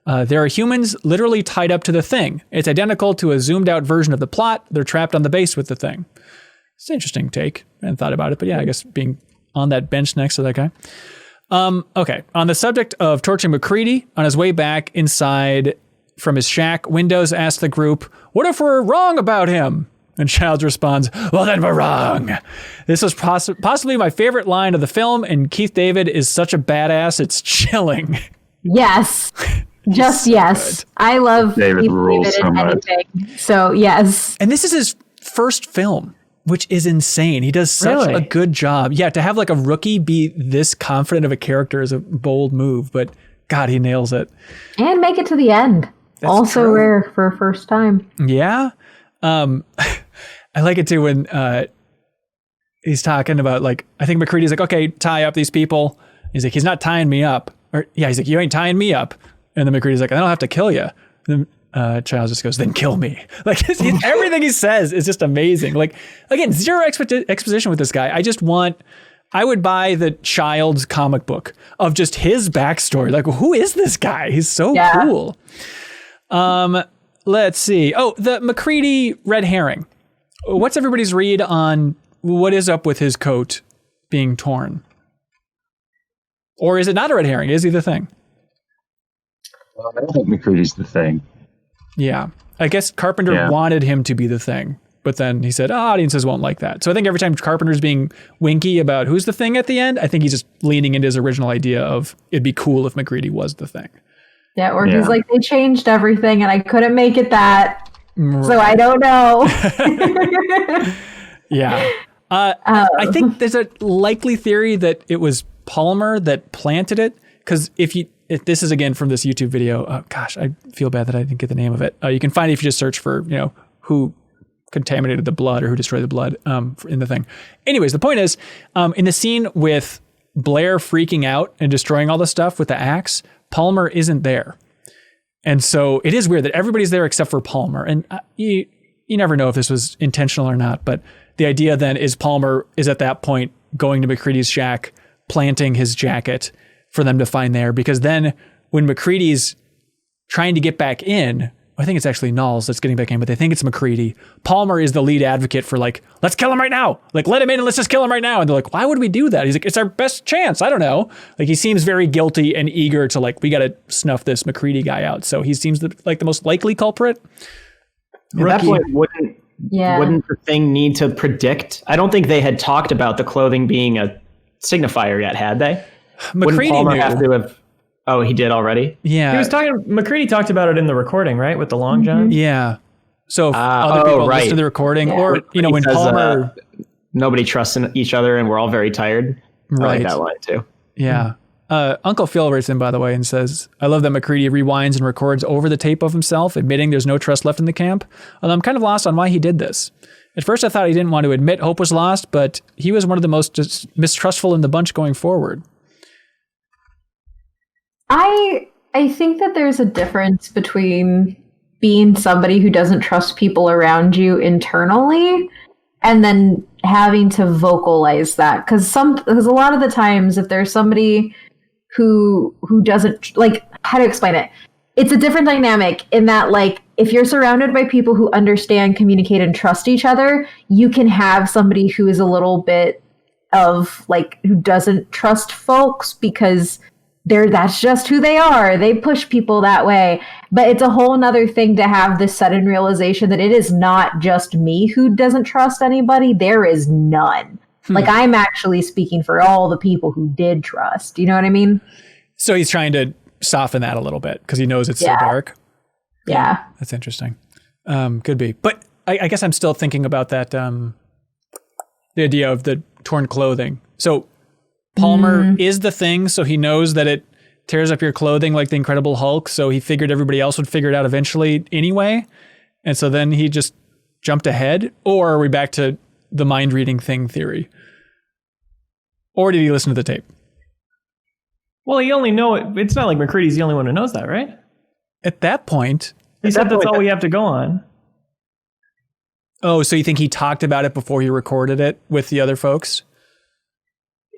are humans literally tied up to the thing. It's identical to a zoomed out version of the plot. They're trapped on the base with the thing. It's an interesting take. I hadn't thought about it, but yeah, I guess being on that bench next to that guy. Okay, on the subject of torturing McCready, on his way back inside from his shack. Windows asks the group, "What if we're wrong about him?" And Childs responds, "Well, then we're wrong." This was possibly my favorite line of the film, and Keith David is such a badass, it's chilling. Yes. Just yes. Good. I love David Keith rules David so in much. anything. So, yes. And this is his first film, which is insane. He does such a good job. Yeah, to have like a rookie be this confident of a character is a bold move, but God, he nails it. And make it to the end. That's also true. Rare for a first time. Yeah. I like it too when he's talking about, like, I think McCready's like, okay, tie up these people. He's like, he's not tying me up. Or yeah, he's like, you ain't tying me up. And then McCready's like, I don't have to kill you. And then Childs just goes, then kill me. Like everything he says is just amazing. Like, again, zero exposition with this guy. I would buy the Childs comic book of just his backstory. Like, who is this guy? He's so cool. Let's see. Oh, the McCready red herring. What's everybody's read on what is up with his coat being torn? Or is it not a red herring? Is he the thing? Well, I don't think McCready's the thing. Yeah. I guess Carpenter wanted him to be the thing, but then he said, audiences won't like that. So I think every time Carpenter's being winky about who's the thing at the end, I think he's just leaning into his original idea of it'd be cool if McCready was the thing. Yeah, or he's like, they changed everything and I couldn't make it that. Right. So I don't know. Yeah. I think there's a likely theory that it was Palmer that planted it. Because if this is again from this YouTube video, gosh, I feel bad that I didn't get the name of it. You can find it if you just search for, who contaminated the blood or who destroyed the blood in the thing. Anyways, the point is, in the scene with Blair freaking out and destroying all the stuff with the axe, Palmer isn't there. And so it is weird that everybody's there except for Palmer. And you never know if this was intentional or not, but the idea then is Palmer is at that point going to McCready's shack, planting his jacket for them to find there. Because then when McCready's trying to get back in, I think it's actually Knowles that's getting back in, but they think it's McCready. Palmer is the lead advocate for like, let's kill him right now. Like, let him in and let's just kill him right now. And they're like, why would we do that? He's like, it's our best chance. I don't know. Like, he seems very guilty and eager to like, we got to snuff this McCready guy out. So he seems like the most likely culprit. At that point, wouldn't the thing need to predict? I don't think they had talked about the clothing being a signifier yet, had they? McCready knew. Have to have, oh, he did already? Yeah. McCready talked about it in the recording, right? With the long john? Yeah. So other people listened to the recording, or, when says, Palmer... nobody trusts in each other and we're all very tired. Right. I like that line too. Yeah. Uncle Phil writes in, by the way, and says, I love that McCready rewinds and records over the tape of himself, admitting there's no trust left in the camp. Although I'm kind of lost on why he did this. At first I thought he didn't want to admit hope was lost, but he was one of the most mistrustful in the bunch going forward. I think that there's a difference between being somebody who doesn't trust people around you internally and then having to vocalize that. Because a lot of the times, if there's somebody who doesn't, like, how to explain it? It's a different dynamic in that, like, if you're surrounded by people who understand, communicate, and trust each other, you can have somebody who is a little bit of, like, who doesn't trust folks because that's just who they are. They push people that way. But it's a whole nother thing to have this sudden realization that it is not just me who doesn't trust anybody. There is none. Like, I'm actually speaking for all the people who did trust. You know what I mean? So he's trying to soften that a little bit because he knows it's so dark. Yeah. That's interesting. Could be. But I guess I'm still thinking about that, the idea of the torn clothing. So Palmer is the thing, so he knows that it tears up your clothing like the Incredible Hulk, so he figured everybody else would figure it out eventually anyway. And so then he just jumped ahead? Or are we back to the mind-reading thing theory? Or did he listen to the tape? Well, it's not like McCready's the only one who knows that, right? At that point... He said that's all we have to go on. Oh, so you think he talked about it before he recorded it with the other folks?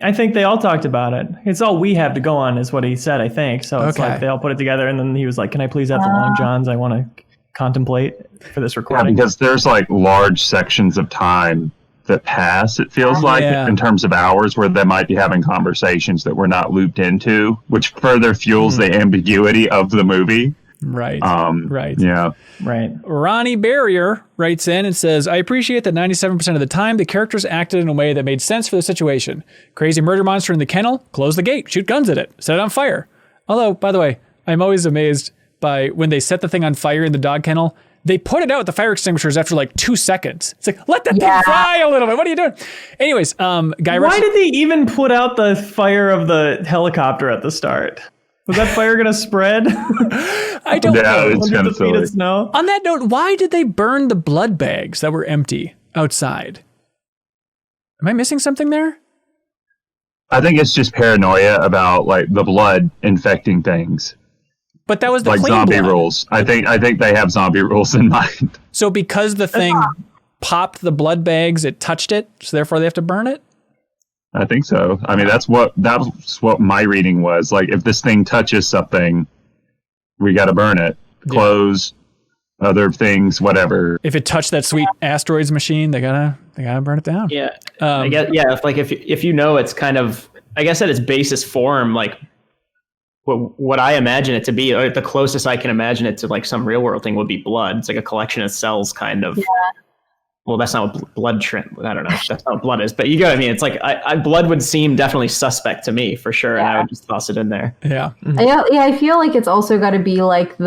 I think they all talked about it. It's all we have to go on is what he said, I think. So it's like they all put it together, and then he was like, can I please have the long johns I want to contemplate for this recording? Yeah, because there's like large sections of time that pass, it feels like, in terms of hours where they might be having conversations that we're not looped into, which further fuels the ambiguity of the movie. Right. Right. Yeah. Right. Ronnie Barrier writes in and says, I appreciate that 97% of the time the characters acted in a way that made sense for the situation. Crazy murder monster in the kennel, close the gate, shoot guns at it, set it on fire. Although, by the way, I'm always amazed by when they set the thing on fire in the dog kennel, they put it out with the fire extinguishers after like 2 seconds. It's like, let that thing fly a little bit. What are you doing? Anyways, Why did they even put out the fire of the helicopter at the start? Was that fire going to spread? I don't know. It's kind of silly. Snow? On that note, why did they burn the blood bags that were empty outside? Am I missing something there? I think it's just paranoia about like the blood infecting things. But that was the like clean zombie blood. rules. I think they have zombie rules in mind. So because the thing popped the blood bags, it touched it, so therefore they have to burn it? I think so. I mean, that's what my reading was. Like, if this thing touches something, we got to burn it. Clothes, other things, whatever. If it touched that sweet asteroids machine, they gotta burn it down. Yeah. I guess, if you know it's kind of, I guess at its basis form, like what I imagine it to be, or the closest I can imagine it to like some real world thing would be blood. It's like a collection of cells, kind of. Yeah. Well, that's not what blood shrimp. I don't know. That's not what blood is, but you get what I mean. It's like blood would seem definitely suspect to me for sure, and I would just toss it in there. Yeah. Mm-hmm. Yeah, I feel like it's also got to be like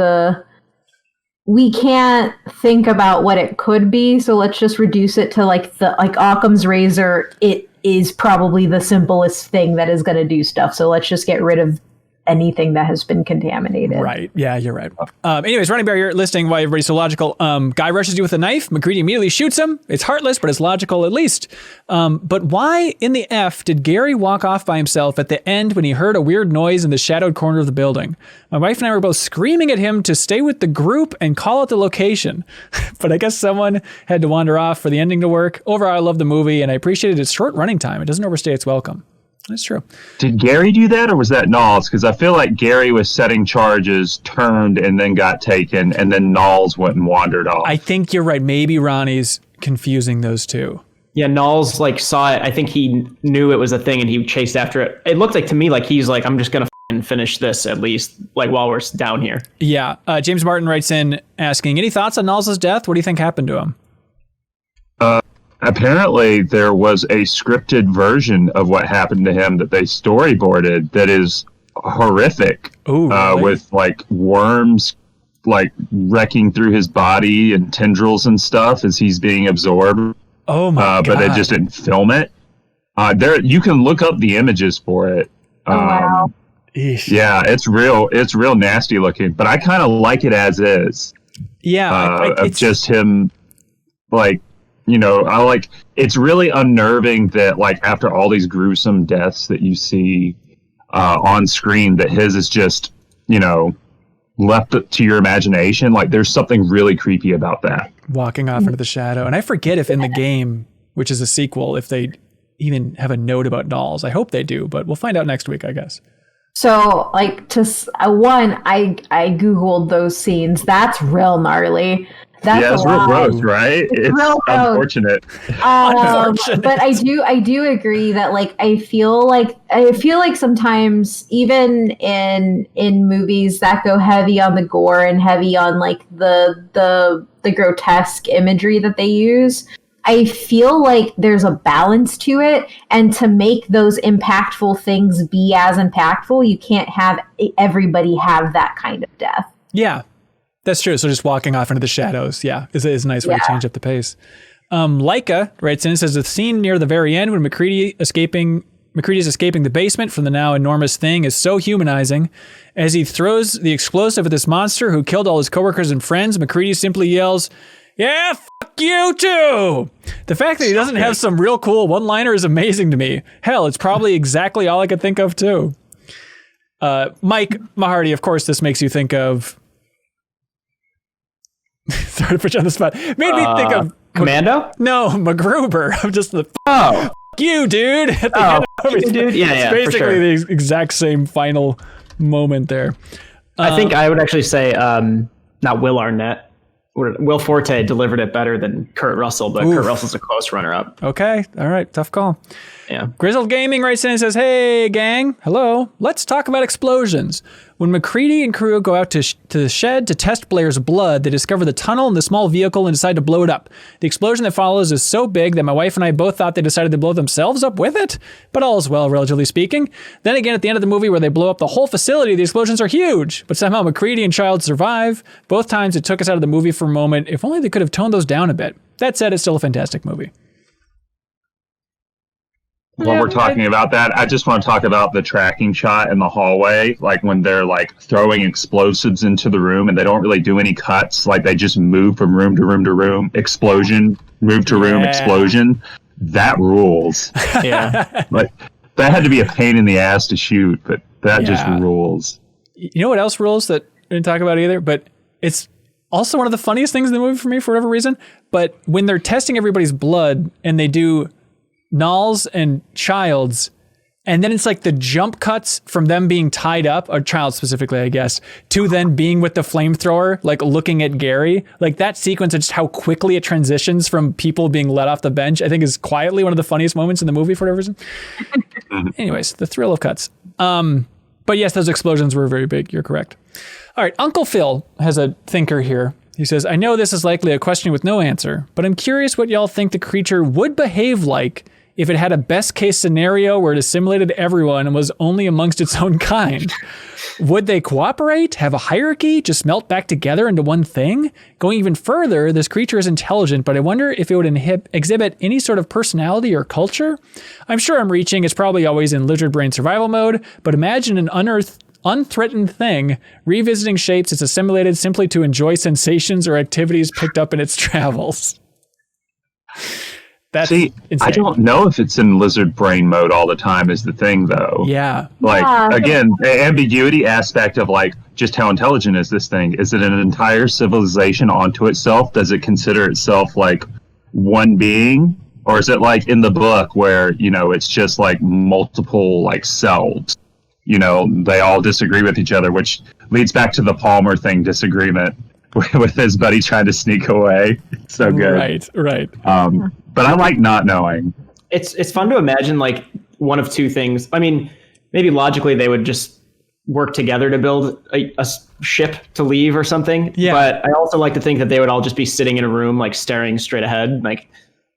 we can't think about what it could be, so let's just reduce it to like Occam's razor. It is probably the simplest thing that is going to do stuff. So let's just get rid of anything that has been contaminated. Right. Yeah, you're right. Anyways, Ronnie Barrier listing why everybody's so logical. Guy rushes you with a knife. McCready immediately shoots him. It's heartless, but it's logical at least. But why in the F did Gary walk off by himself at the end when he heard a weird noise in the shadowed corner of the building? My wife and I were both screaming at him to stay with the group and call out the location. But I guess someone had to wander off for the ending to work. Overall, I love the movie, and I appreciated its short running time. It doesn't overstay its welcome. That's true. Did Gary do that, or was that Knowles? Because I feel like Gary was setting charges, turned, and then got taken, and then Knowles went and wandered off. I think you're right. Maybe Ronnie's confusing those two. Yeah, Knowles like saw it. I think he knew it was a thing, and he chased after it. It looked like to me like he's like, I'm just gonna finish this at least, like while we're down here. Yeah. James Martin writes in asking, any thoughts on Knowles' death? What do you think happened to him? Apparently, there was a scripted version of what happened to him that they storyboarded that is horrific. Ooh, really? With like worms like wrecking through his body and tendrils and stuff as he's being absorbed. Oh my God. But they just didn't film it. You can look up the images for it. Wow. Yeah, it's real nasty looking, but I kind of like it as is. Yeah. It's just him like, it's really unnerving that like after all these gruesome deaths that you see on screen, that his is just, left to your imagination. Like there's something really creepy about that. Walking off into the shadow. And I forget if in the game, which is a sequel, if they even have a note about Knowles. I hope they do, but we'll find out next week, I guess. So, like, I Googled those scenes. That's real gnarly. It's real gross, right? It's real unfortunate. But I do agree that like I feel like sometimes even in movies that go heavy on the gore and heavy on like the grotesque imagery that they use, I feel like there's a balance to it, and to make those impactful things be as impactful, you can't have everybody have that kind of death. Yeah. That's true. So just walking off into the shadows, is a nice way to change up the pace. Leica writes in and says the scene near the very end when McCready's escaping the basement from the now enormous thing is so humanizing. As he throws the explosive at this monster who killed all his coworkers and friends, McCready simply yells, "Yeah, fuck you too!" The fact that he doesn't have some real cool one-liner is amazing to me. Hell, it's probably exactly all I could think of too. Mike Mahardy, of course, this makes you think of... Sorry to put you on the spot. Made me think of Commando? No, MacGruber. I'm just the fuck you, dude. At the end of everything. Dude. Yeah, it's basically the exact same final moment there. I think I would actually say not Will Arnett. Will Forte delivered it better than Kurt Russell, but Kurt Russell's a close runner-up. Okay, all right, tough call. Yeah. Grizzled Gaming writes in and says, "Hey, gang, hello. Let's talk about explosions. When McCready and crew go out to the shed to test Blair's blood, they discover the tunnel and the small vehicle and decide to blow it up. The explosion that follows is so big that my wife and I both thought they decided to blow themselves up with it, but all is well, relatively speaking. Then again, at the end of the movie where they blow up the whole facility, the explosions are huge, but somehow McCready and Child survive. Both times it took us out of the movie for a moment. If only they could have toned those down a bit. That said, it's still a fantastic movie. While we're talking about that, I just want to talk about the tracking shot in the hallway, like when they're like throwing explosives into the room and they don't really do any cuts, like they just move from room to room to room, explosion, move to room, explosion. That rules. Yeah. Like that had to be a pain in the ass to shoot, but that just rules. You know what else rules that I didn't talk about either, but it's also one of the funniest things in the movie for me for whatever reason. But when they're testing everybody's blood and they do Null's and Child's, and then it's like the jump cuts from them being tied up, or Child specifically, I guess, to then being with the flamethrower, like looking at Gary. Like that sequence and just how quickly it transitions from people being let off the bench, I think is quietly one of the funniest moments in the movie for whatever reason. Anyways, the thrill of cuts. But yes, those explosions were very big. You're correct. All right, Uncle Phil has a thinker here. He says, I know this is likely a question with no answer, but I'm curious what y'all think the creature would behave like if it had a best case scenario where it assimilated everyone and was only amongst its own kind. Would they cooperate, have a hierarchy, just melt back together into one thing? Going even further, this creature is intelligent, but I wonder if it would exhibit any sort of personality or culture? I'm sure I'm reaching. It's probably always in lizard brain survival mode, but imagine an unthreatened thing revisiting shapes it's assimilated simply to enjoy sensations or activities picked up in its travels. That's insane. I don't know if it's in lizard brain mode all the time is the thing, though. Yeah. Again, the ambiguity aspect of like just how intelligent is this thing? Is it an entire civilization onto itself? Does it consider itself like one being? Or is it like in the book where, it's just like multiple like selves? They all disagree with each other, which leads back to the Palmer thing disagreement with his buddy trying to sneak away. So good. Right. But I like not knowing. It's fun to imagine like one of two things. I mean, maybe logically they would just work together to build a ship to leave or something. Yeah. But I also like to think that they would all just be sitting in a room, like staring straight ahead. Like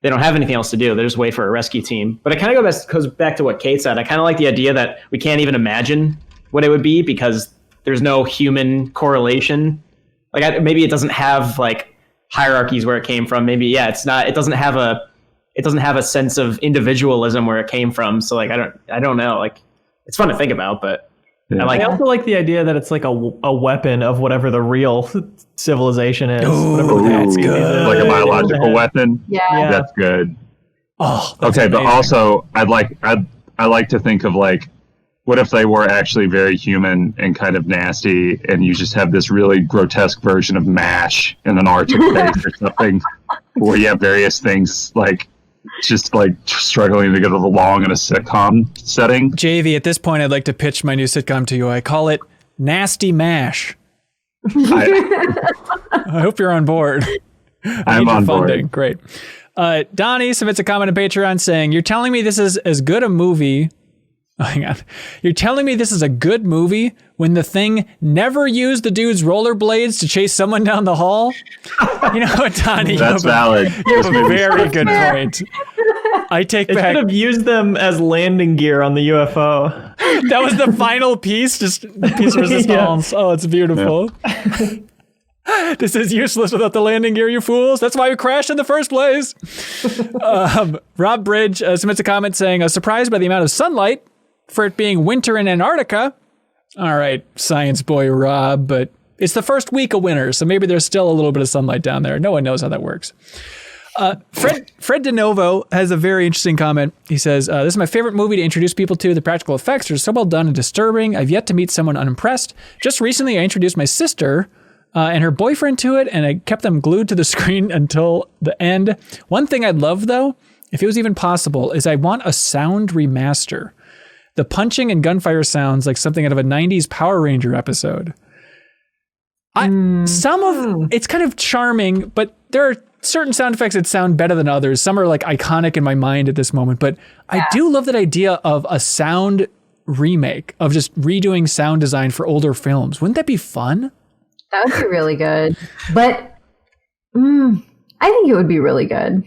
they don't have anything else to do. They just wait for a rescue team. But it kind of goes back to what Kate said. I kind of like the idea that we can't even imagine what it would be because there's no human correlation. Like maybe it doesn't have like hierarchies where it came from. Maybe it's not. It doesn't have a sense of individualism where it came from. So like I don't know. Like it's fun to think about, but I also like the idea that it's like a weapon of whatever the real civilization is. Ooh, that's good. Like a biological weapon. Yeah. That's good. Oh, okay, but also I like to think of like, what if they were actually very human and kind of nasty, and you just have this really grotesque version of MASH in an Arctic base or something, where you have various things like just like struggling to get along in a sitcom setting. JV, at this point, I'd like to pitch my new sitcom to you. I call it Nasty MASH. I hope you're on board. I'm on board. Great. Donnie submits a comment on Patreon saying, "You're telling me this is as good a movie." Oh, hang on. You're telling me this is a good movie when the thing never used the dude's rollerblades to chase someone down the hall? You know what, Donnie? That's valid. You have a very good point. I take It back. should have used them as landing gear on the UFO. That was the final piece, just the piece of resistance. Yeah. Oh, it's beautiful. Yeah. This is useless without the landing gear, you fools. That's why we crashed in the first place. Rob Bridge submits a comment saying, "I was surprised by the amount of sunlight for it being winter in Antarctica." All right, science boy Rob, but it's the first week of winter, so maybe there's still a little bit of sunlight down there. No one knows how that works. Fred DeNovo has a very interesting comment. He says, "This is my favorite movie to introduce people to. The practical effects are so well done and disturbing. I've yet to meet someone unimpressed. Just recently, I introduced my sister and her boyfriend to it, and I kept them glued to the screen until the end. One thing I'd love, though, if it was even possible, is I want a sound remaster. The punching and gunfire sounds like something out of a 90s Power Ranger episode. It's kind of charming, but there are certain sound effects that sound better than others. Some are like iconic in my mind at this moment, but I do love that idea of a sound remake of just redoing sound design for older films. Wouldn't that be fun? That would be really good. But I think it would be really good.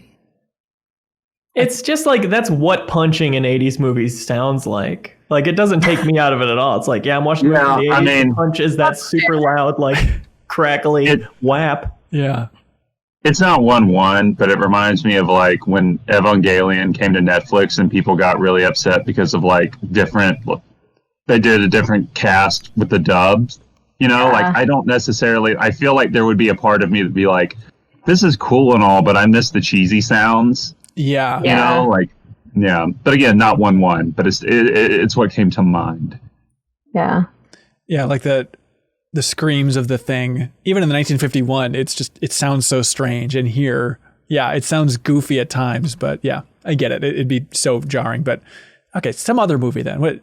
It's just like that's what punching in 80s movies sounds like. Like it doesn't take me out of it at all. It's like, yeah, I'm watching the 80s. I mean, punch is that super loud, like crackly whap. Yeah. It's not 1-1, but it reminds me of like when Evangelion came to Netflix and people got really upset because of like they did a different cast with the dubs. You know, like I don't necessarily, I feel like there would be a part of me that'd be like, this is cool and all, but I miss the cheesy sounds. Yeah. You know, like, yeah. But again, not 1-1, but it's what came to mind. Yeah. Yeah, like the screams of the thing, even in the 1951, it sounds so strange. And here, yeah, it sounds goofy at times, but yeah, I get it. It'd be so jarring. But okay, some other movie then. What?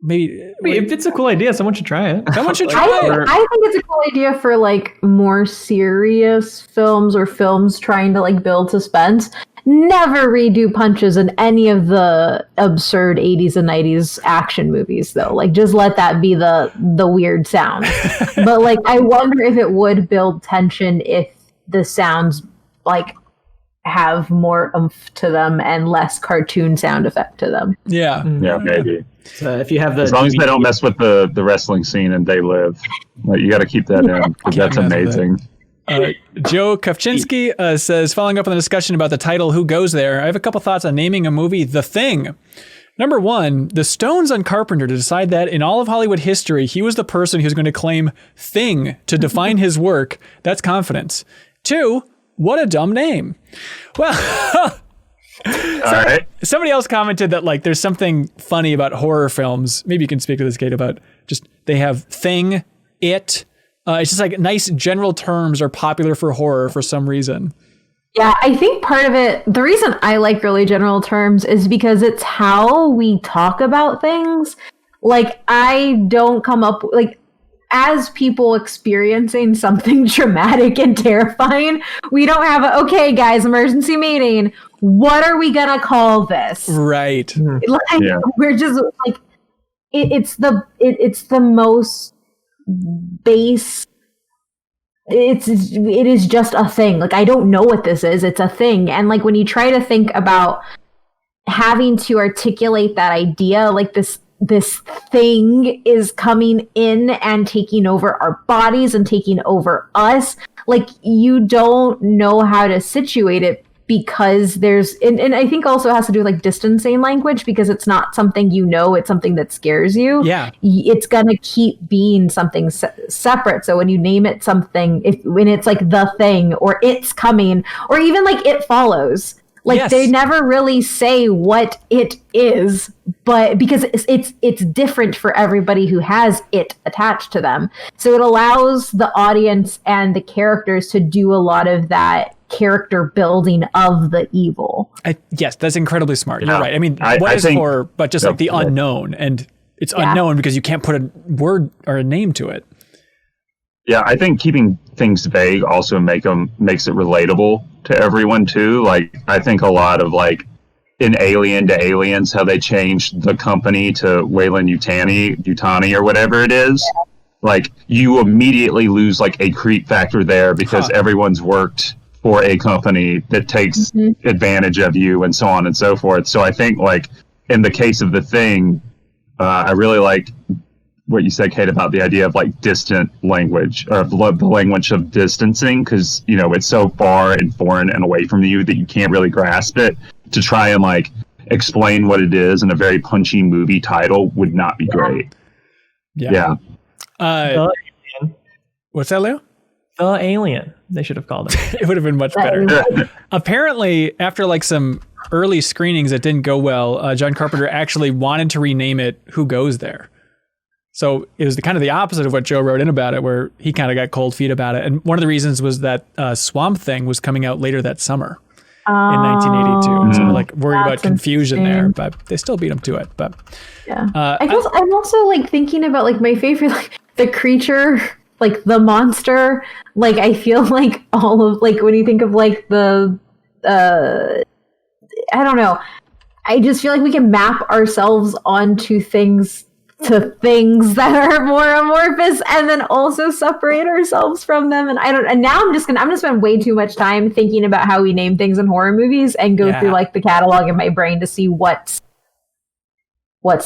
Maybe if it's a cool idea, someone should try it. Someone should try it. I think it's a cool idea for like more serious films or films trying to like build suspense. Never redo punches in any of the absurd 80s and 90s action movies though. Like just let that be the weird sound. But like I wonder if it would build tension if the sounds like have more oomph to them and less cartoon sound effect to them. Yeah. Yeah, maybe. So if you have the as long as they don't mess with the wrestling scene and They Live, like, you got to keep that in because that's amazing. Joe Kavchinsky says, following up on the discussion about the title, Who Goes There? I have a couple thoughts on naming a movie The Thing. Number one, the Stones on Carpenter to decide that in all of Hollywood history, he was the person who's going to claim thing to define his work. That's confidence. Two, what a dumb name. Well, somebody else commented that like there's something funny about horror films. Maybe you can speak to this, Kate, about just they have thing, it. It's just like nice general terms are popular for horror for some reason. Yeah, I think part of it, the reason I like really general terms is because it's how we talk about things. Like I don't come up like as people experiencing something traumatic and terrifying, we don't have a, okay, guys, emergency meeting. What are we going to call this? Right. Like, we're just like, it's the most base. It is just a thing. Like, I don't know what this is. It's a thing. And like, when you try to think about having to articulate that idea, like this thing is coming in and taking over our bodies and taking over us. Like you don't know how to situate it because there's, and I think also it has to do with like distancing language because it's not something you know, it's something that scares you. Yeah. It's going to keep being something separate. So when you name it something, when it's like the thing or it's coming or even like it follows, like they never really say what it is, but because it's different for everybody who has it attached to them. So it allows the audience and the characters to do a lot of that character building of the evil. Yes, that's incredibly smart. You're right. I mean, what is horror, but just like the unknown, and it's unknown because you can't put a word or a name to it. Yeah, I think keeping things vague also makes it relatable to everyone too. Like, I think a lot of like in Alien to Aliens, how they changed the company to Weyland-Yutani or whatever it is. Like, you immediately lose like a creep factor there because everyone's worked for a company that takes advantage of you and so on and so forth. So I think like in the case of The Thing, I really like what you said, Kate, about the idea of like distant language or the language of distancing, because you know it's so far and foreign and away from you that you can't really grasp it. To try and like explain what it is in a very punchy movie title would not be great. Yeah. What's that, Leo? The Alien. They should have called it. It would have been much better. Apparently, after like some early screenings that didn't go well, John Carpenter actually wanted to rename it Who Goes There? So it was kind of the opposite of what Joe wrote in about it, where he kind of got cold feet about it. And one of the reasons was that Swamp Thing was coming out later that summer in 1982. So we're like worried about confusion there, but they still beat him to it. But yeah, I guess I'm also like thinking about like my favorite, like the creature, like the monster. Like I feel like all of like when you think of like the, I don't know. I just feel like we can map ourselves onto things that are more amorphous, and then also separate ourselves from them. And now I'm gonna spend way too much time thinking about how we name things in horror movies and go through like the catalog in my brain to see what's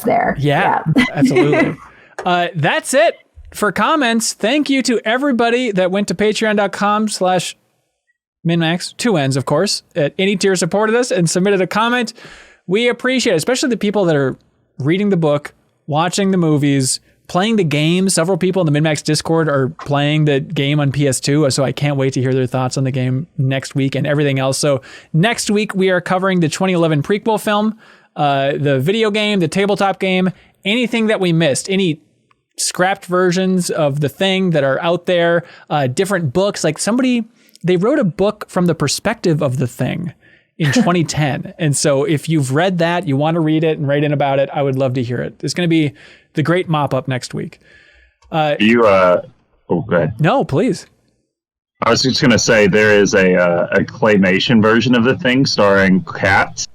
there. Yeah. Absolutely. That's it for comments. Thank you to everybody that went to patreon.com/MinnMax, 2 N's, of course, at any tier supported us and submitted a comment. We appreciate it, especially the people that are reading the book, watching the movies, playing the game. Several people in the MinnMax Discord are playing the game on PS2, so I can't wait to hear their thoughts on the game next week and everything else. So next week, we are covering the 2011 prequel film, the video game, the tabletop game, anything that we missed, any scrapped versions of the thing that are out there, different books. Like they wrote a book from the perspective of the thing in 2010. And so if you've read that, you want to read it and write in about it, I would love to hear it. It's going to be the great mop up next week. Go ahead. No, please. I was just going to say there is a claymation version of the thing starring cats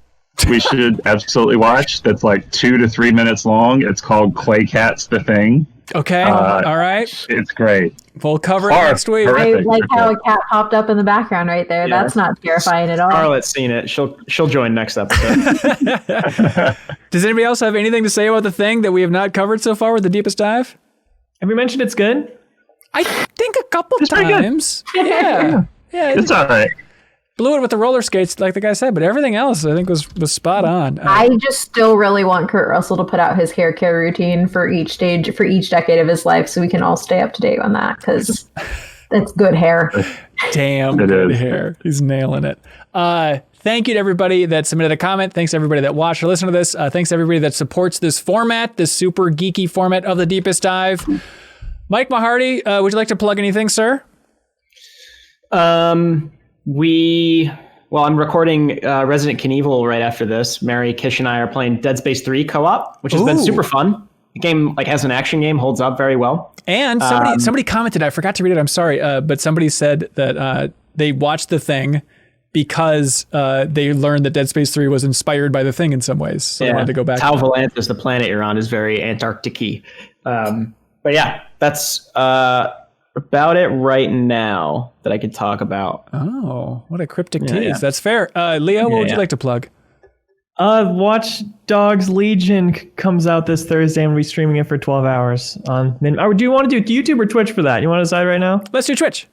we should absolutely watch. That's like 2 to 3 minutes long. It's called Clay Cats the Thing. Okay. All right. It's great. We'll cover it next week. I like how a cat popped up in the background right there. Yeah. That's not terrifying at all. Scarlett's seen it. She'll join next episode. Does anybody else have anything to say about the thing that we have not covered so far with the deepest dive? Have we mentioned it's good? I think a couple times. Yeah. It's all right. Blew it with the roller skates, like the guy said, but everything else I think was spot on. I just still really want Kurt Russell to put out his hair care routine for each decade of his life, so we can all stay up to date on that, because that's good hair. Damn good hair. He's nailing it. Thank you to everybody that submitted a comment. Thanks to everybody that watched or listened to this. Thanks to everybody that supports this format, this super geeky format of the Deepest Dive. Mike Mahardy, would you like to plug anything, sir? I'm recording Resident Knievel right after this. Mary, Kish, and I are playing Dead Space 3 co-op, which has been super fun. The game, as an action game, holds up very well. And somebody commented, I forgot to read it, I'm sorry, but somebody said that they watched The Thing because they learned that Dead Space 3 was inspired by The Thing in some ways. So they wanted to go back. Tau Volantis, the planet you're on, is very Antarctic-y. But yeah, that's about it right now that I could talk about. Oh, what a cryptic tease. Yeah. That's fair. Leo, what would you like to plug? Watch Dogs Legion comes out this Thursday. I'm streaming it for 12 hours on do you want to do YouTube or Twitch for that? You want to decide right now? Let's do Twitch.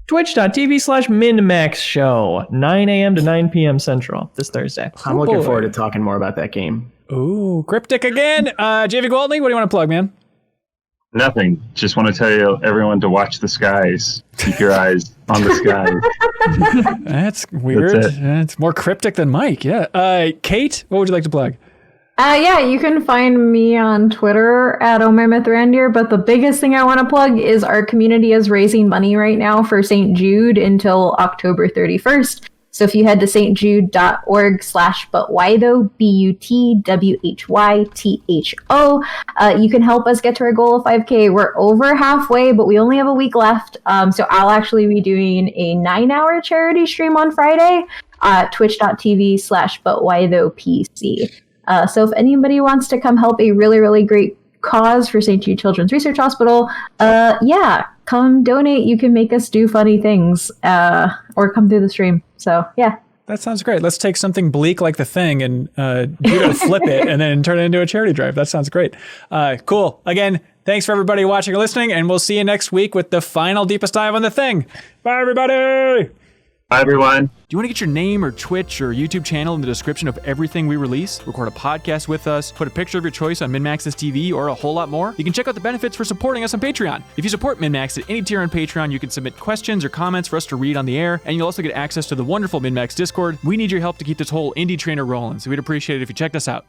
Twitch.tv/MinnMax show, 9 a.m. to 9 p.m. Central this Thursday. I'm looking forward to talking more about that game. Ooh, cryptic again. JV Gwaltney, what do you want to plug, man? Nothing. Just want to tell everyone to watch the skies. Keep your eyes on the skies. That's weird. It's more cryptic than Mike. Yeah. Kate, what would you like to plug? You can find me on Twitter at @OhMyMythReindeer, but the biggest thing I want to plug is our community is raising money right now for St. Jude until October 31st. So if you head to stjude.org/butwhytho, BUTWHYTHO, you can help us get to our goal of 5K. We're over halfway, but we only have a week left. So I'll actually be doing a 9-hour charity stream on Friday, twitch.tv/butwhythopc. So if anybody wants to come help a really, really great cause for St. Jude Children's Research Hospital, come donate. You can make us do funny things, or come through the stream. So, yeah. That sounds great. Let's take something bleak like The Thing and flip it and then turn it into a charity drive. That sounds great. Cool. Again, thanks for everybody watching or listening, and we'll see you next week with the final Deepest Dive on The Thing. Bye, everybody. Bye, everyone. Do you want to get your name or Twitch or YouTube channel in the description of everything we release? Record a podcast with us, put a picture of your choice on MinnMax's TV, or a whole lot more? You can check out the benefits for supporting us on Patreon. If you support MinnMax at any tier on Patreon, you can submit questions or comments for us to read on the air, and you'll also get access to the wonderful MinnMax Discord. We need your help to keep this whole indie trainer rolling, so we'd appreciate it if you checked us out.